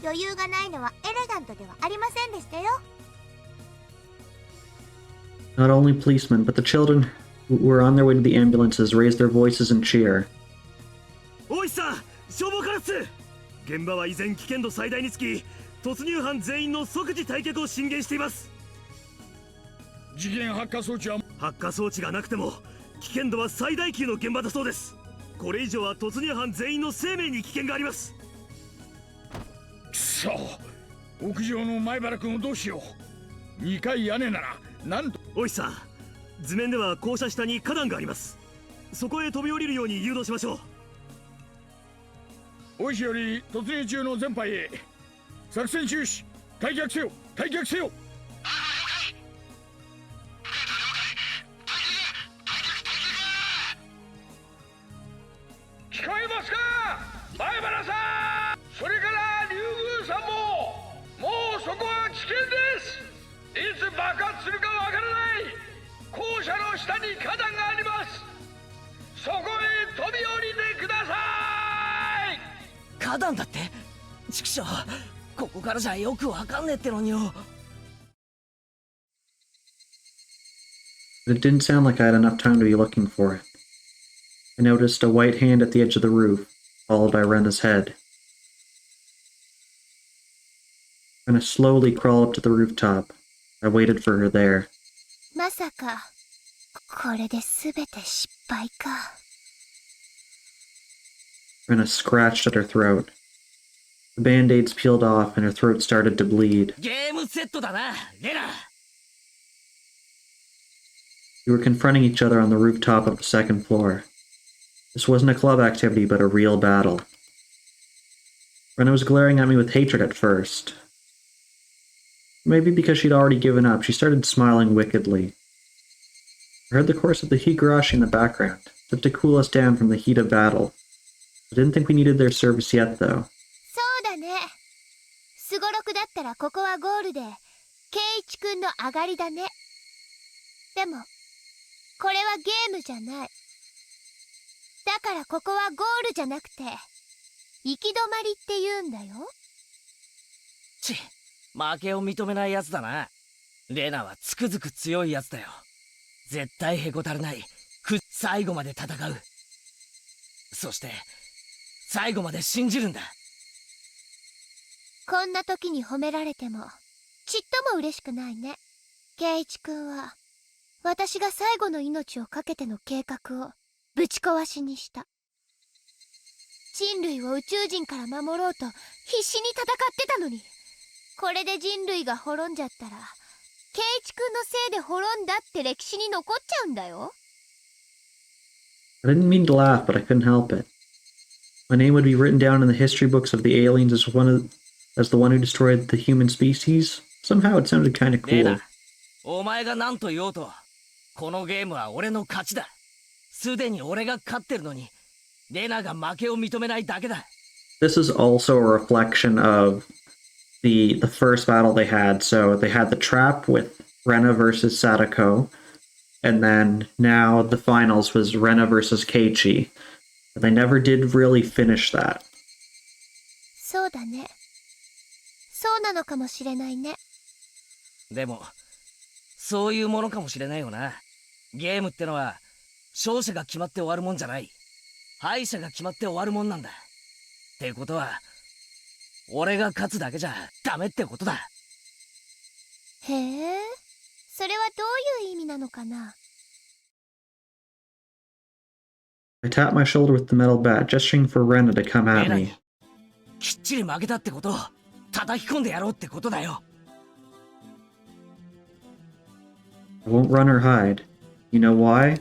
余裕がないのはエレガントではありませんでしたよ。 Not only policemen, but the children who were on their way to the ambulances raised their voices in cheer. 大石さん、消防からっす。現場は依然危険度最大につき、突入犯全員の即時退却を進言しています。次元発火装置は発火装置がなくても危険度は最大級の現場だそうです。これ以上は突入犯全員の生命に危険があります。くそ、屋上の前原君をどうしよう。2階屋根ならなんと。大石さん、図面では校舎下に花壇があります。そこへ飛び降りるように誘導しましょう。大石より突入中の全隊へ。作戦中止。退却せよ、退却せよ。聞こえますか、前原さん。それから竜宮さんも、もうそこは危険です。いつ爆発するかわからない。校舎の下に花壇があります。そこへ飛び降りてください。花壇だって。畜生、ここからじゃよくわかんねえってのによ。 But it didn't sound like I had enough time to be looking for it. I noticed a white hand at the edge of the roof, followed by Rena's head. Rena slowly crawled up to the rooftop. I waited for her there. まさかこれで全て失敗か。 Rena scratched at her throat. The band-aids peeled off and her throat started to bleed. ゲームセットだな、レナ。 We were confronting each other on the rooftop of the second floor. This wasn't a club activity, but a real battle. Rena was glaring at me with hatred at first. Maybe because she'd already given up, she started smiling wickedly. I heard the chorus of the Higurashi in the background, just to cool us down from the heat of battle. I didn't think we needed their service yet, though. そうだね。すごろくだったらここはゴールで、圭一くんの上がりだね。でもこれはゲームじゃない。だからここはゴールじゃなくて行き止まりって言うんだよ。負けを認めないやつだな。レナはつくづく強いやつだよ。絶対へこたれない。最後まで戦う。そして最後まで信じるんだ。こんな時に褒められてもちっとも嬉しくないね。圭一くんは私が最後の命をかけての計画をぶち壊しにした。人類を宇宙人から守ろうと必死に戦ってたのに、これで人類が滅んじゃったら圭一くんのせいで滅んだって歴史に残っちゃうんだよ。I didn't mean to laugh, but I couldn't help it. My name would be written down in the history books of the aliens as the one who destroyed the human species. Somehow it sounded kind of レ cool. ナ、お前が何と言おうとこのゲームは俺の勝ちだ。すでに俺が勝ってるのにレナが負けを認めないだけだ。This is also a reflection of the first battle they had. So they had the trap with Rena versus Sadako, and then now the finals was Rena versus Keiichi. But they never did really finish that. そうだね。そうなのかもしれないね。でもそういうものかもしれないよな。ゲームってのは勝者が決まって終わるもんじゃない。敗者が決まって終わるもんなんだ。ってことは俺が勝つだけじゃダメってことだ。へえ、それはどういう意味なのかな。I tapped my shoulder with the metal bat, gesturing for Rena to come at レナ me. にきっちり負けたってことを叩き込んでやろうってことだよ。I won't run or hide. You know why?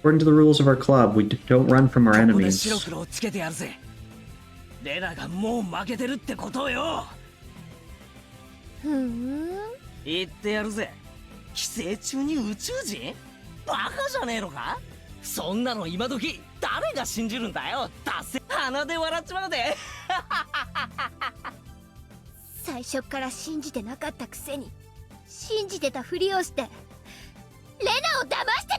According to the rules of our club, we don't run from our ここで enemies. 白黒をつけてやるぜ。レナがもう負けてるってことよ。ふーん。言ってやるぜ。寄生虫に宇宙人？バカじゃねえのか？そんなの今時誰が信じるんだよ。達成。鼻で笑っちまうで。最初から信じてなかったくせに信じてたふりをしてレナを騙してた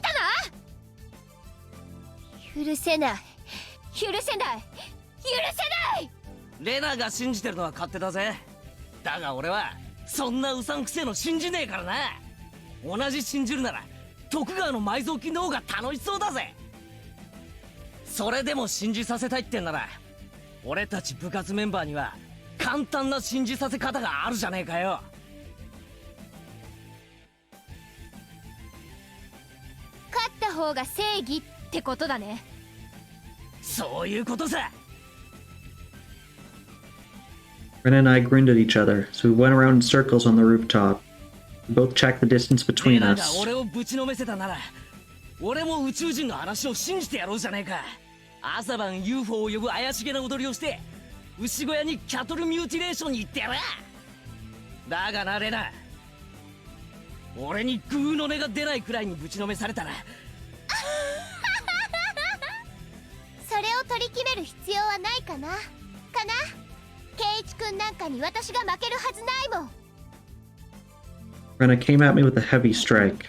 な。許せない許せない許せない。レナが信じてるのは勝手だぜ。だが俺はそんなうさんくせえの信じねえからな。同じ信じるなら徳川の埋蔵金の方が楽しそうだぜ。それでも信じさせたいってんなら俺たち部活メンバーには簡単な信じさせ方があるじゃねえかよ。勝った方が正義ってことだね。そういうことさ。 Rena and I grinned at each other, so we went around in circles on the rooftop. We both checked the distance レ between ナが us. 俺をぶちのめせたなら俺も宇宙人の話を信じてやろうじゃねえか。朝晩 UFO を呼ぶ怪しげな踊りをして牛小屋にキャトルミューティレーションに行ってやら。だがなレナ、俺にグーの音が出ないくらいにぶちのめされたらそれを取り決める必要はないかな。圭一くんなんかに私が負けるはずないもん。 Rena came at me with a heavy strike.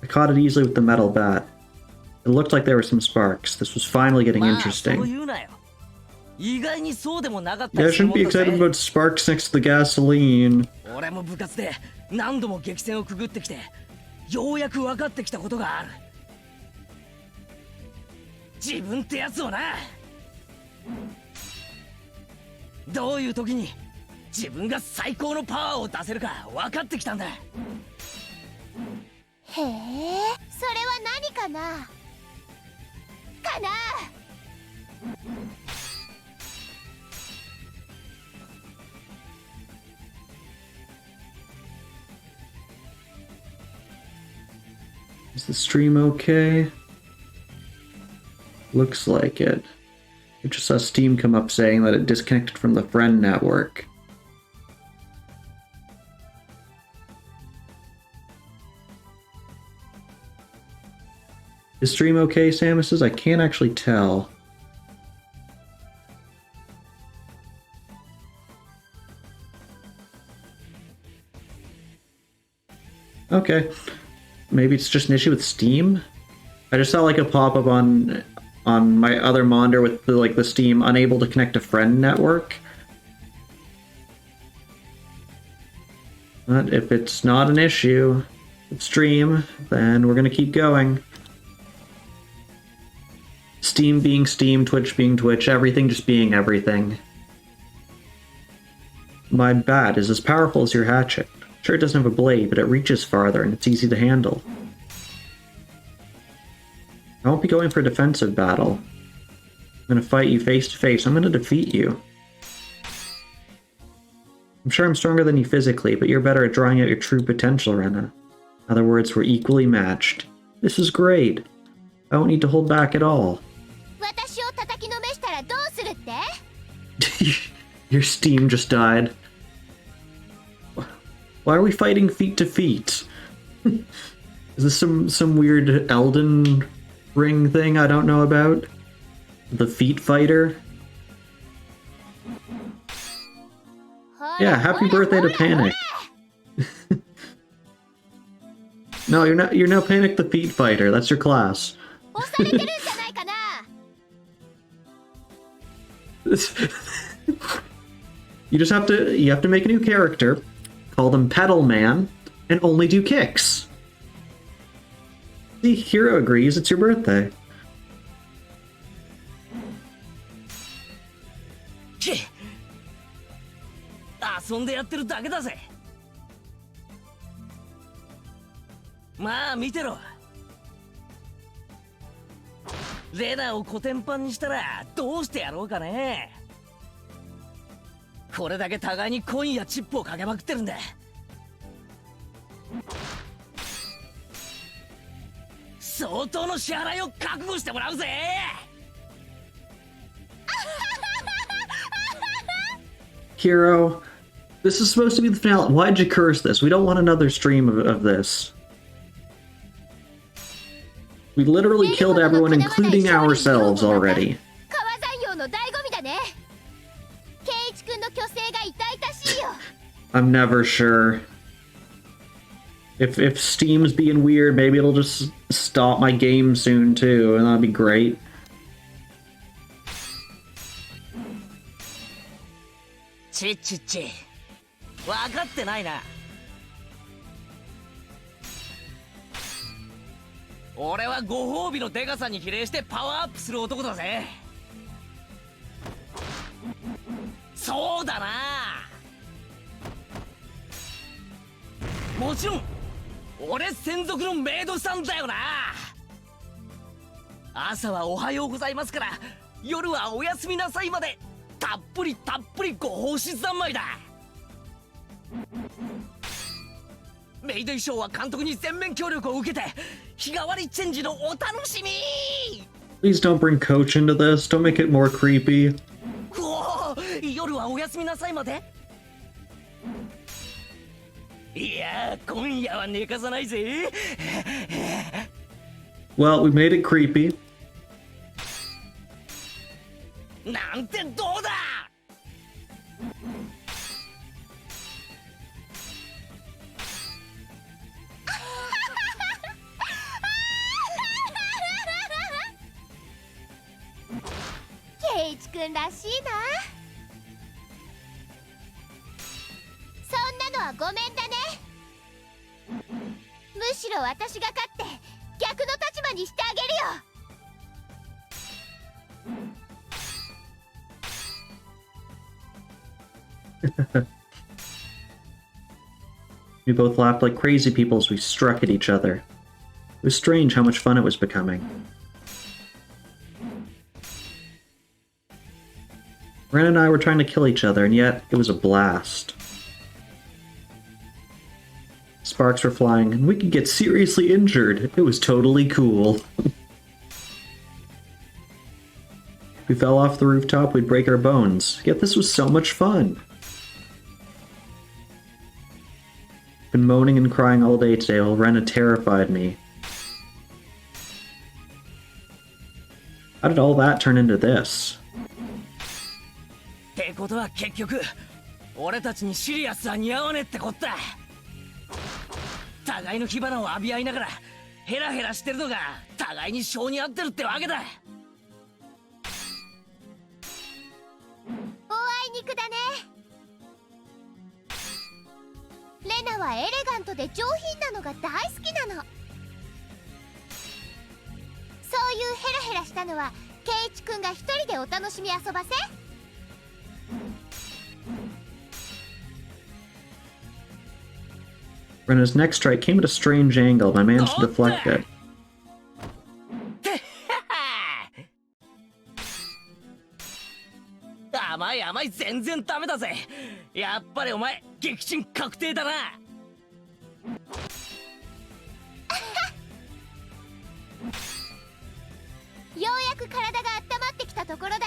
I caught it easily with the metal bat. It looked like there were some sparks. This was finally getting まあそう interesting. 言うなよ。意外にそうでもなかった You り guys する shouldn't も be んだぜ。 excited about sparks next to the gasoline. 俺も部活で何度も激戦をくぐってきてようやく分かってきたことがある。自分ってやつをな、どういう時に自分が最高のパワーを出せるか分かってきたんだ。へえ、それは何かなかな。 Is the stream okay? Looks like it. I just saw Steam come up saying that it disconnected from the friend network. Is stream okay, Samus says? I can't actually tell. Okay. Maybe it's just an issue with Steam? I just saw like a pop-up on my other monitor with the Steam unable to connect to friend network. But if it's not an issue with Stream, then we're gonna keep going. Steam being Steam, Twitch being Twitch, everything just being everything. My bat is as powerful as your hatchet. Sure, it doesn't have a blade, but it reaches farther and it's easy to handle. I won't be going for a defensive battle. I'm gonna fight you face to face. I'm gonna defeat you. I'm sure I'm stronger than you physically, but you're better at drawing out your true potential, Rena. In other words, we're equally matched. This is great. I don't need to hold back at all. Your Steam just died. Why are we fighting feet to feet? Is this some weird Elden Ring thing I don't know about? The feet fighter? Yeah, happy birthday to Panic. No, you're not Panic the Feet Fighter. That's your class. You have to make a new character, call them Pedal Man, and only do kicks. See, Hero agrees, it's your birthday. Rena をコテンパンにしたらどうしてやろうかね。これだけ互いにコインやチップをかけまくってるんだ。相当の支払いを覚悟してもらうぜ。Hero, this is supposed to be the finale. Why'd you curse this? We don't want another stream of this. We literally killed everyone, including ourselves already. I'm never sure. If Steam's being weird, maybe it'll just stop my game soon too, and that'd be great. Chi. 分かってないな。俺はご褒美のデカさに比例してパワーアップする男だぜ。そうだな。もちろん俺専属のメイドさんだよな。朝はおはようございますから、夜はおやすみなさいまでたっぷりご奉仕三昧だ。メイド衣装は監督に全面協力を受けて日替わりチェンジのお楽しみ。 Please don't bring Coach into this. Don't make it more creepy. 夜はおやすみなさいまで。いや、今夜は寝かさないぜ。Well, we made it creepy. なんてどうだ。ケイチ君らしいな。そんなのはごめんだね。むしろ私が勝って逆の立場にしてあげるよ。We both laughed like crazy people as we struck at each other. It was strange how much fun it was becoming. Ren and I were trying to kill each other, and yet it was a blast. Sparks were flying, and we could get seriously injured. It was totally cool. If we fell off the rooftop, we'd break our bones. Yet this was so much fun. Been moaning and crying all day today while Rena terrified me. How did all that turn into this? ってことは結局俺たちにシリアスは似合わねえってこった。互いの火花を浴び合いながらヘラヘラしてるのが互いに性に合ってるってわけだ。おあいにくだね。レナはエレガントで上品なのが大好きなの。そういうヘラヘラしたのはケイイチくんが一人でお楽しみ遊ばせ。Rena's next strike came at a strange angle, but I managed to deflect it. 甘い甘い、全然ダメだぜ。やっぱりお前撃沈確定だな。ようやく体が温まってきたところだよ。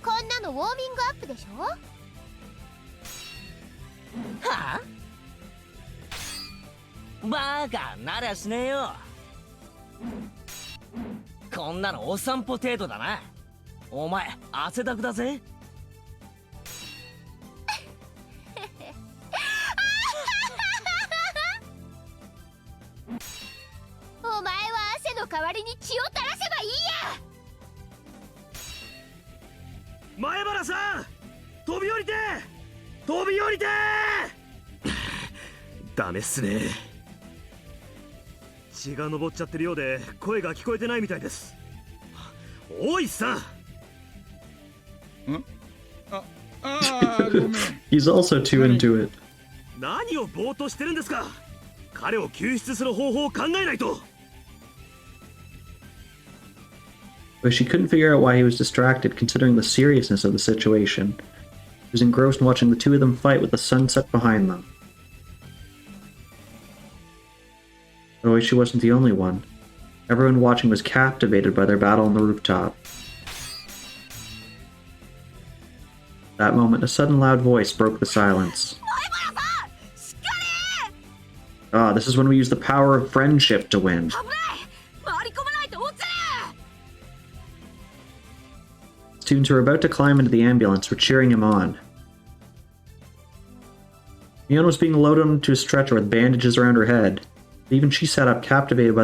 こんなのウォーミングアップでしょ。はあ、バカなりゃしねえよ。こんなのお散歩程度だな。お前汗だくだぜ。お前は汗の代わりに血を垂らせばいいや。前原さん、飛び降りて、飛び降りてダメっすね。血が上っちゃってるようで声が聞こえてないみたいです。おいさん。ごめん。He's also too into it. 何をぼーっとしてるんですか。彼を救出する方法を考えないと。But she couldn't figure out why he was distracted, considering the seriousness of the situation. He was engrossed in watching the two of them fight with the sunset behind them. Though she wasn't the only one. Everyone watching was captivated by their battle on the rooftop. At that moment, a sudden loud voice broke the silence. Ah, this is when we use the power of friendship to win. Students who were about to climb into the ambulance were cheering him on. Mion was being loaded onto a stretcher with bandages around her head. Even she sat up, captivated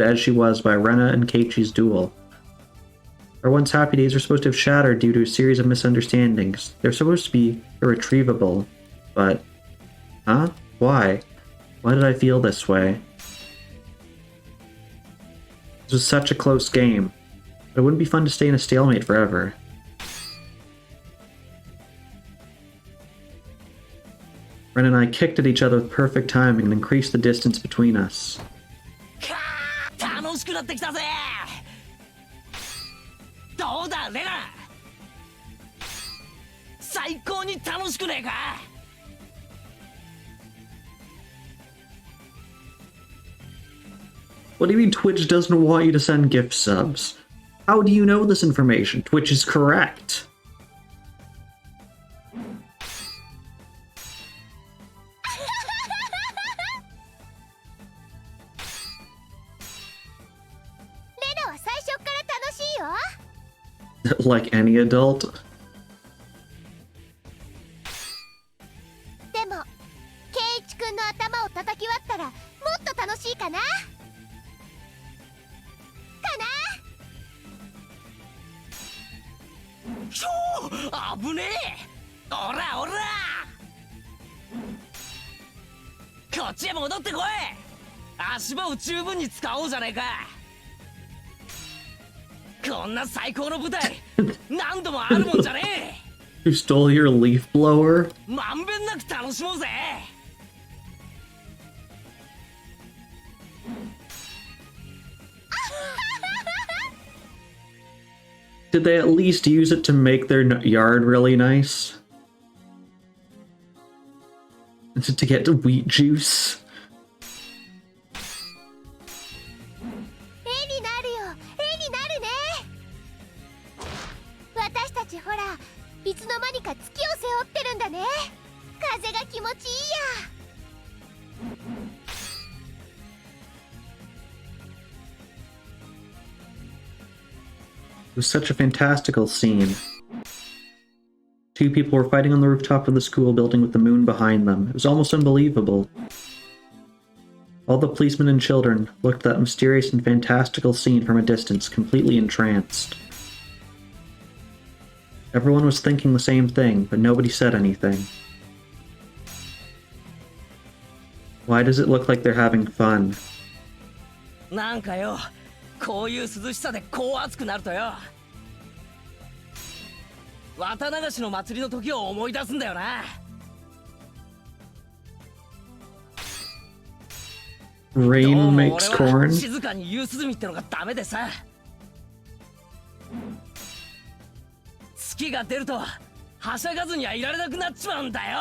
as she was by Rena and Keiichi's duel. Our once happy days were supposed to have shattered due to a series of misunderstandings. They're supposed to be irretrievable, but... Huh? Why? Why did I feel this way? This was such a close game, but it wouldn't be fun to stay in a stalemate forever. Ren and I kicked at each other with perfect timing and increased the distance between us. 楽しくなってきたぜ。どうだレナ、最高に楽しくねえか。What do you mean Twitch doesn't want you to send gift subs? How do you know this information? Twitch is correct. Like any adult. でも、ケイイチくんの頭を叩き割ったらもっと楽しいかな。ちょー、危ねえ。おらおら、こっちへ戻ってこい。足場を十分に使おうじゃねえか。こんな最高の舞台何度もあるもんじゃねえ。 You stole your leaf blower? まんべんなく楽しもうぜ。Did they at least use it to make their yard really nice? To get the wheat juice? 絵になるよ、絵になるね。私たちほら、いつの間にか月を背負ってるんだね。風が気持ちいいや。It was such a fantastical scene. Two people were fighting on the rooftop of the school building with the moon behind them. It was almost unbelievable. All the policemen and children looked at that mysterious and fantastical scene from a distance, completely entranced. Everyone was thinking the same thing, but nobody said anything. Why does it look like they're having fun? なんかよ、こういう涼しさでこう熱くなるとよ、綿流しの祭りの時を思い出すんだよな。Rain makes corn. 静かに夕涼みってのがダメでさ。月が出るとはしゃがずにはいられなくなっちまうんだよ。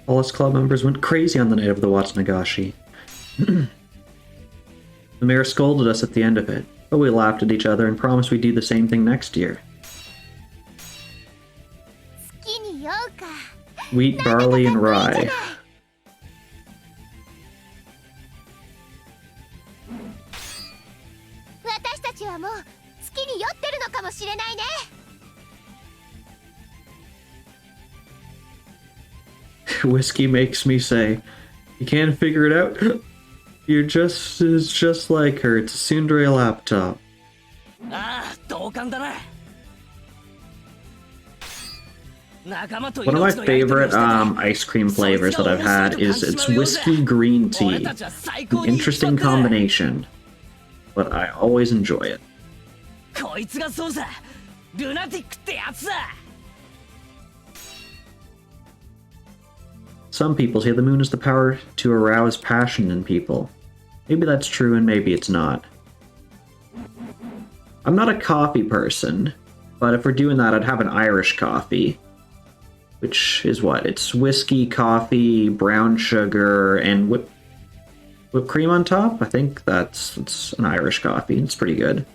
All us club members went crazy on the night of the Watsunagashi. The mayor scolded us at the end of it, but we laughed at each other and promised we'd do the same thing next year. Wheat, barley, and rye. 私たちはもう月に酔ってるのかもしれないね。Whiskey makes me say, "You can't figure it out? It's just like her. It's a tsundere laptop." ああ、同感だな。 One of my favorite ice cream flavors that I've had is it's whiskey green tea. An interesting combination, but I always enjoy it. こいつがそうさ、ルナティックってやつさ。 Some people say the moon has the power to arouse passion in people. Maybe that's true and maybe it's not. I'm not a coffee person, but if we're doing that, I'd have an Irish coffee. Which is what? It's whiskey, coffee, brown sugar, and whipped cream on top? I think that's an Irish coffee. It's pretty good.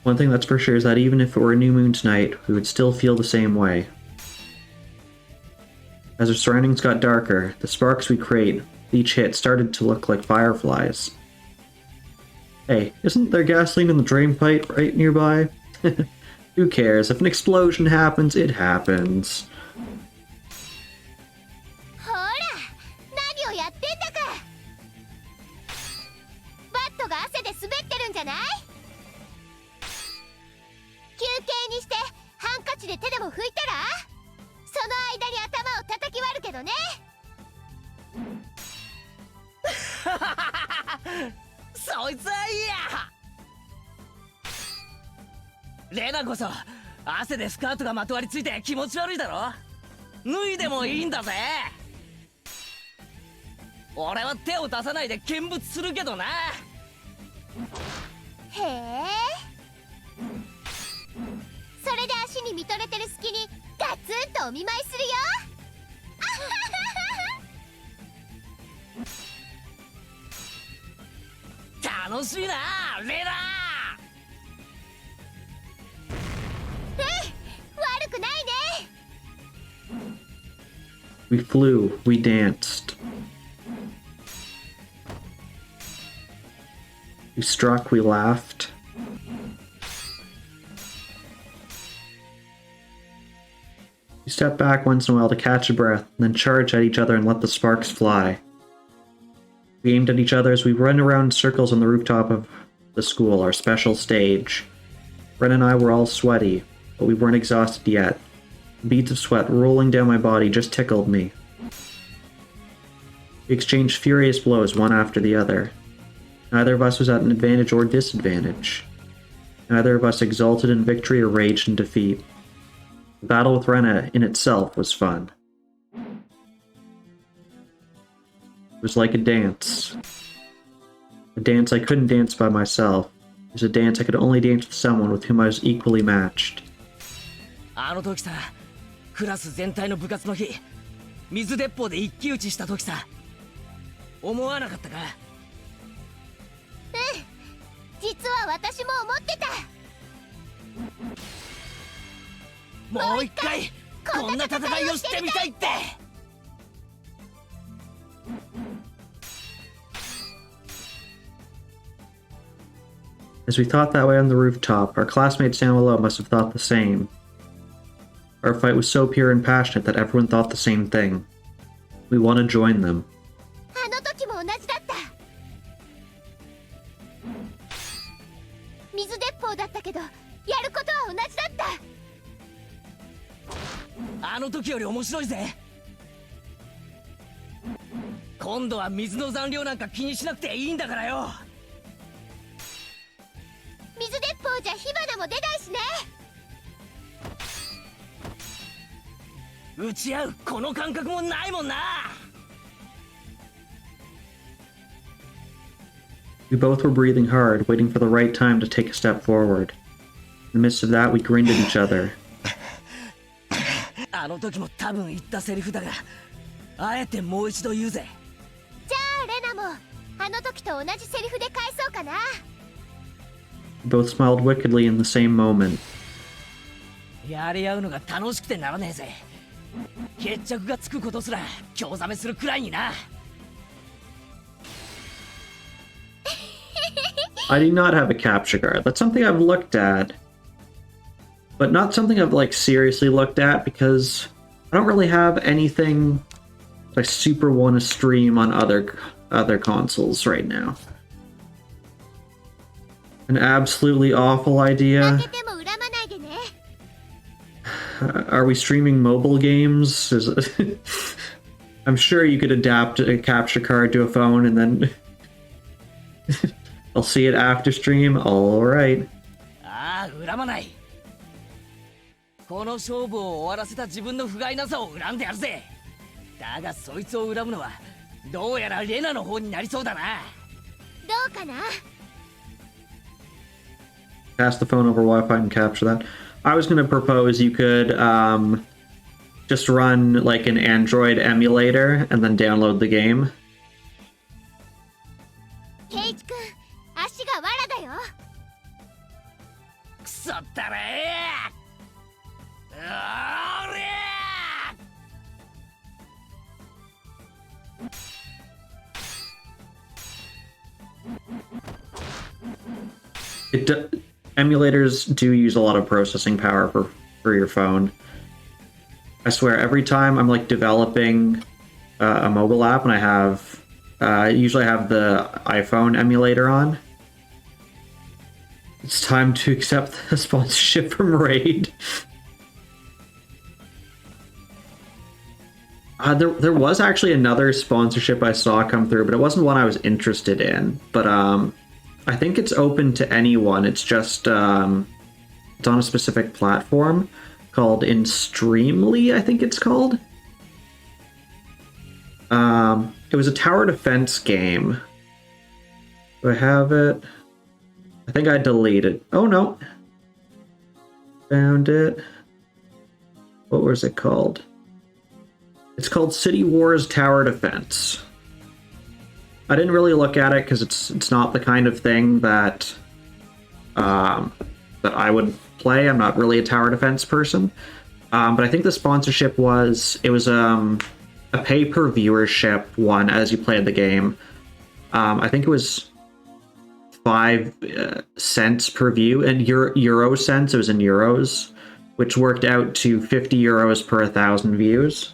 One thing that's for sure is that even if it were a new moon tonight, we would still feel the same way. As our surroundings got darker, the sparks we create with each hit started to look like fireflies. Hey, isn't there gasoline in the drain pipe right nearby? Who cares? If an explosion happens, it happens. ほら、何をやってんだか。バットが汗で滑ってるんじゃない？休憩にしてハンカチで手でも拭いたら？その間に頭を叩き割るけどね。そいつはいいや。レナこそ汗でスカートがまとわりついて気持ち悪いだろ。脱いでもいいんだぜ。俺は手を出さないで見物するけどな。へえ。それで足に見とれてる隙にガツンとお見舞いするよ。楽しいな、レナ。悪くないね。We flew, we danced. We struck, we laughed. We stepped back once in a while to catch a breath, then charged at each other and let the sparks fly. We aimed at each other as we ran around in circles on the rooftop of the school, our special stage. Rena and I were all sweaty, but we weren't exhausted yet. Beads of sweat rolling down my body just tickled me. We exchanged furious blows one after the other. Neither of us was at an advantage or disadvantage. Neither of us exulted in victory or raged in defeat. The battle with Rena in itself was fun. It was like a dance. A dance I couldn't dance by myself. It was a dance I could only dance with someone with whom I was equally matched. あの時さ、クラス全体の部活の日、水鉄砲で一騎打ちした時さ、思わなかったか？実は私も思ってた。もう一回こんな戦いをしてみたいって。As we thought that way on the rooftop, our classmates down below must have thought the same. Our fight was so pure and passionate that everyone thought the same thing. We want to join them. あの時も同じだった。水鉄砲だったけど、やることは同じだった。あの時より面白いぜ。今度は水の残量なんか気にしなくていいんだからよ。水鉄砲じゃ火花も出ないしね。撃ち合うこの感覚もないもんな。We both were breathing hard, waiting for the right time to take a step forward. In the midst of that, we grinned at each other. あの時も多分言ったセリフだが、あえてもう一度言うぜ。じゃあレナもあの時と同じセリフで返そうかな。We both smiled wickedly in the same moment. やり合うのが楽しくてならねえぜ。決着がつくことすら興ざめするくらいにな。I do not have a capture card. That's something I've looked at, but not something I've like seriously looked at because I don't really have anything I super want to stream on other consoles right now. An absolutely awful idea. 負けても恨まないでね。Are we streaming mobile games? I'm sure you could adapt a capture card to a phone and then I'll see it after stream. All right. ああ、恨まない。この勝負を終わらせた自分の不甲斐なさを恨んでやるぜ。だがそいつを恨むのはどうやらレナの方になりそうだな。どうかな。Pass the phone over Wi-Fi and capture that. I was going to propose you could just run like an Android emulator and then download the game. ケイチ君、足が藁だよ。くそったれー。おりゃ Emulators do use a lot of processing power for your phone. I swear, every time I'm like developing a mobile app and I usually have the iPhone emulator on, it's time to accept the sponsorship from Raid. There was actually another sponsorship I saw come through, but it wasn't one I was interested in. But I think it's open to anyone. It's just it's on a specific platform called Instreamly, I think it's called. It was a tower defense game. Do I have it? I think I deleted. Oh no. Found it. What was it called? It's called City Wars Tower Defense. I didn't really look at it because it's not the kind of thing that that I would play. I'm not really a tower defense person. But I think the sponsorship was a pay per viewership one as you played the game. I think it was 5 cents per view, and euro cents. It was in euros, which worked out to 50 euros per 1,000 views.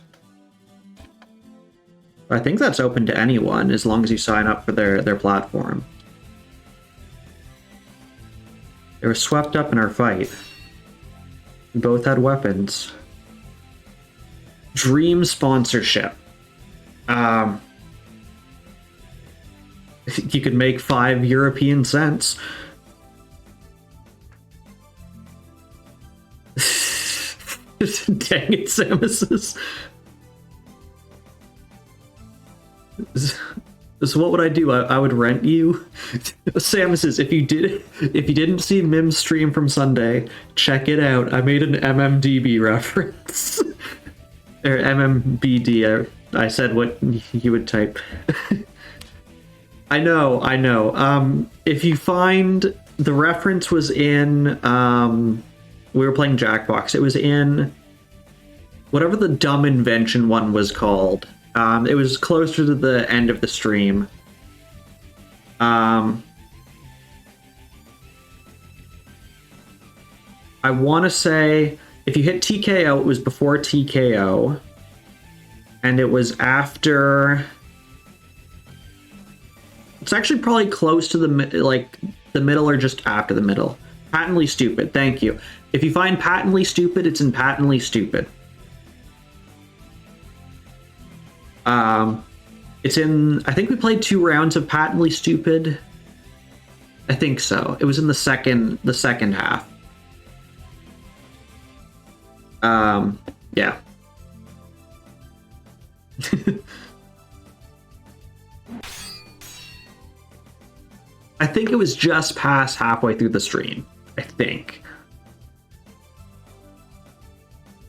I think that's open to anyone as long as you sign up for their platform. They were swept up in our fight. We both had weapons. Dream sponsorship. You could make 5 European cents. Dang it, Samus. So what would I do? I would rent you? Samus's, if you didn't see Mim's stream from Sunday, check it out. I made an MMDB reference. Or MMBD. I said what you would type. I know. If you find the reference was in we were playing Jackbox. It was in whatever the dumb invention one was called. It was closer to the end of the stream. I want to say if you hit TKO, it was before TKO, and it was after. It's actually probably close to the middle or just after the middle. Patently Stupid. Thank you. If you find Patently Stupid, it's in Patently Stupid. It's in. I think we played 2 rounds of Patently Stupid. I think so. It was in the second half. Yeah. I think it was just past halfway through the stream. I think.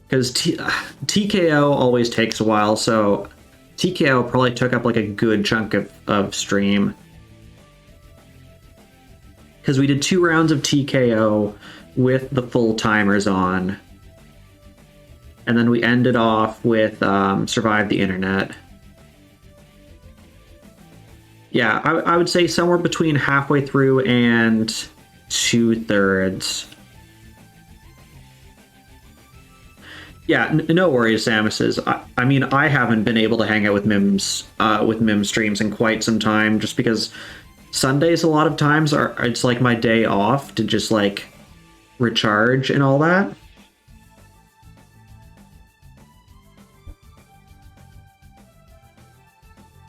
Because TKO always takes a while, so TKO probably took up like a good chunk of stream. Because we did 2 rounds of TKO with the full timers on. And then we ended off with Survive the Internet. Yeah, I would say somewhere between halfway through and 2/3. Yeah, no worries, Samus's. I mean, I haven't been able to hang out with Mims streams in quite some time, just because Sundays a lot of times it's like my day off to just like recharge and all that.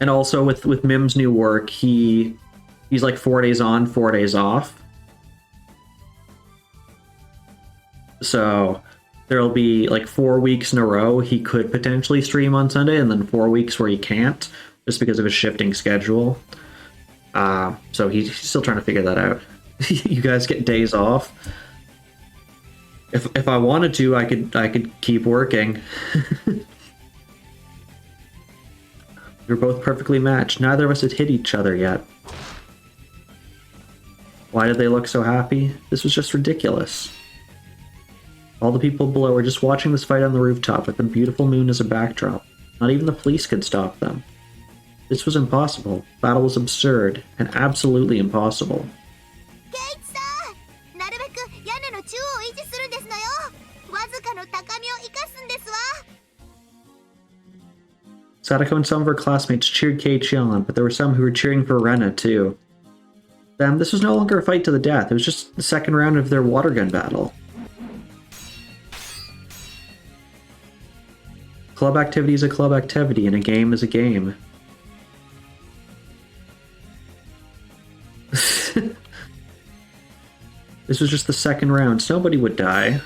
And also with Mim's new work, he's like 4 days on, 4 days off. So there'll be like 4 weeks in a row he could potentially stream on Sunday, and then 4 weeks where he can't, just because of his shifting schedule. So he's still trying to figure that out. You guys get days off. If I wanted to, I could keep working. We're both perfectly matched. Neither of us had hit each other yet. Why did they look so happy? This was just ridiculous. All the people below were just watching this fight on the rooftop with the beautiful moon as a backdrop. Not even the police could stop them. This was impossible. The battle was absurd and absolutely impossible. Sadako and some of her classmates cheered Keiichi on, but there were some who were cheering for Rena too. Them, this was no longer a fight to the death. It was just the second round of their water gun battle. Club activity is a club activity, and a game is a game. This was just the second round, so nobody would die.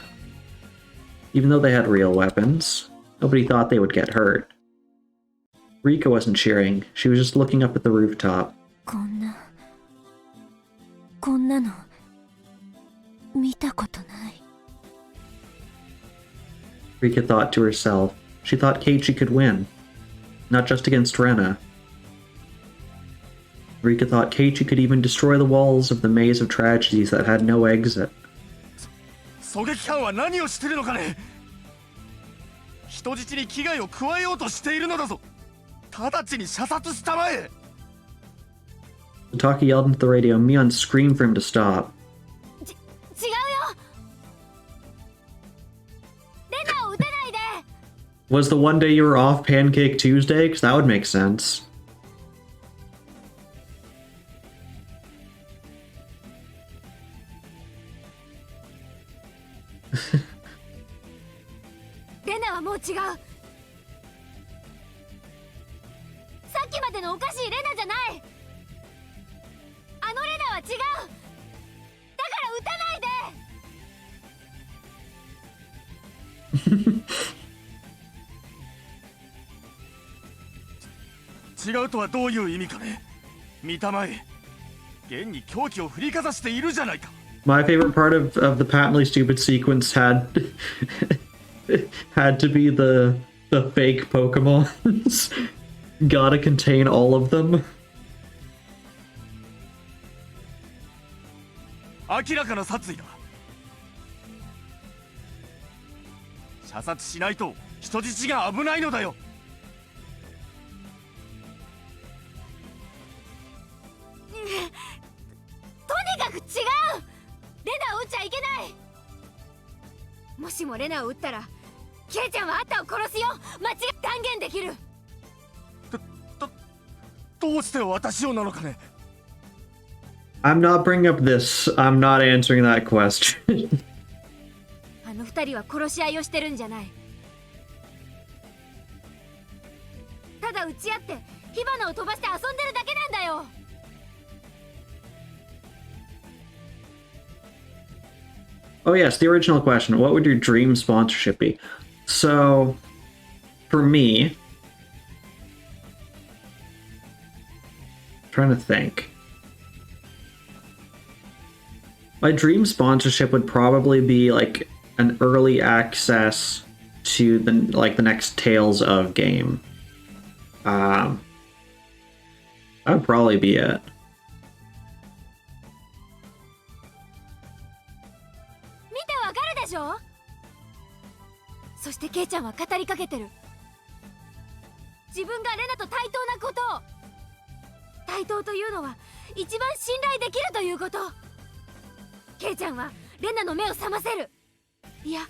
Even though they had real weapons, nobody thought they would get hurt. Rika wasn't cheering, she was just looking up at the rooftop. Rika thought to herself. She thought Keiichi could win. Not just against Rena. Rika thought Keiichi could even destroy the walls of the maze of tragedies that had no exit. Satake yelled into the radio, Mion screamed for him to stop. Was the one day you were off Pancake Tuesday? Because that would make sense. Rena はもう違う。さっきまでのおかしいレナじゃない。あのレナは違う。だから撃たないで。違うとはどういう意味かね。見たまえ。現に狂気を振りかざしているじゃないか。My favorite part of the patently stupid sequence had to be the fake Pokemons. Gotta contain all of them. 明らかな殺意だ。射殺しないと人質が危ないのだよ。とにかく違う。レナを撃っちゃいけない。もしもレナを撃ったらケイちゃんはあんたを殺すよ。間違い断言できる。どうして私をなのかね。 I'm not bringing up this. I'm not answering that question. あの二人は殺し合いをしてるんじゃない。ただ撃ち合って火花を飛ばして遊んでるだけなんだよ。Oh yes, the original question. What would your dream sponsorship be? So, for me, trying to think. My dream sponsorship would probably be like an early access to the next Tales of game. That would probably be it. 見てわかるでしょ。そしてケイちゃんは語りかけてる。自分がレナと対等なことを。対等というのは一番信頼できるということ。ケイちゃんはレナの目を覚ませる。いや、も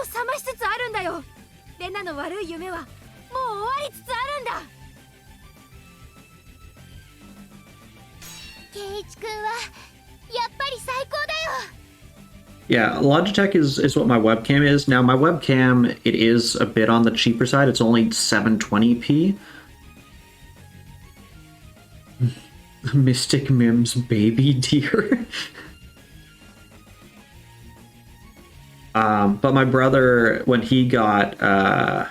う覚ましつつあるんだよ。レナの悪い夢はもう終わりつつあるんだ。ケイイチ君はやっぱり最高だよ。Yeah, Logitech is what my webcam is. Now, my webcam, it is a bit on the cheaper side. It's only 720p. Mystic Mim's baby deer. But my brother, when he got a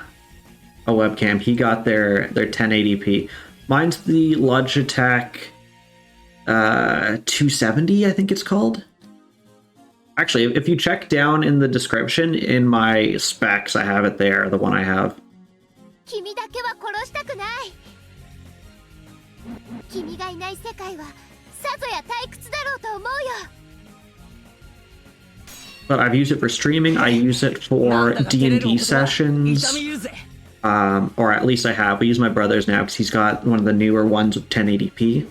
webcam, he got their 1080p. Mine's the Logitech 270, I think it's called. Actually, if you check down in the description, in my specs, I have it there, the one I have. 君だけは殺したくない。君がいない世界はさぞや退屈だろうと思うよ。But I've used it for streaming. I use it for D&D sessions. Or at least I have. We use my brother's now because he's got one of the newer ones with 1080p.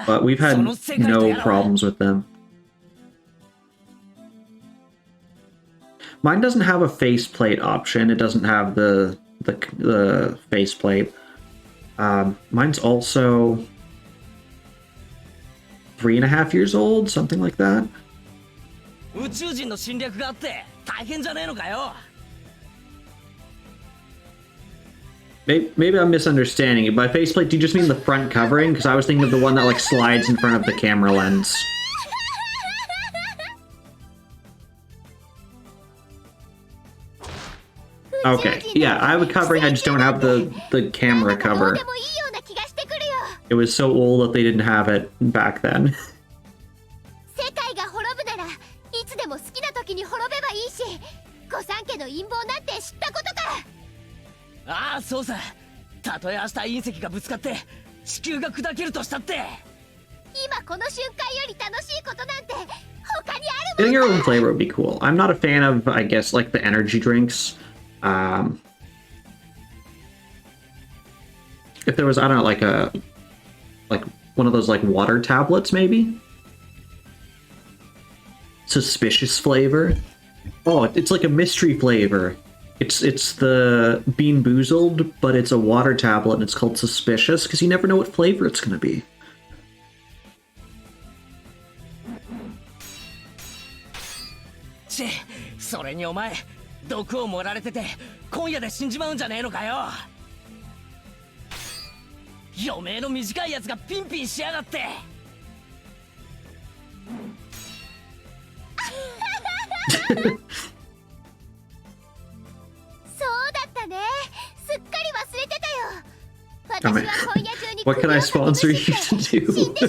But we've had no problems with them. Mine doesn't have a faceplate option. It doesn't have the faceplate. Mine's also 3.5 years old, something like that. Maybe I'm misunderstanding it. By faceplate, do you just mean the front covering? Because I was thinking of the one that like slides in front of the camera lens. Okay, yeah, I have a covering, I just don't have the camera cover. It was so old that they didn't have it back then. 世界が滅ぶならいつでも好きな時に滅べばいいし、御三家の陰謀なんて知ったことか。ああ、そうさ。たとえ明日隕石がぶつかって地球が砕けるとしたって、今この瞬間より楽しいことなんて他にある Getting もん your だ。 own flavor would be cool. I'm not a fan of, I guess, like the energy drinks. If there was, I don't know, like one of those like water tablets, maybe. Suspicious flavor. Oh, it's like a mystery flavor. It's the Bean Boozled, but it's a water tablet and it's called Suspicious because you never know what flavor it's gonna be. チェ、それにお前毒を盛られてて今夜で死んじまうんじゃねえのかよ。余命の短いやつがピンピンしやがって。そうだったね。すっかり忘れてたよ。私は今夜中に What can I sponsor you to 死ん do? でしまうんだっ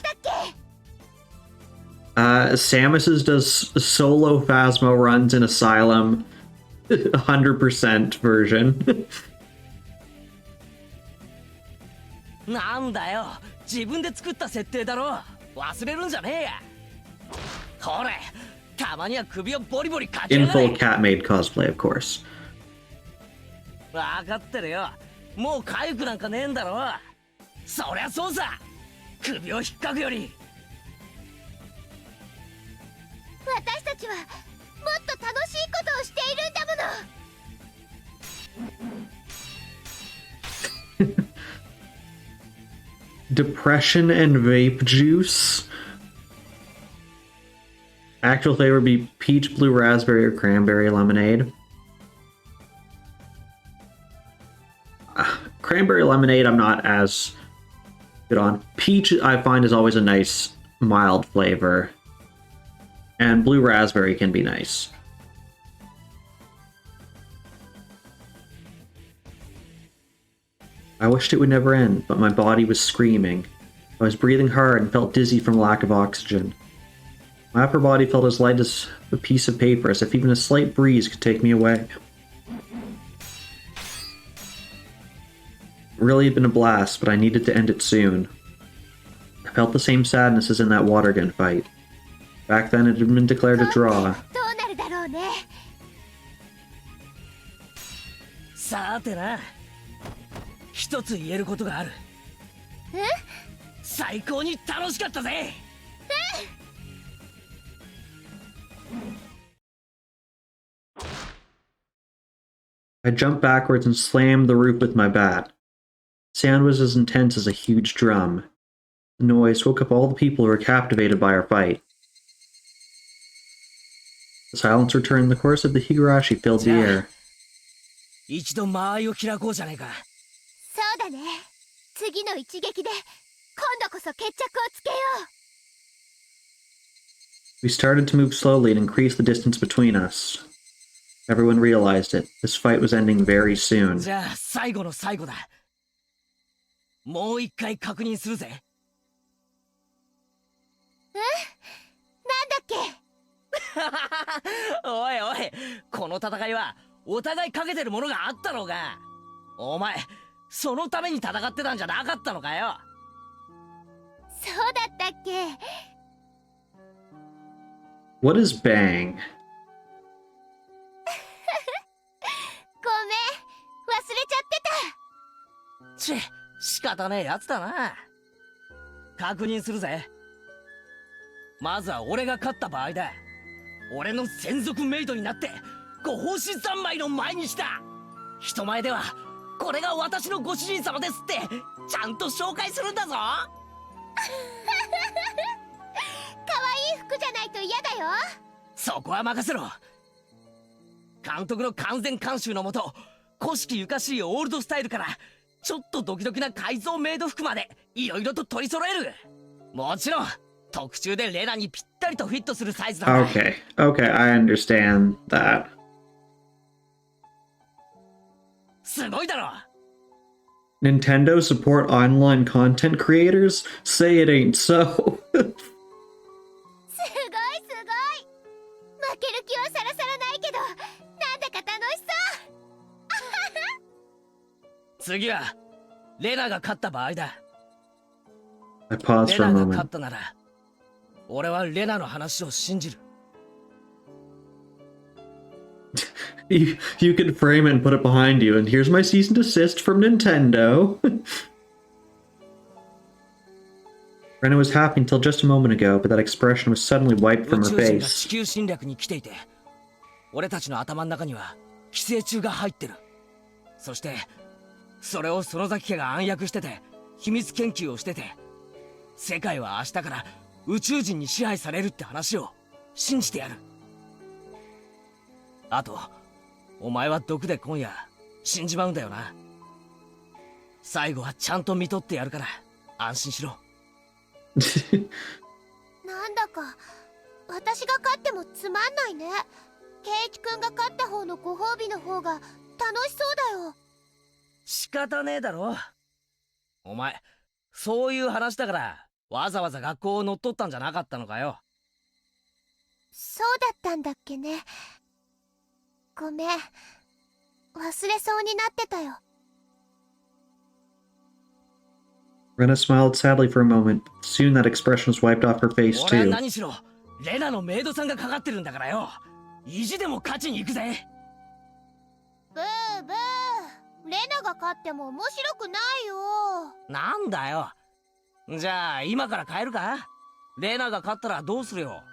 たっけ。Samus's does solo Phasmo runs in Asylum, 100% version. なんだよ、自分で作った設定だろ。忘れるんじゃねえや。ほれ、たまには首をボリボリかけ In やがれ。 full cat-made cosplay, of course. わかってるよ。もう痒くなんかねえんだろ。そりゃそうさ。首を引っかくより。私たちはもっと楽しいことをしているんだもの。Depression and vape juice. Actual flavor would be peach, blue raspberry, or cranberry lemonade. Cranberry lemonade I'm not as good on. Peach I find is always a nice mild flavor. And blue raspberry can be nice. I wished it would never end, but my body was screaming. I was breathing hard and felt dizzy from lack of oxygen. My upper body felt as light as a piece of paper, as if even a slight breeze could take me away. It really had been a blast, but I needed to end it soon. I felt the same sadness as in that water gun fight. Back then it had been declared a draw. どうなるだろうね。さてな、一つ言えることがある。え？最高に楽しかったぜ。I jumped backwards and slammed the roof with my bat. The sound was as intense as a huge drum. The noise woke up all the people who were captivated by our fight. The silence returned, the chorus of the Higurashi filled the air. 一度間合いを開こうじゃねえか。そうだね。次の一撃で今度こそ決着をつけよう。We started to move slowly and increase the distance between us. Everyone realized it. This fight was ending very soon. じゃあ最後の最後だ。もう一回確認するぜ。なんだっけ？おいおい、この戦いはお互いかけてるものがあったろうが。お前、そのために戦ってたんじゃなかったのかよ。そうだったっけ？ What is bang? ごめん、忘れちゃってた。仕方ねえやつだな。確認するぜ。まずは俺が勝った場合だ。俺の専属メイドになってご奉仕三昧の前にした。人前ではこれが私のご主人様ですってちゃんと紹介するんだぞ。可愛い服じゃないと嫌だよ。そこは任せろ。監督の完全監修のもと、古式ゆかしいオールドスタイルからちょっとドキドキな改造メイド服までいろいろと取り揃える。もちろん特注でレナにぴったりとフィットするサイズだ。Okay, I understand that. すごいだろ。Nintendo support online content creators? Say it ain't so. すごいすごい。負ける気はさらさらないけど、なんだか楽しそう。次はレナが勝った場合だ。I paused レ for a ナが勝 moment. ったなら俺はレナの話を信じる。You can frame it and put it behind you, and here's my cease and desist from Nintendo. Rena was happy until just a moment ago, but that expression was suddenly wiped 宇 from her 宙人が face. 地球侵略に来ていて、俺たちの頭の中には寄生虫が入ってる。そしてそれを園崎家が暗躍してて秘密研究をしてて、世界は明日から宇宙人に支配されるって話を信じてやる。あとお前は毒で今夜死んじまうんだよな。最後はちゃんと見とってやるから安心しろ。なんだか私が勝ってもつまんないね。ケイチ君が勝った方のご褒美の方が楽しそうだよ。仕方ねえだろ。お前そういう話だからわざわざ学校を乗っ取ったんじゃなかったのかよ。そうだったんだっけね。ごめん、忘れそうになってたよ。Rena smiled sadly for a moment. Soon that expression was wiped off her face 俺は too. 何しろレナのメイドさんがかかってるんだからよ。意地でも勝ちに行くぜ。ブーブー、レナが勝っても面白くないよ。なんだよ。じゃあ今から帰るか。レナが勝ったらどうするよ。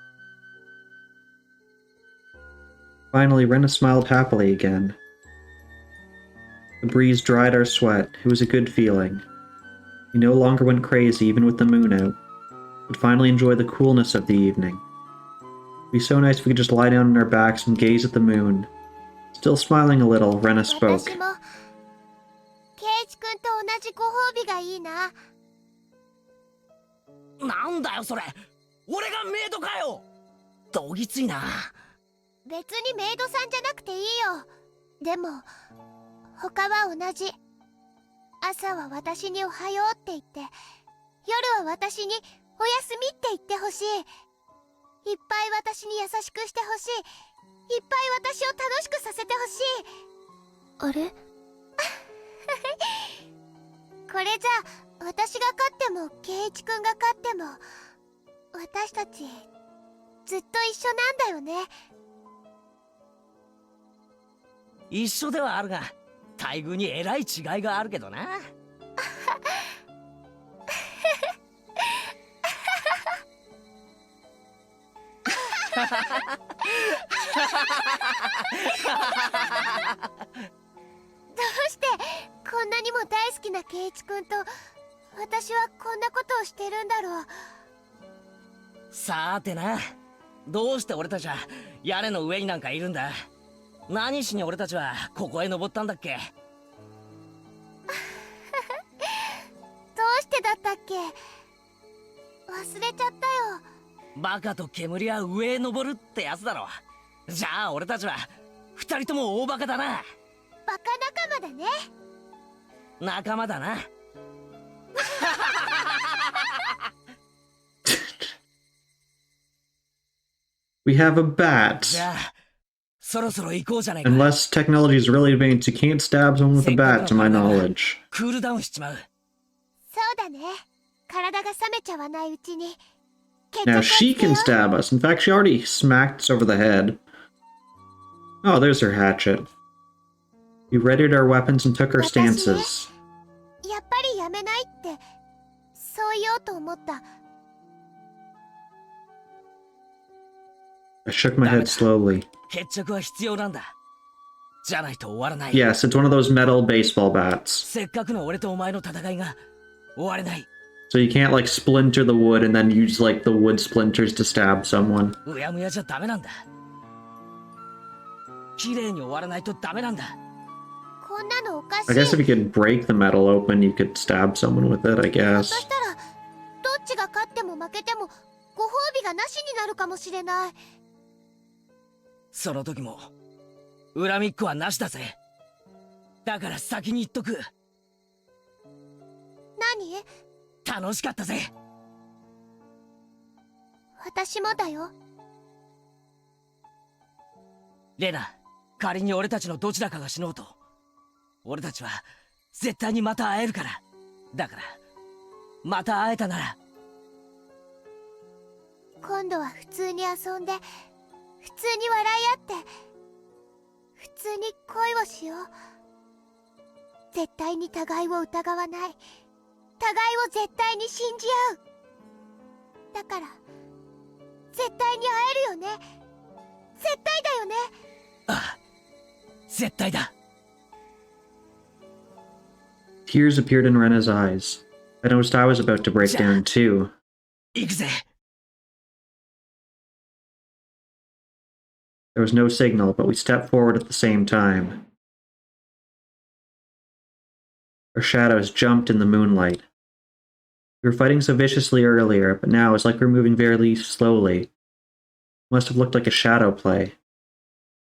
Finally, Rena smiled happily again. The breeze dried our sweat. It was a good feeling. We no longer went crazy, even with the moon out. We'd finally enjoy the coolness of the evening. It'd be so nice if we could just lie down on our backs and gaze at the moon. Still smiling a little, Rena spoke. 私も圭一君と同じご褒美がいいな。なんだよそれ、俺がメイドかよ。どぎついな。別にメイドさんじゃなくていいよ。でも他は同じ。朝は私におはようって言って、夜は私におやすみって言ってほしい。いっぱい私に優しくしてほしい。いっぱい私を楽しくさせてほしい。あれこれじゃ私が勝っても圭一君が勝っても私たちずっと一緒なんだよね。一緒ではあるが、待遇にえらい違いがあるけどな。どうしてこんなにも大好きな圭一君と私はこんなことをしてるんだろう。さーてな、どうして俺たちは屋根の上になんかいるんだ。何しに俺たちはここへ登ったんだっけ。どうしてだったっけ、忘れちゃったよ。バカと煙は上へ登るってやつだろ。じゃあ俺たちは二人とも大バカだな。バカ仲間だね。仲間だな。We have a bat. じゃあそろそろ行こうじゃないか。 Unless technology is really advanced, you can't stab someone with a bat, to my knowledge. クールダウンしちまう。そうだね。体が冷めちゃわないうちに。 Now she can stab us. In fact, she already smacked us over the head. Oh, there's her hatchet. We readied our weapons and took our stances. やっぱりやめないってそう言おうと思った。 I shook my head slowly. 決着は必要なんだ。じゃないと終わらない。 Yes, it's one of those metal baseball bats. せっかくの俺とお前の戦いが終われない。 So you can't like splinter the wood and then use like the wood splinters to stab someone. うやむやじゃダメなんだ。綺麗に終わらないとダメなんだ。こんなのおかしい。 I guess if you could break the metal open, you could stab someone with it, I ひょっ guess. としたらどっちが勝っても負けてもご褒美がなしになるかもしれない。その時も恨みっこはなしだぜ。だから先に言っとく。何？楽しかったぜ。私もだよ。レナ、仮に俺たちのどちらかが死のうと、俺たちは絶対にまた会えるから。だからまた会えたなら今度は普通に遊んで普通に笑い合って普通に恋をしよう。絶対に互いを疑わない。互いを絶対に信じ合う。だから絶対に会えるよね。絶対だよね。ああ、絶対だ。 Tears appeared in Rena's eyes. I noticed I was about to break down too. 行くぜ。 There was no signal, but we stepped forward at the same time. Our shadows jumped in the moonlight. We were fighting so viciously earlier, but now it's like we're moving very slowly. It must have looked like a shadow play.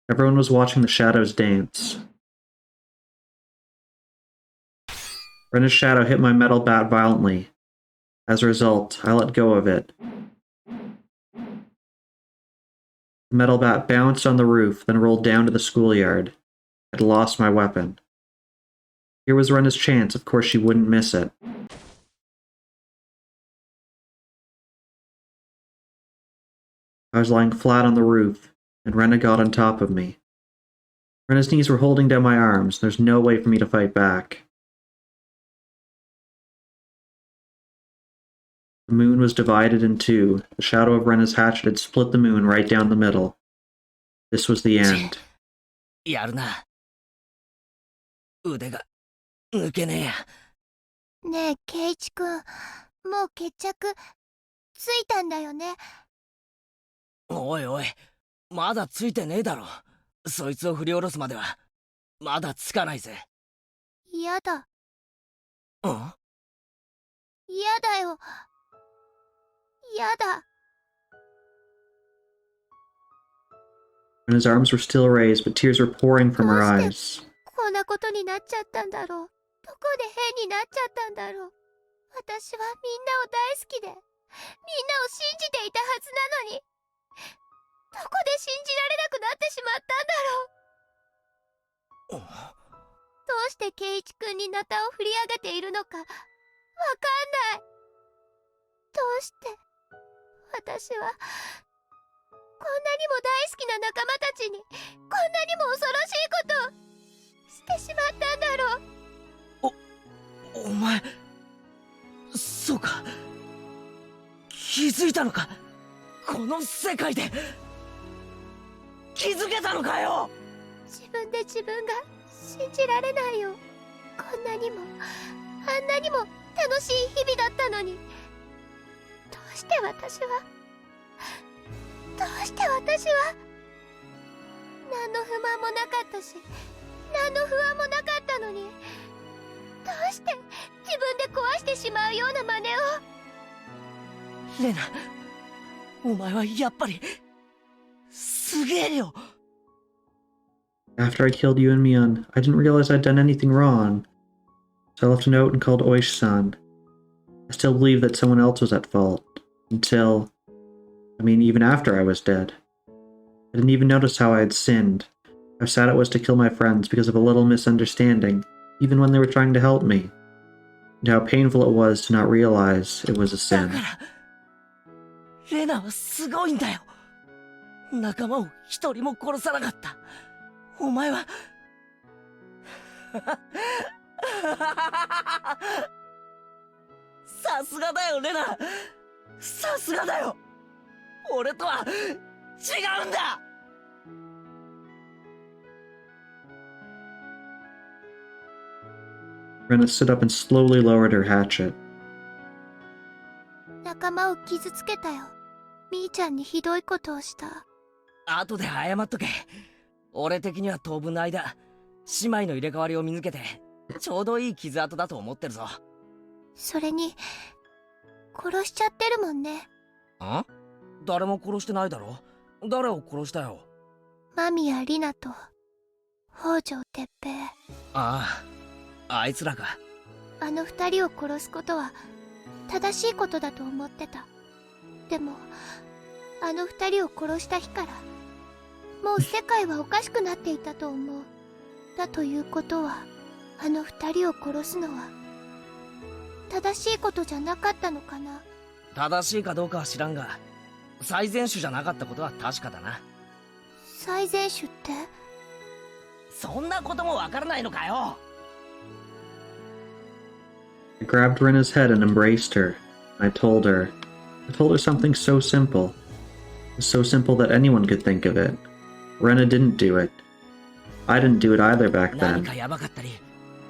Everyone was watching the shadows dance. Rena's shadow hit my metal bat violently. As a result, I let go of it. The metal bat bounced on the roof, then rolled down to the schoolyard. I'd lost my weapon. Here was Rena's chance, of course she wouldn't miss it. I was lying flat on the roof, and Rena got on top of me. Rena's knees were holding down my arms, there's no way for me to fight back. The moon was divided in two. The shadow of Rena's hatchet had split the moon right down the middle. This was the end. やるな。腕が抜けねえや。ねえ圭一くん、もう決着ついたんだよね。おいおい、まだついてねえだろ。そいつを振り下ろすまではまだつかないぜ。嫌だ。うん？嫌だよ。嫌だ。And his arms were still raised, but tears were pouring from her eyes. こんなことになっちゃったんだろう。どこで変になっちゃったんだろう。私はみんなを大好きで、みんなを信じていたはずなのに、どこで信じられなくなってしまったんだろう。どうして圭一くんにナタを振り上げているのかわかんない。どうして私はこんなにも大好きな仲間たちにこんなにも恐ろしいことをしてしまったんだろう。お前、そうか、気づいたのか。この世界で気づけたのかよ。自分で自分が信じられないよ。こんなにもあんなにも楽しい日々だったのに、どうして私は何の不満もなかったし、何の不安もなかったのに、どうして自分で壊してしまうような真似を。レナ、お前はやっぱりすげえよ。After I killed you and Mion, I didn't realize I'd done anything wrong. So I left a note and called Oish-san. I still believed that someone else was at fault. Even after I was dead. I didn't even notice how I had sinned. How sad it was to kill my friends because of a little misunderstanding, even when they were trying to help me. And how painful it was to not realize it was a だ sin. からレナはすごいんだよ。仲間を一人も殺さなかった。お前はさすがだよレナ、さすがだよ。俺とは違うんだ。Rena stood up and slowly lowered her hatchet. 仲間を傷つけたよ。みーちゃんにひどいことをした。後で謝っとけ。俺的には当分の間姉妹の入れ替わりを見抜けてちょうどいい傷跡だと思ってるぞ。それに殺しちゃってるもんね。ん？誰も殺してないだろ。誰を殺したよ。マミやリナと北条哲平。ああ、あいつらか。あの二人を殺すことは正しいことだと思ってた。でもあの二人を殺した日からもう世界はおかしくなっていたと思う。だということはあの二人を殺すのは正しいことじゃなかったのかな。正しいかどうかは知らんが最善手じゃなかったことは確かだな。最善手って？そんなこともわからないのかよ。I grabbed Rena's head and embraced her. I told her something so simple. So simple that anyone could think of it. Rena didn't do it. I didn't do it either back 何 then. かやばかったり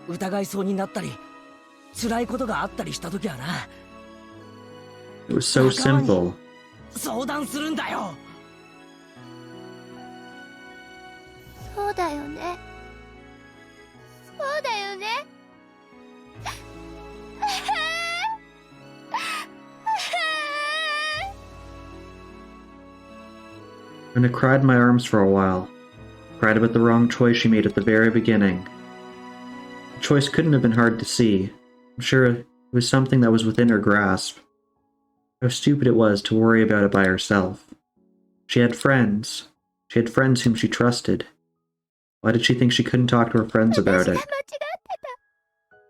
疑いそうになったり辛いことがあったりした時はな、 It was so simple. 相談するんだよ。そうだよね。そうだよね。Rena cried in my arms for a while. Cried about the wrong choice she made at the very beginning. The choice couldn't have been hard to see. I'm sure it was something that was within her grasp. How stupid it was to worry about it by herself. She had friends. She had friends whom she trusted. Why did she think she couldn't talk to her friends about 私 it? が間違ってた。どう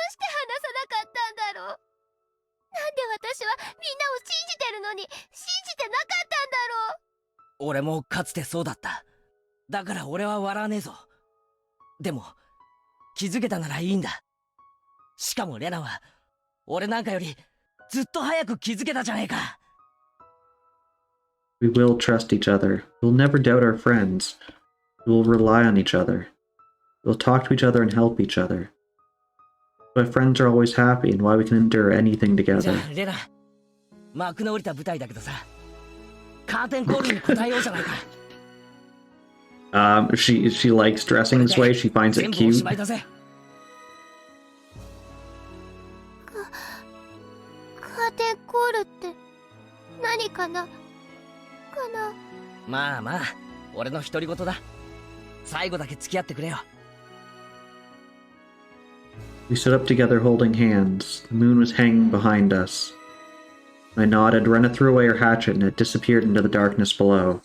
して話さなかったんだろう。なんで私はみんなを信じてるのに信じてなかったんだろう。俺もかつてそうだった。だから俺は笑わねえぞ。でも気づけたならいいんだ。しかもレナは俺なんかよりずっと早く気づけたじゃねえか。We will trust each other. We'll never doubt our friends. We will rely on each other. We'll talk to each other and help each other. Why friends are always happy and why we can endure anything じゃ together. あレナ、幕の降りた舞台だけどさ、カーテンコールに答えようじゃないか。She likes dressing this way. She finds it 全部おし cute. まいだぜ。カーテンコールって何かなまあまあ、俺の独り言だ。最後だけ付き合ってくれよ。We stood up together holding hands. The moon was hanging behind us. I nodded. Rena threw away her hatchet and it disappeared into the darkness below.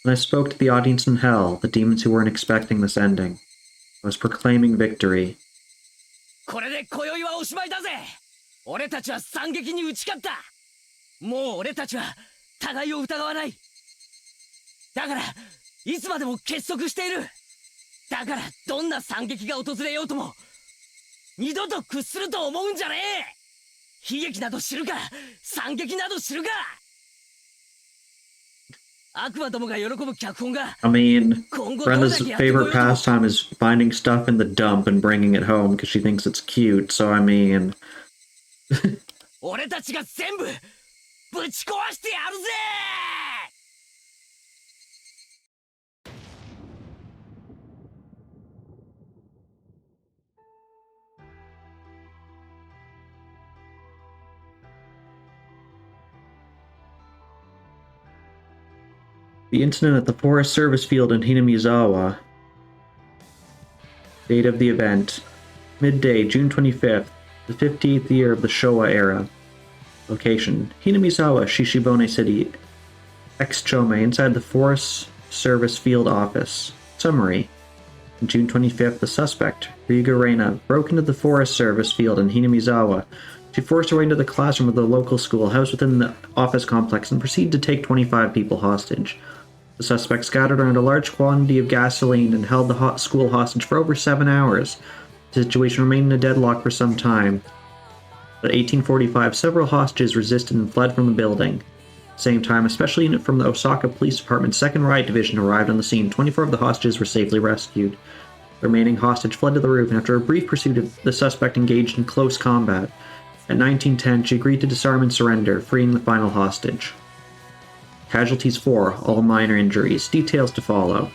When I spoke to the audience in hell, the demons who weren't expecting this ending, I was proclaiming victory. これで今宵はおしまいだぜ。俺たちは惨劇に打ち勝った。もう俺たちは互いを疑わない。だからいつまでも結束している。だからどんな惨劇が訪れようとも二度と屈すると思うんじゃねえ。悲劇など知るか、惨劇など知るか。悪魔どもが喜ぶ脚本が I mean, 今後どれだ Brenda's けやってこよう favorite とも pastime is finding stuff in the dump and bringing it home because she thinks it's cute, so I mean... 俺たちが全部ぶち壊してやるぜ。The incident at the Forest Service Field in Hinamizawa. Date of the event. Midday, June 25th, the 50th year of the Showa era. Location. Hinamizawa, Shishibone City. Ex-Chome, inside the Forest Service Field office. Summary. On June 25th, the suspect, Ryuga Rena, broke into the Forest Service Field in Hinamizawa. She forced her way into the classroom of the local school housed within the office complex and proceeded to take 25 people hostage. The suspect scattered around a large quantity of gasoline and held the school hostage for over 7 hours. The situation remained in a deadlock for some time. At 1845, several hostages resisted and fled from the building. At the same time, a special unit from the Osaka Police Department's 2nd Riot Division arrived on the scene. 24 of the hostages were safely rescued. The remaining hostage fled to the roof, and after a brief pursuit, the suspect engaged in close combat. At 1910, she agreed to disarm and surrender, freeing the final hostage. Casualties 4, all minor injuries. Details to follow.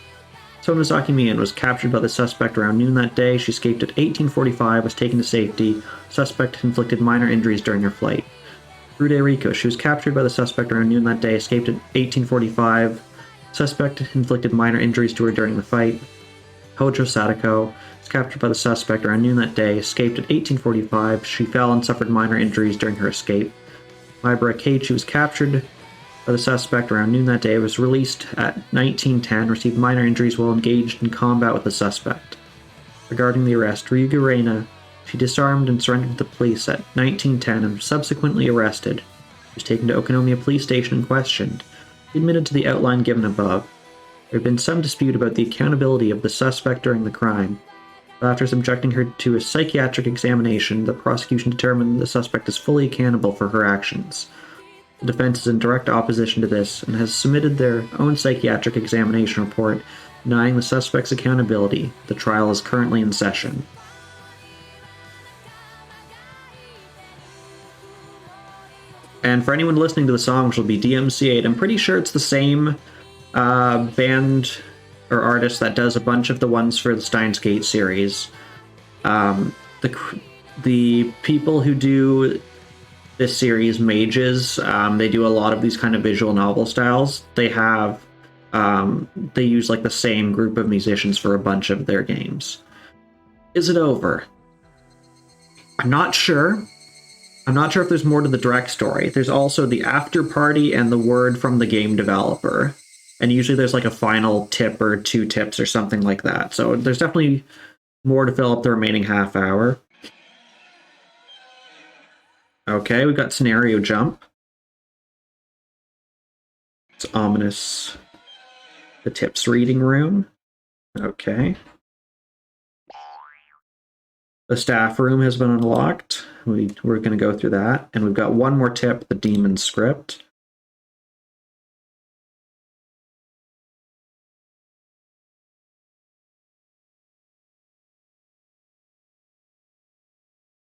Sonozaki Mian was captured by the suspect around noon that day. She escaped at 1845, was taken to safety. Suspect inflicted minor injuries during her flight. Rude Riko, she was captured by the suspect around noon that day, escaped at 1845. Suspect inflicted minor injuries to her during the fight. Hojo Sadako was captured by the suspect around noon that day, escaped at 1845. She fell and suffered minor injuries during her escape. Maibara Keiichi was captured by the suspect around noon that day, was released at 1910, received minor injuries while engaged in combat with the suspect. Regarding the arrest, Ryuga Rena, she disarmed and surrendered to the police at 1910 and was subsequently arrested. She was taken to Okonomiya Police Station and questioned. She admitted to the outline given above. There had been some dispute about the accountability of the suspect during the crime. But after subjecting her to a psychiatric examination, the prosecution determined the suspect is fully accountable for her actions. The defense is in direct opposition to this and has submitted their own psychiatric examination report denying the suspect's accountability. The trial is currently in session. And for anyone listening to the song, which will be DMC8, I'm pretty sure it's the same band or artist that does a bunch of the ones for the Steins Gate series. The people who do this series, Mages, they do a lot of these kind of visual novel styles. They have, they use like the same group of musicians for a bunch of their games. Is it over? I'm not sure. I'm not sure if there's more to the direct story. There's also the after party and the word from the game developer. And usually there's like a final tip or 2 tips or something like that. So there's definitely more to fill up the remaining half hour. Okay, we've got scenario jump. It's ominous. The tips reading room. Okay. The staff room has been unlocked. We're going to go through that. And we've got one more tip, the demon script.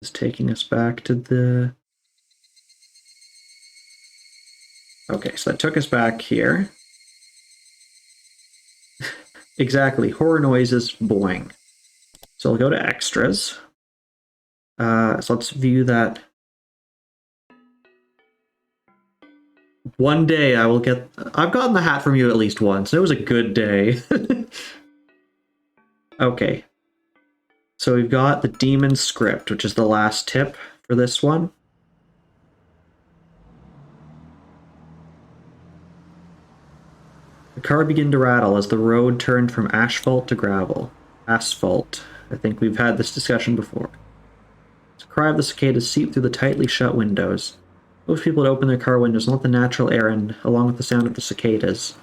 Is taking us back to the... Okay, so that took us back here. Exactly, horror noises, boing. So I'll go to extras. So let's view that. One day I will get... I've gotten the hat from you at least once. It was a good day. Okay. So we've got the demon script, which is the last tip for this one. The car began to rattle as the road turned from asphalt to gravel. Asphalt. I think we've had this discussion before. The cry of the cicadas seeped through the tightly shut windows. Most people would open their car windows and let the natural air in, along with the sound of the cicadas.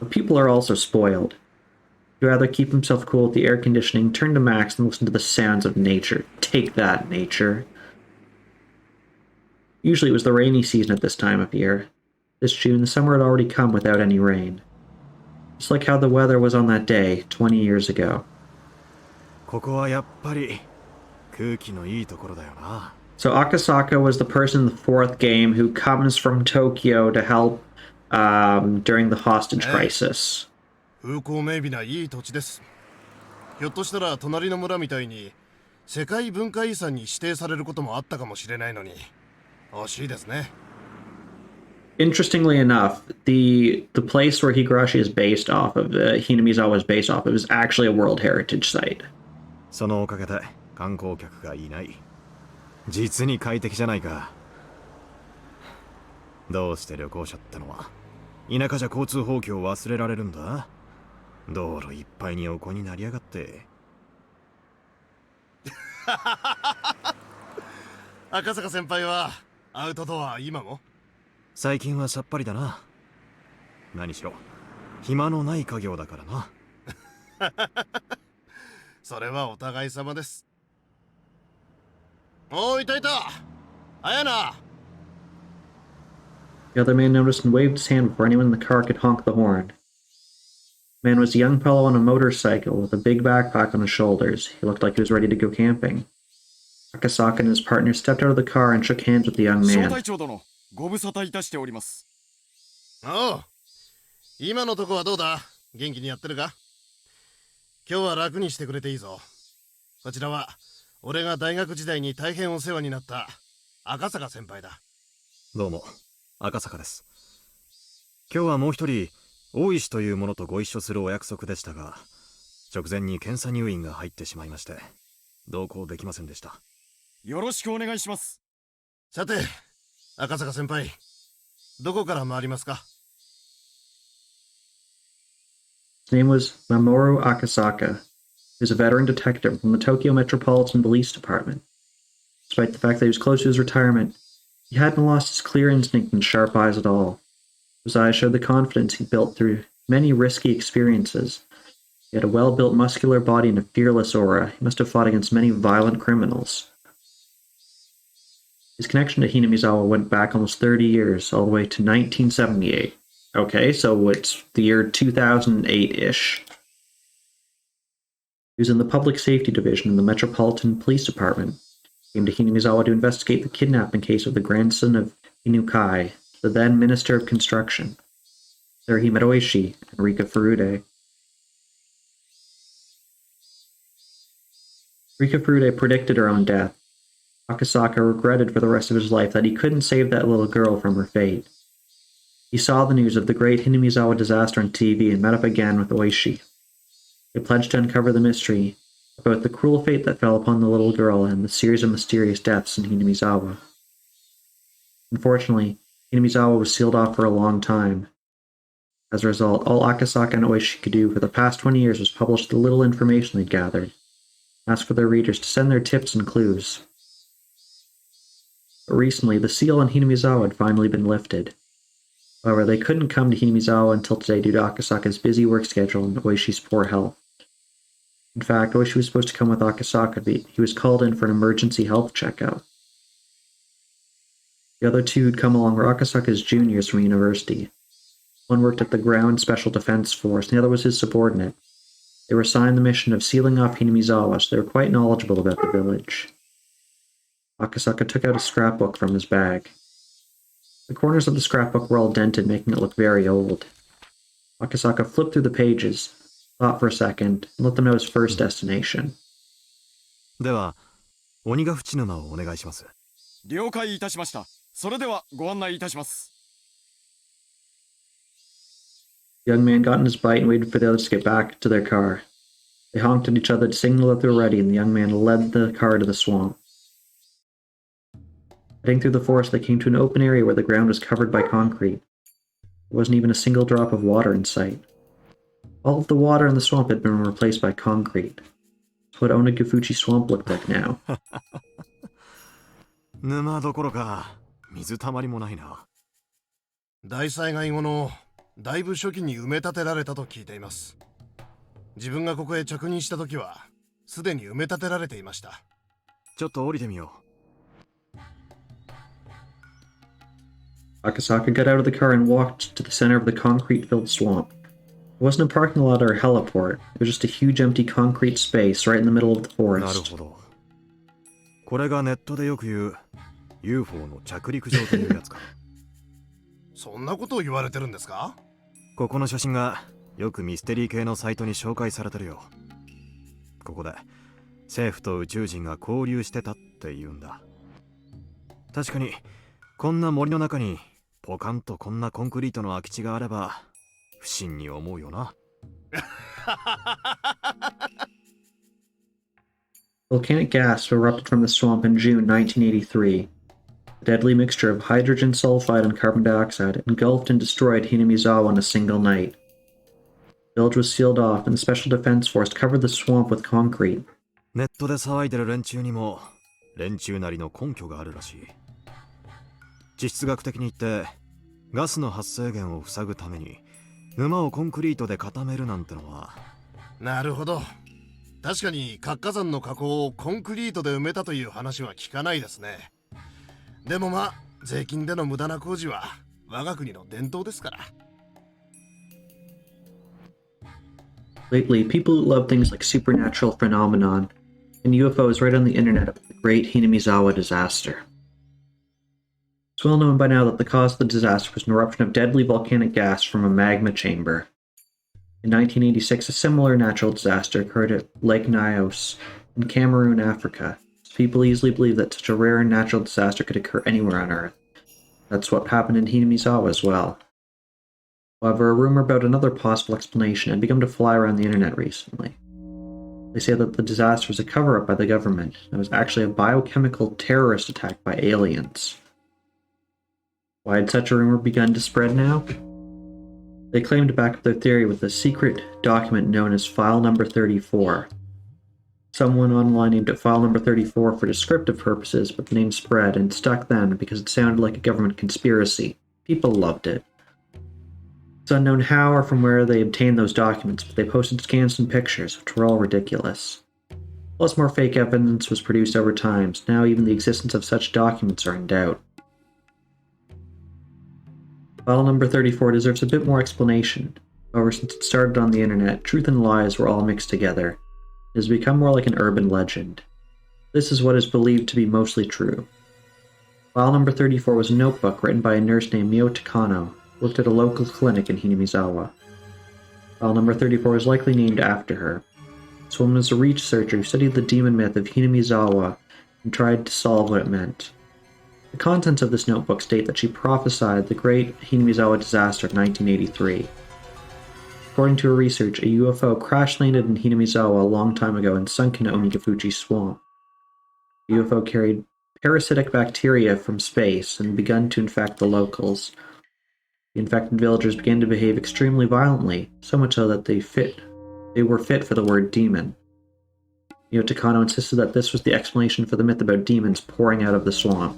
But people are also spoiled. He'd rather keep himself cool with the air conditioning, turn to max, and listen to the sounds of nature. Take that, nature. Usually it was the rainy season at this time of year. This June, the summer had already come without any rain. Just like how the weather was on that day, 20 years ago. ここはやっぱり空気のいいところだよな。 So Akasaka was the person in the fourth game who comes from Tokyo to help during the hostage crisis. 風光明媚ないい土地です。ひょっとしたら隣の村みたいに世界文化遺産に指定されることもあったかもしれないのに惜しいですね。 Interestingly enough, the place where Higurashi is based off of, Hinamizawa is based off of, is actually a World Heritage Site. そのおかげで観光客がいない。実に快適じゃないか。どうして旅行者ってのは田舎じゃ交通法規を忘れられるんだ。道路いっぱいに横になりやがって。赤坂先輩はアウトドア今も？最近はさっぱりだな。何しろ暇のない家業だからな。それはお互い様です。おー、いたいた。あやな。 The other man noticed and waved his hand before anyone in the car could honk the horn. The man was a young fellow on a motorcycle with a big backpack on his shoulders. He looked like he was ready to go camping. Akasaka and his partner stepped out of the car and shook hands with the young man. ご無沙汰いたしております。おう、今のとこはどうだ？元気にやってるか？今日は楽にしてくれていいぞ。こちらは俺が大学時代に大変お世話になった赤坂先輩だ。どうも、赤坂です。今日はもう一人、大石という者とご一緒するお約束でしたが、直前に検査入院が入ってしまいまして、同行できませんでした。よろしくお願いします。さて、赤坂先輩、どこから回りますか？ His name was Mamoru Akasaka. He was a veteran detective from the Tokyo Metropolitan Police Department. Despite the fact that he was close to his retirement, he hadn't lost his clear instinct and sharp eyes at all. His eyes showed the confidence he built through many risky experiences. He had a well-built muscular body and a fearless aura. He must have fought against many violent criminals. His connection to Hinamizawa went back almost 30 years, all the way to 1978. Okay, so it's the year 2008-ish. He was in the Public Safety Division in the Metropolitan Police Department. He came to Hinamizawa to investigate the kidnapping case of the grandson of Inukai, the then Minister of Construction. There he met Oishi and Rika Furude. Rika Furude predicted her own death. Akasaka regretted for the rest of his life that he couldn't save that little girl from her fate. He saw the news of the great Hinamizawa disaster on TV and met up again with Oishi. They pledged to uncover the mystery about the cruel fate that fell upon the little girl and the series of mysterious deaths in Hinamizawa. Unfortunately, Hinamizawa was sealed off for a long time. As a result, all Akasaka and Oishi could do for the past 20 years was publish the little information they'd gathered, ask for their readers to send their tips and clues. But recently, the seal on Hinamizawa had finally been lifted. However, they couldn't come to Hinamizawa until today due to Akasaka's busy work schedule and Oishi's poor health. In fact, Oishi was supposed to come with Akasaka, but he was called in for an emergency health checkup. The other two who'd come along were Akasaka's juniors from university. One worked at the Ground Special Defense Force, and the other was his subordinate. They were assigned the mission of sealing off Hinamizawa, so they were quite knowledgeable about the village. Akasaka took out a scrapbook from his bag. The corners of the scrapbook were all dented, making it look very old. Akasaka flipped through the pages, thought for a second, and let them know his first destination. では、鬼ヶ淵沼をお願いします。了解いたしました。それではご案内いたします。The young man got in his bite and waited for the others to get back to their car. They honked at each other to signal that they were ready, and the young man led the car to the swamp. Heading through the forest, they came to an open area where the ground was covered by concrete. There wasn't even a single drop of water in sight. All of the water in the swamp had been replaced by concrete. That's what Onagafuchi Swamp looked like now. 沼どころか、水たまりもないな。大災害後のだいぶ初期に埋め立てられたと聞いています。自分がここへ着任した時はすでに埋め立てられていました。ちょっと降りてみよう。Akasaka got out of the car and walked to the center of the concrete-filled swamp. It wasn't a parking lot or a heliport. It was just a huge empty concrete space right in the middle of the なる forest. ほど。これがネットでよく言う UFO の着陸場というやつか。そんなことを言われてるんですか？ここの写真がよくミステリー系のサイトに紹介されてるよ。ここで政府と宇宙人が交流してたって言うんだ。確かにこんな森の中にポカンとこんなコンクリートの空き地があれば不審に思うよな。Volcanic gas erupted from the swamp in June 1983. A deadly mixture of hydrogen sulfide and carbon dioxide engulfed and destroyed Hinamizawa in a single night. The village was sealed off, and the Special Defense Force covered the swamp with concrete. ネットで騒いでる連中にも連中なりの根拠があるらしい。地質学的に言ってガスの発生源を塞ぐために沼をコンクリートで固めるなんてのは。なるほど。確かに活火山の火口をコンクリートで埋めたという話は聞かないですね。でもまあ税金での無駄な工事は我が国の伝統ですから。Lately, people who love things like supernatural phenomenon and UFOs right on the internet about the great Hinamizawa disaster. It's well known by now that the cause of the disaster was an eruption of deadly volcanic gas from a magma chamber. In 1986, a similar natural disaster occurred at Lake Nyos in Cameroon, Africa. People easily believe that such a rare natural disaster could occur anywhere on Earth. That's what happened in Hinamizawa as well. However, a rumor about another possible explanation had begun to fly around the internet recently. They say that the disaster was a cover-up by the government, and it was actually a biochemical terrorist attack by aliens. Why had such a rumor begun to spread now? They claimed to back up their theory with a secret document known as File Number 34. Someone online named it File Number 34 for descriptive purposes, but the name spread and stuck then because it sounded like a government conspiracy. People loved it. It's unknown how or from where they obtained those documents, but they posted scans and pictures, which were all ridiculous. Plus, more fake evidence was produced over time, so now even the existence of such documents are in doubt. File number 34 deserves a bit more explanation. However, since it started on the internet, truth and lies were all mixed together. It has become more like an urban legend. This is what is believed to be mostly true. File number 34 was a notebook written by a nurse named Mio Takano, who worked at a local clinic in Hinamizawa. File number 34 was likely named after her. This woman was a researcher who studied the demon myth of Hinamizawa and tried to solve what it meant. The contents of this notebook state that she prophesied the great Hinamizawa disaster of 1983. According to her research, a UFO crash-landed in Hinamizawa a long time ago and sunk into Onagafuchi Swamp. The UFO carried parasitic bacteria from space and begun to infect the locals. The infected villagers began to behave extremely violently, so much so that they were fit for the word demon. Mio Takano insisted that this was the explanation for the myth about demons pouring out of the swamp.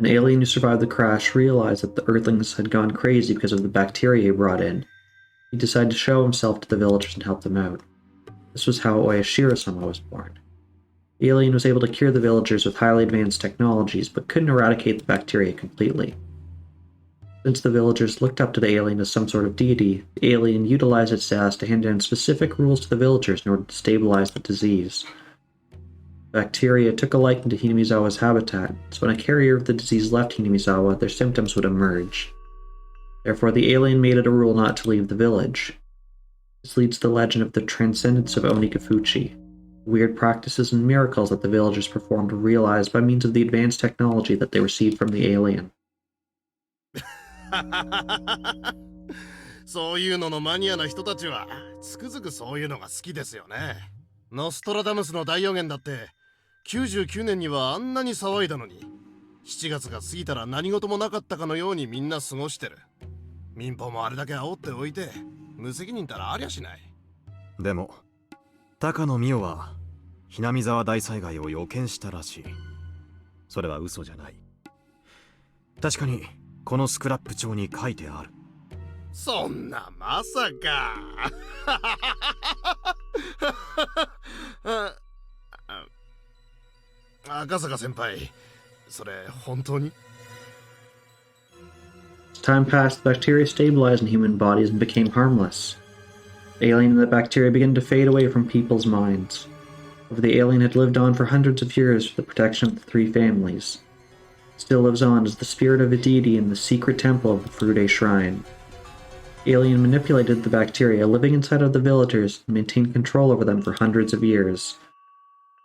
An alien who survived the crash realized that the Earthlings had gone crazy because of the bacteria he brought in. He decided to show himself to the villagers and help them out. This was how Oyashiro-sama was born. The alien was able to cure the villagers with highly advanced technologies, but couldn't eradicate the bacteria completely. Since the villagers looked up to the alien as some sort of deity, the alien utilized its status to hand down specific rules to the villagers in order to stabilize the disease. Bacteria took a liking to Hinamizawa's habitat, so when a carrier of the disease left Hinamizawa, their symptoms would emerge. Therefore, the alien made it a rule not to leave the village. This leads to the legend of the transcendence of Onikafuchi. Weird practices and miracles that the villagers performed were realized by means of the advanced technology that they received from the alien. そういうののマニアな人たちはつくづくそういうのが好きですよね。ノストラダムスの大予言だって99年にはあんなに騒いだのに、7月が過ぎたら何事もなかったかのようにみんな過ごしてる。民放もあれだけ煽っておいて無責任たらありゃしない。でも高野美代はひなみ沢大災害を予見したらしい。それは嘘じゃない。確かにこのスクラップ帳に書いてある。そんなまさか赤坂先輩、それ本当に？ As time passed, the bacteria stabilized in human bodies and became harmless. The alien and the bacteria began to fade away from people's minds. However, the alien had lived on for hundreds of years for the protection of the three families. It still lives on as the spirit of a deity in the secret temple of the Furude Shrine. The alien manipulated the bacteria living inside of the villagers and maintained control over them for hundreds of years.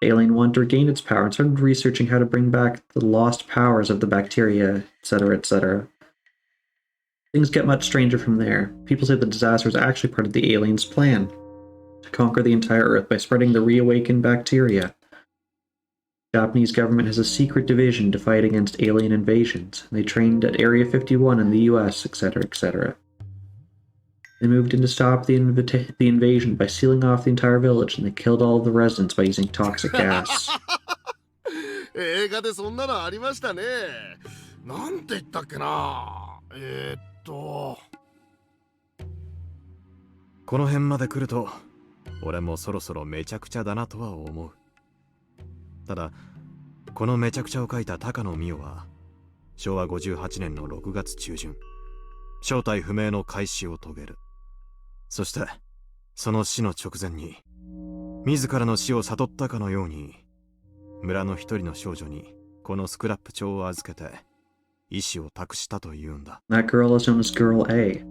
The alien wanted to regain its power and started researching how to bring back the lost powers of the bacteria, etc., etc. Things get much stranger from there. People say the disaster was actually part of the alien's plan to conquer the entire Earth by spreading the reawakened bacteria. The Japanese government has a secret division to fight against alien invasions, and they trained at Area 51 in the US, etc., etc. They moved in to stop the invasion by sealing off the entire village, and they killed all of the residents by using toxic gas. 映画でそんなのありましたね。なんて言ったっけな。この辺まで来ると俺もそろそろめちゃくちゃだなとは思う。ただこのめちゃくちゃを書いた高野美代は昭和58年の6月中旬、正体不明の開始を遂げる。そしてその死の直前に自らの死を悟ったかのように村の一人の少女にこのスクラップ帳を預けて意志を託したというんだ。That girl is known as Girl A.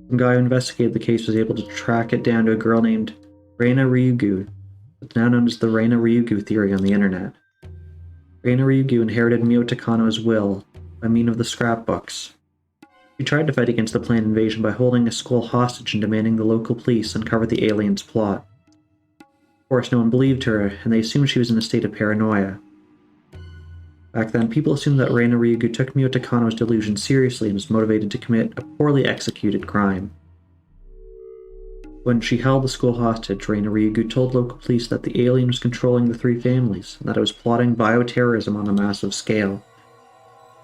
Some guy who investigated the case was able to track it down to a girl named Rena Ryugu. It's now known as the Rena Ryugu theory on the internet. Rena Ryugu inherited Mio Takano's will by means of the scrapbooks. She tried to fight against the planned invasion by holding a school hostage and demanding the local police uncover the aliens' plot. Of course, no one believed her, and they assumed she was in a state of paranoia. Back then, people assumed that Rena Ryugu took Mio Takano's delusion seriously and was motivated to commit a poorly executed crime. When she held the school hostage, Rena Ryugu told local police that the alien was controlling the three families, and that it was plotting bioterrorism on a massive scale.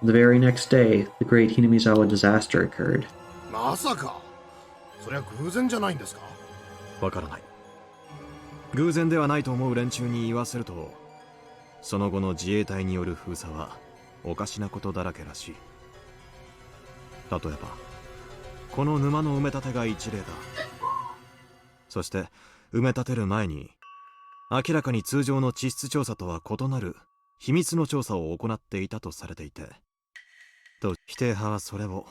The very next day, the great Hinamizawa disaster occurred. まさか、それは偶然じゃないんですか？わからない。偶然ではないと思う連中に言わせると、その後の自衛隊による封鎖はおかしなことだらけらしい。例えば、この沼の埋め立てが一例だ。そして埋め立てる前に明らかに通常の地質調査とは異なる秘密の調査を行っていたとされていて、と否定派はそれを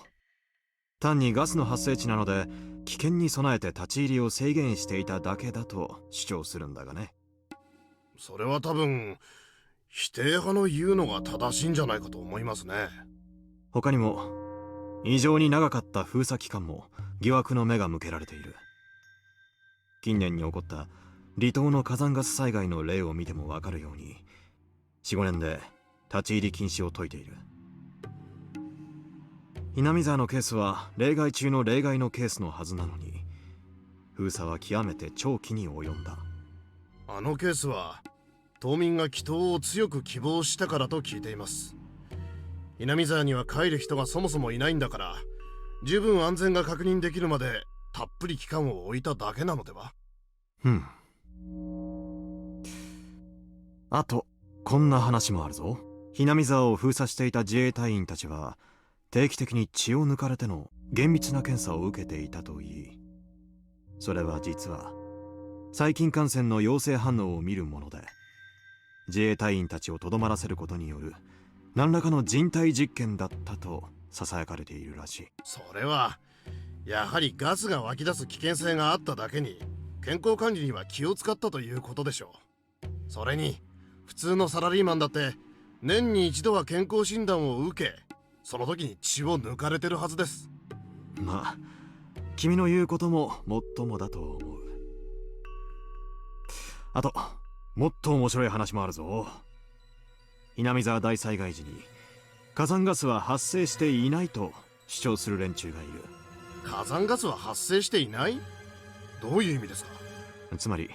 単にガスの発生地なので危険に備えて立ち入りを制限していただけだと主張するんだがね。それは多分否定派の言うのが正しいんじゃないかと思いますね。他にも異常に長かった封鎖期間も疑惑の目が向けられている。近年に起こった離島の火山ガス災害の例を見ても分かるように 4,5 年で立ち入り禁止を解いている。南沢のケースは例外中の例外のケースのはずなのに、封鎖は極めて長期に及んだ。あのケースは島民が帰島を強く希望したからと聞いています。南沢には帰る人がそもそもいないんだから、十分安全が確認できるまでたっぷり期間を置いただけなのでは？あとこんな話もあるぞ。南沢を封鎖していた自衛隊員たちは定期的に血を抜かれての厳密な検査を受けていたといい、それは実は細菌感染の陽性反応を見るもので、自衛隊員たちをとどまらせることによる何らかの人体実験だったと囁かれているらしい。それはやはりガスが湧き出す危険性があっただけに、健康管理には気を使ったということでしょう。それに普通のサラリーマンだって年に一度は健康診断を受け、その時に血を抜かれてるはずです。まあ君の言うことももっともだと思う。あともっと面白い話もあるぞ。南沢大災害時に火山ガスは発生していないと主張する連中がいる。火山ガスは発生していない？どういう意味ですか？つまり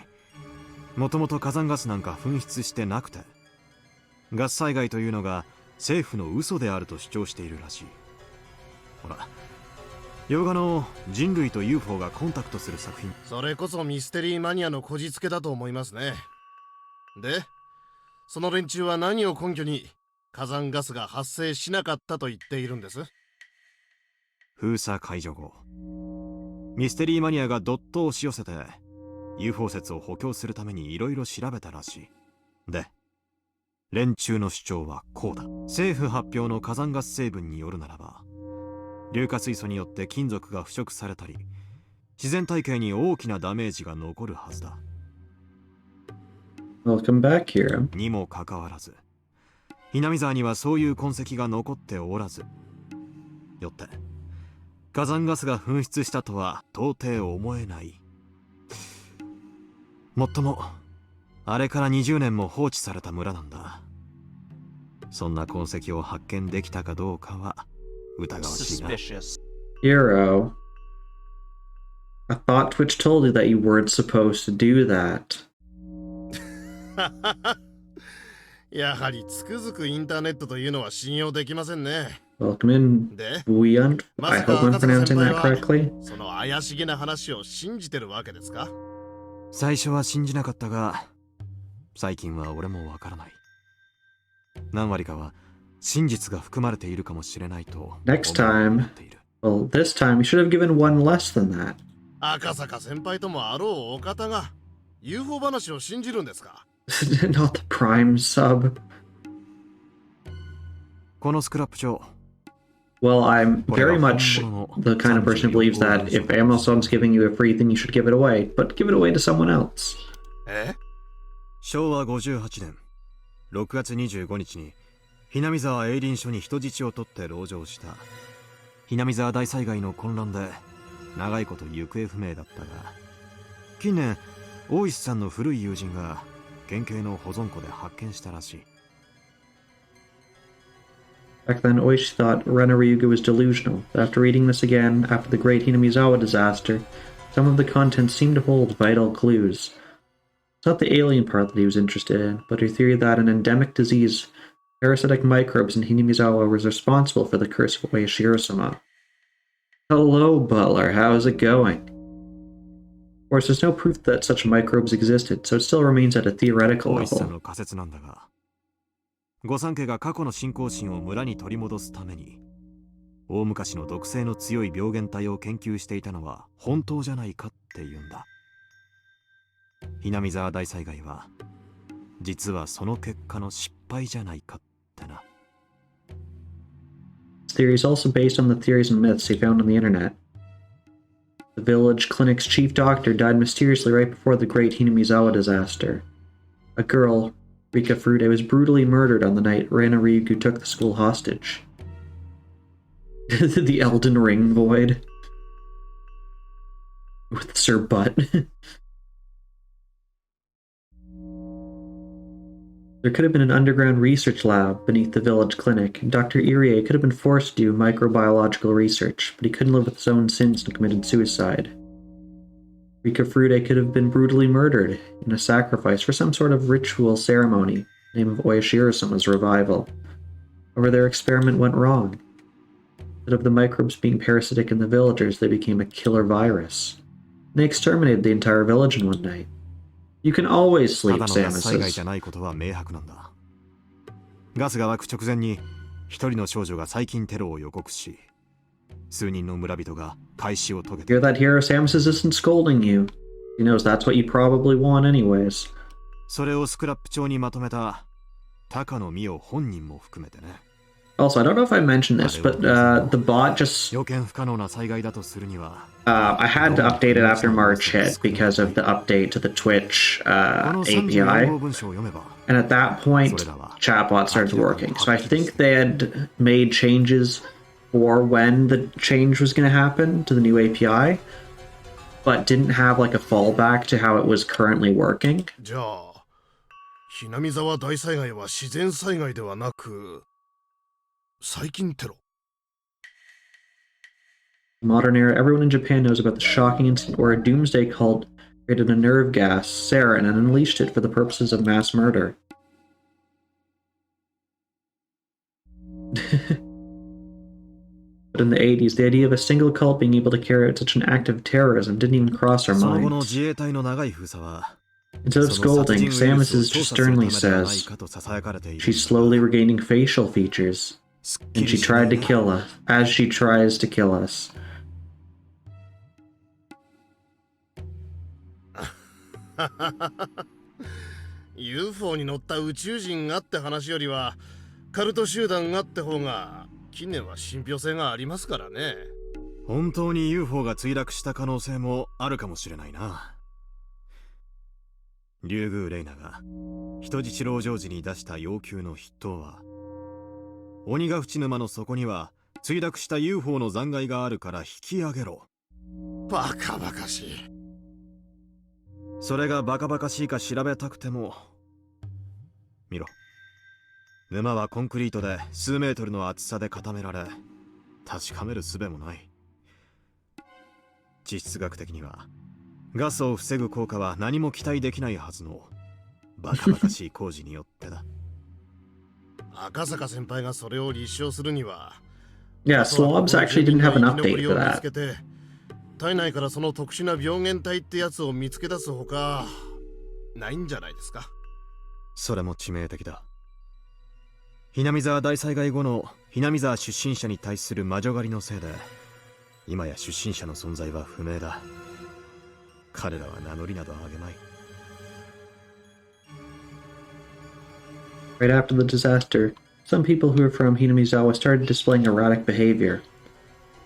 もともと火山ガスなんか噴出してなくて、ガス災害というのが政府の嘘であると主張しているらしい。ほら、洋画の人類と UFO がコンタクトする作品。それこそミステリーマニアのこじつけだと思いますね。で、その連中は何を根拠に火山ガスが発生しなかったと言っているんです？封鎖解除後、ミステリーマニアがドットを押し寄せて UFO 説を補強するためにいろいろ調べたらしい。で、連中の主張はこうだ。政府発表の火山ガス成分によるならば、硫化水素によって金属が腐食されたり、自然体系に大きなダメージが残るはずだ。Welcome back, hero. にもかかわらず、南沢にはそういう痕跡が残っておらず、よって火山ガスが噴出したとは到底思えない。もっともあれから20年も放置された村なんだ。そんな痕跡を発見できたかどうかは疑わしいな。Hero, a thought which told you that you weren't supposed to do that. やはりつくづくインターネットというのは信用できませんね。Welcome in, で、 Buyant. ま I さか hope I'm 赤坂 pronouncing 先輩 that は correctly. その怪しげな話を信じてるわけですか？最初は信じなかったが、最近は俺もわからない。何割かは真実が含まれているかもしれないと。Next time, well, this time you should have given one less than that. 赤坂先輩ともあろうお方が UFO 話を信じるんですか？ Not the Prime sub. このスクラップ帳、 Well, I'm very much the kind of person who believes that if Amazon's giving you a free thing, you should give it away, but give it away to someone else. え？昭和58年6月25日に南沢営林署に人質を取って籠城した南沢大災害の混乱で長いこと行方不明だったが、近年大石さんの古い友人が県警の保存庫で発見したらしい。Back then, Oishi thought Rena Ryugu was delusional, but after reading this again, after the Great Hinamizawa disaster, some of the contents seemed to hold vital clues. It's not the alien part that he was interested in, but her theory that an endemic disease, parasitic microbes in Hinamizawa, was responsible for the curse of Oishi-sama. Hello, Butler, how's it going? Of course, there's no proof that such microbes existed, so it still remains at a theoretical 大石さん level. の仮説なんだが、御三家が過去の信仰心を村に取り戻すために大昔の毒性の強い病原体を研究していたのは本当じゃないかって言うんだ。南沢大災害は実はその結果の失敗じゃないかってな。 This theory is also based on the theories and myths he found on the internet. The village clinic's chief doctor died mysteriously right before the Great Hinamizawa disaster. A girl, Rika Frude, was brutally murdered on the night Rena Ryugu took the school hostage. The Elden Ring void. With Sir Butt. There could have been an underground research lab beneath the village clinic, and Dr. Irie could have been forced to do microbiological research, but he couldn't live with his own sins and committed suicide. Rika Frude could have been brutally murdered in a sacrifice for some sort of ritual ceremony in the name of Oishiro-sama's revival. However, their experiment went wrong. Instead of the microbes being parasitic in the villagers, they became a killer virus. And they exterminated the entire village in one night. You can always た sleep, だのガス災害 Samus じゃないことは明白なんだ。ガスが湧く直前に一人の少女が最近テロを予告し、数人の村人が開始を遂げた。 Hear that, hero? Samus isn't scolding you. He knows that's what you probably want anyways. それをスクラップ帳にまとめた高野美代本人も含めてね。 Also, I don't know if I mentioned this, but the bot just... I had to update it after March hit because of the update to the Twitch API. And at that point, chatbot started working. So I think they had made changes for when the change was going to happen to the new API, but didn't have like a fallback to how it was currently working. じゃあ、ひなみ沢大災害は自然災害ではなく、最近テロ。 Modern era, everyone in Japan knows about the shocking incident where a doomsday cult created a nerve gas, sarin, and unleashed it for the purposes of mass murder. But in the 80s, the idea of a single cult being able to carry out such an act of terrorism didn't even cross our minds. Instead of scolding, Samus just sternly says, she's slowly regaining facial features, and she tried to kill us, as she tries to kill us. UFO に乗った宇宙人がって話よりは、カルト集団がって方が近年は信憑性がありますからね。本当に UFO が墜落した可能性もあるかもしれないな。竜宮レイナが人質籠城時に出した要求の筆頭は、鬼ヶ淵沼の底には墜落した UFO の残骸があるから引き上げろ。バカバカしい。それがバカバカしいか調べたくても、見ろ。沼はコンクリートで数メートルの厚さで固められ、確かめる術もない。地質学的にはガスを防ぐ効果は何も期待できないはずのバカバカしい工事によってだ。赤坂先輩がそれを立証するには、Yeah, Slobs actually didn't have an update for that. 体内からその特殊な病原体ってやつを見つけ出すほかないんじゃないですか。それも致命的だ。ひなみ沢大災害後のひなみ沢出身者に対する魔女狩りのせいで、今や出身者の存在は不明だ。彼らは名乗りなどあげまい。Right after the disaster, some people who were from Hinamizawa started displaying erratic behavior.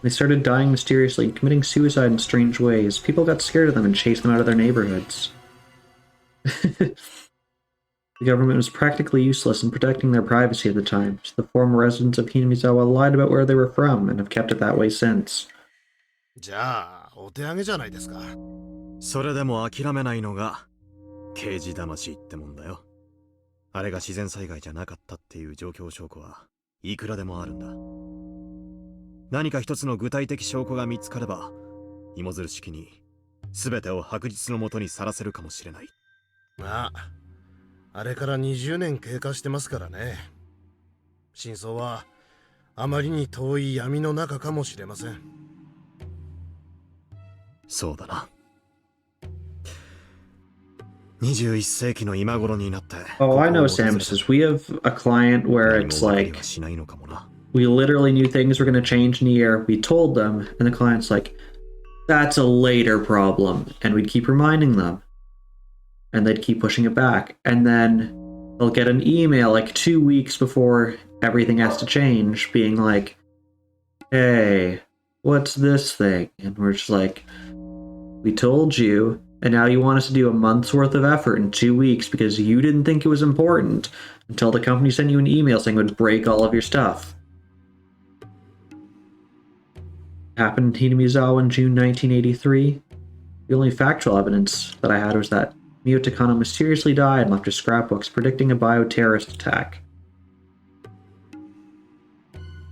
They started dying mysteriously and committing suicide in strange ways. People got scared of them and chased them out of their neighborhoods. The government was practically useless in protecting their privacy at the time, so the former residents of Hinamizawa lied about where they were from and have kept it that way since. じゃあ、お手上げじゃないですか。それでも諦めないのが刑事魂ってもんだよ。あれが自然災害じゃなかったっていう状況証拠はいくらでもあるんだ。何か一つの具体的証拠が見つかれば、芋づる式に全てを白日のもとにさらせるかもしれない。まあ、あれから20年経過してますからね。真相はあまりに遠い闇の中かもしれません。そうだな。21世紀の今頃になって。Oh, I know, Sam. Says we have a client where it's like we literally knew things were going to change in a year. We told them, and the client's like, "That's a later problem," and we'd keep reminding them, and they'd keep pushing it back, and then they'll get an email like 2 weeks before everything has to change, being like, "Hey, what's this thing?" And we're just like, "We told you." And now you want us to do a month's worth of effort in 2 weeks because you didn't think it was important until the company sent you an email saying it would break all of your stuff. Happened in Hinamizawa in June 1983. The only factual evidence that I had was that Mio Takano mysteriously died and left her scrapbooks predicting a bioterrorist attack.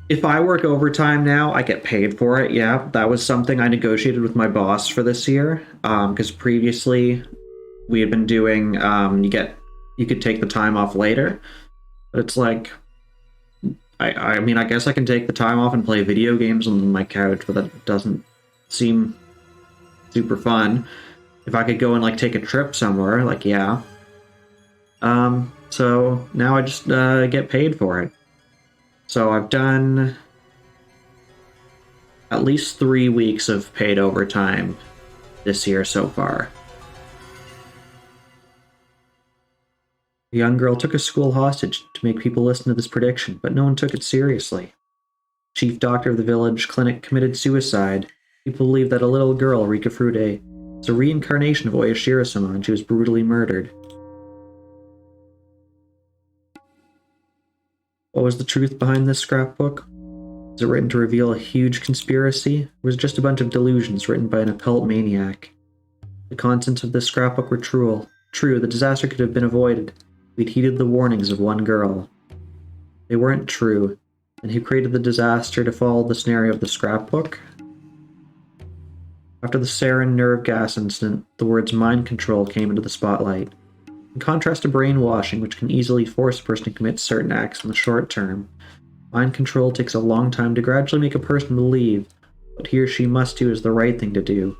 If I work overtime now, I get paid for it. Yeah, that was something I negotiated with my boss for this year. Because previously we had been doing, you could take the time off later. But it's like, I mean, I guess I can take the time off and play video games on my couch, but that doesn't seem super fun. If I could go and like take a trip somewhere, like, yeah. So now I just get paid for it. So I've done at least 3 weeks of paid overtime this year so far. A young girl took a school hostage to make people listen to this prediction, but no one took it seriously. The chief doctor of the village clinic committed suicide. People believe that a little girl, Rika Frude, is a reincarnation of Oya Shirasama, and she was brutally murdered. What was the truth behind this scrapbook? Was it written to reveal a huge conspiracy, or was it just a bunch of delusions written by an occult maniac? The contents of this scrapbook were true. The disaster could have been avoided. We'd heeded the warnings of one girl. They weren't true. And who created the disaster to follow the scenario of the scrapbook? After the sarin nerve gas incident, the words mind control came into the spotlight. In contrast to brainwashing, which can easily force a person to commit certain acts in the short term, mind control takes a long time to gradually make a person believe what he or she must do is the right thing to do,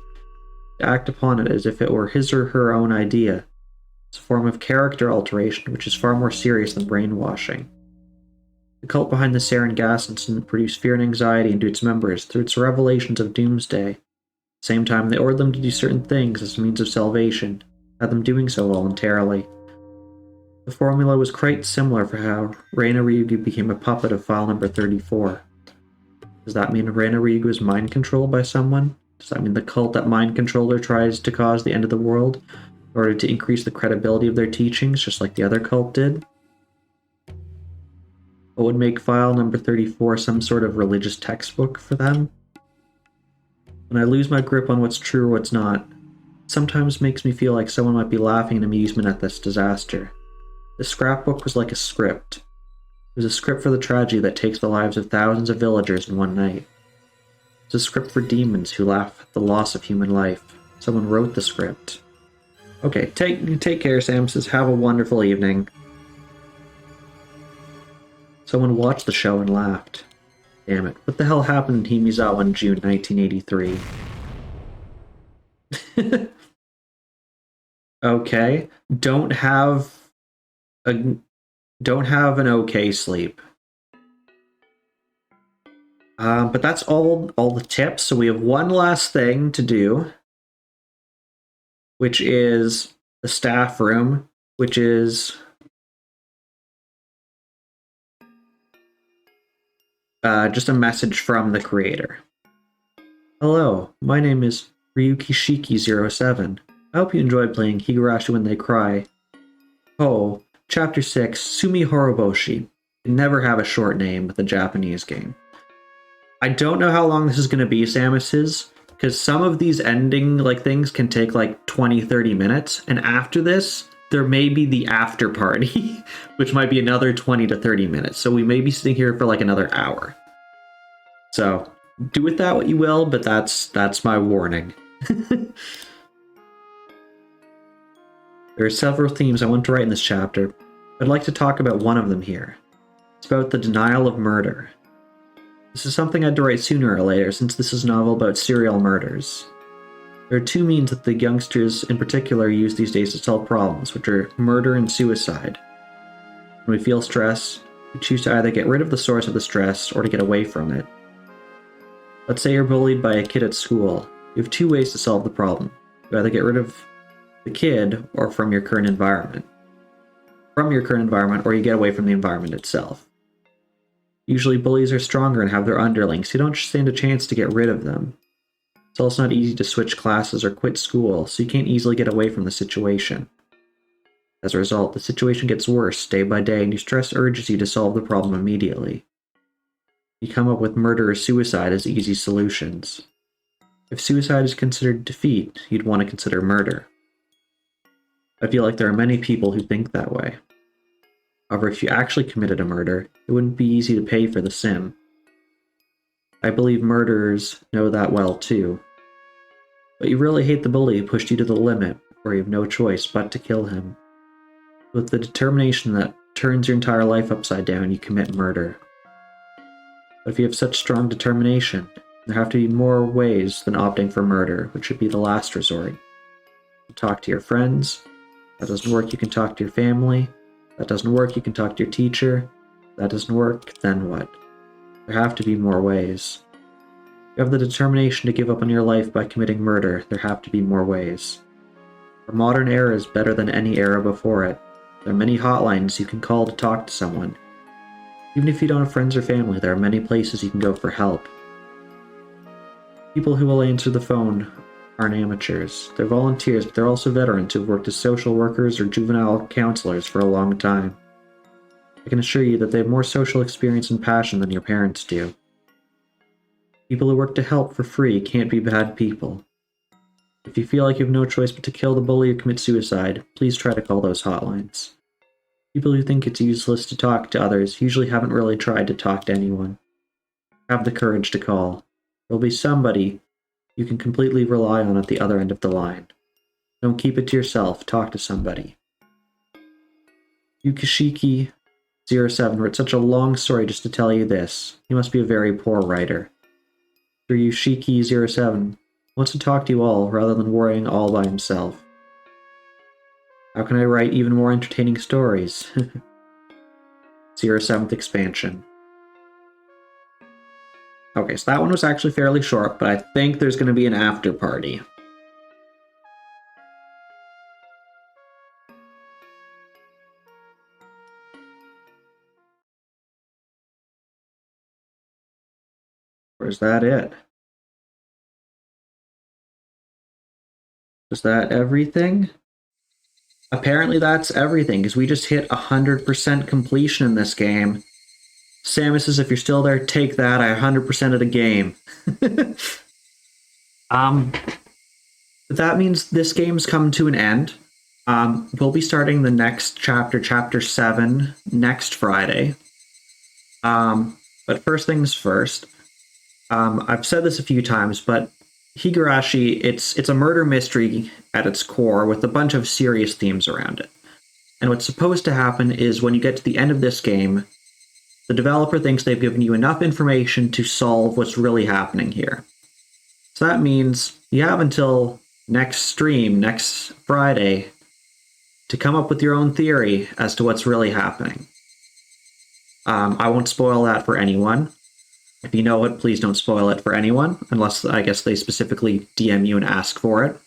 to act upon it as if it were his or her own idea. It's a form of character alteration, which is far more serious than brainwashing. The cult behind the sarin gas incident produced fear and anxiety into its members through its revelations of doomsday. At the same time, they ordered them to do certain things as a means of salvation, had them doing so voluntarily. The formula was quite similar for how Rena Ryugu became a puppet of file number 34. Does that mean Rena Ryugu is mind controlled by someone? Does that mean the cult that mind controller tries to cause the end of the world in order to increase the credibility of their teachings, just like the other cult did? What would make file number 34 some sort of religious textbook for them? When I lose my grip on what's true or what's not, it sometimes makes me feel like someone might be laughing in amusement at this disaster. The scrapbook was like a script. It was a script for the tragedy that takes the lives of thousands of villagers in one night. It was a script for demons who laugh at the loss of human life. Someone wrote the script. Okay, take care, Sam says. Have a wonderful evening. Someone watched the show and laughed. Damn it. What the hell happened in Himizawa in June 1983? Okay. Don't have an okay sleep. But that's all the tips. So we have one last thing to do, which is the staff room, which is just a message from the creator. Hello, my name is Ryukishiki07. I hope you enjoyed playing Higurashi When They Cry. Oh, Chapter 6, Tsumihoroboshi. You can never have a short name with a Japanese game. I don't know how long this is going to be, Samus's, because some of these ending things can take 20-30 minutes, and after this, there may be the after party, which might be another 20 to 30 minutes, so we may be sitting here for another hour. So, do with that what you will, but that's my warning. There are several themes I want to write in this chapter. I'd like to talk about one of them here. It's about the denial of murder. This is something I had to write sooner or later, since this is a novel about serial murders. There are two means that the youngsters in particular use these days to solve problems, which are murder and suicide. When we feel stress, we choose to either get rid of the source of the stress or to get away from it. Let's say you're bullied by a kid at school. You have two ways to solve the problem. You either get rid of the kid or from your current environment. From your current environment, or you get away from the environment itself. Usually bullies are stronger and have their underlings, so you don't stand a chance to get rid of them. It's also not easy to switch classes or quit school, so you can't easily get away from the situation. As a result, the situation gets worse day by day and your stress urges you to solve the problem immediately. You come up with murder or suicide as easy solutions. If suicide is considered defeat, you'd want to consider murder. I feel like there are many people who think that way. However, if you actually committed a murder, it wouldn't be easy to pay for the sin. I believe murderers know that well too. But you really hate the bully who pushed you to the limit, where you have no choice but to kill him. With the determination that turns your entire life upside down, you commit murder. But if you have such strong determination, there have to be more ways than opting for murder, which should be the last resort. You talk to your friends. That doesn't work, you can talk to your family. That doesn't work, you can talk to your teacher. That doesn't work, then what? There have to be more ways. If you have the determination to give up on your life by committing murder, there have to be more ways. Our modern era is better than any era before it. There are many hotlines you can call to talk to someone. Even if you don't have friends or family, there are many places you can go for help. People who will answer the phone aren't amateurs. They're volunteers, but they're also veterans who've worked as social workers or juvenile counselors for a long time. I can assure you that they have more social experience and passion than your parents do. People who work to help for free can't be bad people. If you feel like you have no choice but to kill the bully or commit suicide, please try to call those hotlines. People who think it's useless to talk to others usually haven't really tried to talk to anyone. Have the courage to call. There'll be somebody you can completely rely on at the other end of the line. Don't keep it to yourself, talk to somebody. Yukishiki07 wrote such a long story just to tell you this. He must be a very poor writer. Yushiki07 wants to talk to you all rather than worrying all by himself. How can I write even more entertaining stories? 07th expansion. Okay, so that one was actually fairly short, but I think there's going to be an after party. Or is that it? Is that everything? Apparently that's everything, because we just hit 100% completion in this game. Samus says, if you're still there, take that. I 100%ed a game. That means this game's come to an end. We'll be starting the next chapter, Chapter 7, next Friday. But first things first. I've said this a few times, but Higurashi, it's a murder mystery at its core with a bunch of serious themes around it. And what's supposed to happen is when you get to the end of this game, the developer thinks they've given you enough information to solve what's really happening here. So that means you have until next stream, next Friday, to come up with your own theory as to what's really happening. I won't spoil that for anyone. If you know it, please don't spoil it for anyone, unless I guess they specifically DM you and ask for it.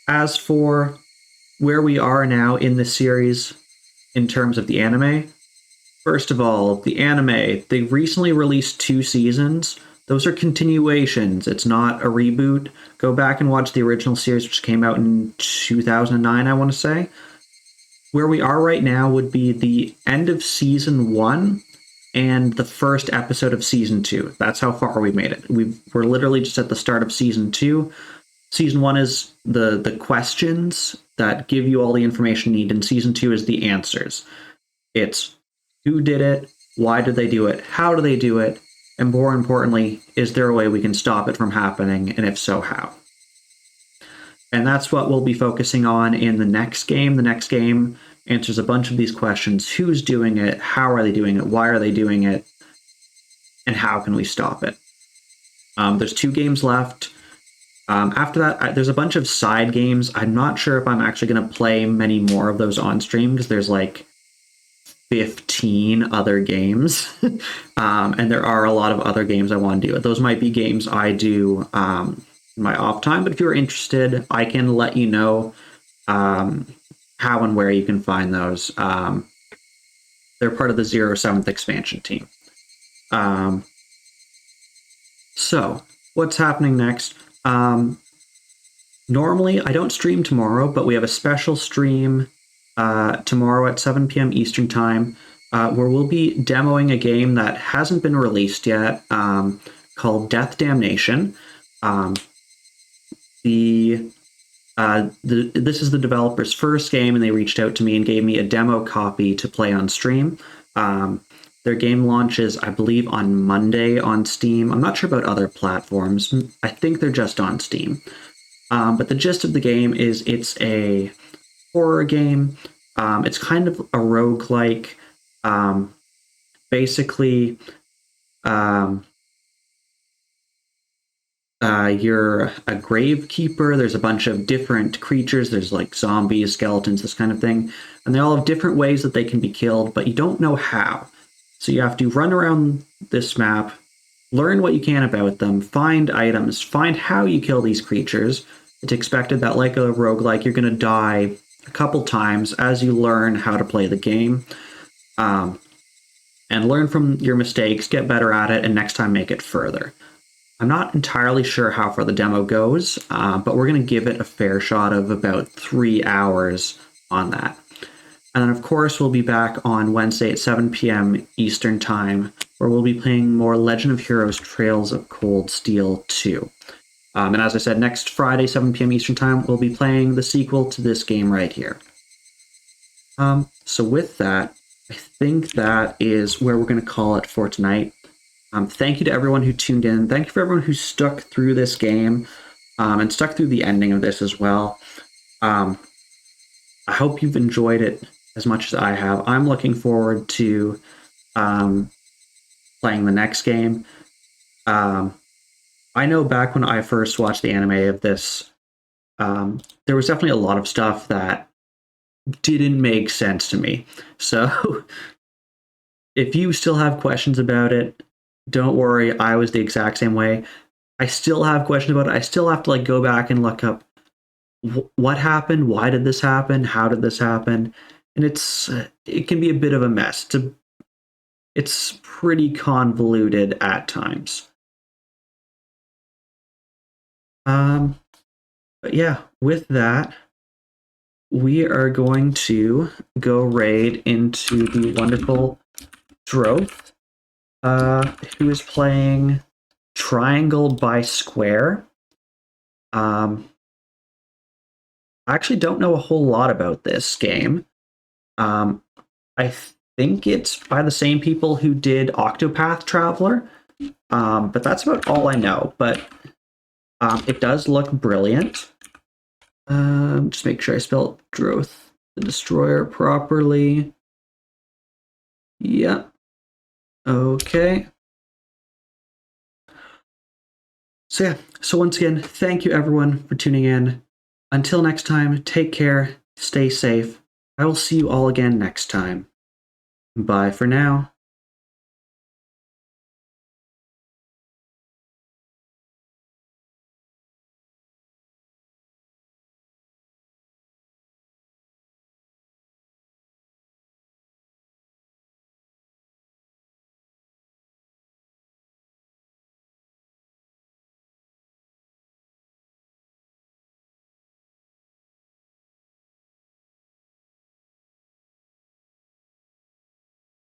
As for where we are now in the series in terms of the anime, first of all, the anime, they recently released 2 seasons. Those are continuations. It's not a reboot. Go back and watch the original series, which came out in 2009, I want to say. Where we are right now would be the end of Season 1 and the first episode of Season 2. That's how far we made it. We're literally just at the start of Season 2. Season 1 is the questions that give you all the information you need, and Season 2 is the answers. It's who did it, why did they do it, how do they do it, and more importantly, is there a way we can stop it from happening, and if so, how? And that's what we'll be focusing on in the next game. The next game answers a bunch of these questions. Who's doing it? How are they doing it? Why are they doing it? And how can we stop it? There's 2 games left. After that, there's a bunch of side games. I'm not sure if I'm actually going to play many more of those on stream, because there's like 15 other games. And there are a lot of other games I want to do. Those might be games I do in my off time, but if you're interested, I can let you know how and where you can find those. They're part of the 07th expansion team. So, what's happening next? Normally, I don't stream tomorrow, but we have a special stream tomorrow at 7 p.m. Eastern Time, where we'll be demoing a game that hasn't been released yet, called Death Damnation. This is the developer's first game, and they reached out to me and gave me a demo copy to play on stream. Their game launches, I believe, on Monday on Steam. I'm not sure about other platforms. I think they're just on Steam. But the gist of the game is it's a horror game. It's kind of a roguelike. Basically, you're a gravekeeper. There's a bunch of different creatures. There's like zombies, skeletons, this kind of thing. And they all have different ways that they can be killed, but you don't know how. So you have to run around this map, learn what you can about them, find items, find how you kill these creatures. It's expected that, like a roguelike, you're going to die a couple times as you learn how to play the game, and learn from your mistakes, get better at it, and next time make it further. I'm not entirely sure how far the demo goes, but we're going to give it a fair shot of about 3 hours on that. And then, of course, we'll be back on Wednesday at 7 p.m. Eastern Time, where we'll be playing more Legend of Heroes Trails of Cold Steel 2. And as I said, next Friday, 7 p.m. Eastern Time, we'll be playing the sequel to this game right here. So with that, I think that is where we're going to call it for tonight. Thank you to everyone who tuned in. Thank you for everyone who stuck through this game and stuck through the ending of this as well. I hope you've enjoyed it as much as I have. I'm looking forward to playing the next game. I know back when I first watched the anime of this, there was definitely a lot of stuff that didn't make sense to me. So if you still have questions about it, don't worry, I was the exact same way. I still have questions about it. I still have to go back and look up what happened, why did this happen, how did this happen, and it can be a bit of a mess. It's pretty convoluted at times. But yeah, with that, we are going to go raid into the wonderful Droth, who is playing Triangle by Square. I actually don't know a whole lot about this game. I think it's by the same people who did Octopath Traveler, but that's about all I know. But it does look brilliant. Just make sure I spelled Droth the Destroyer properly. Yeah. Okay. So yeah, so once again, thank you everyone for tuning in. Until next time, take care, stay safe. I will see you all again next time. Bye for now.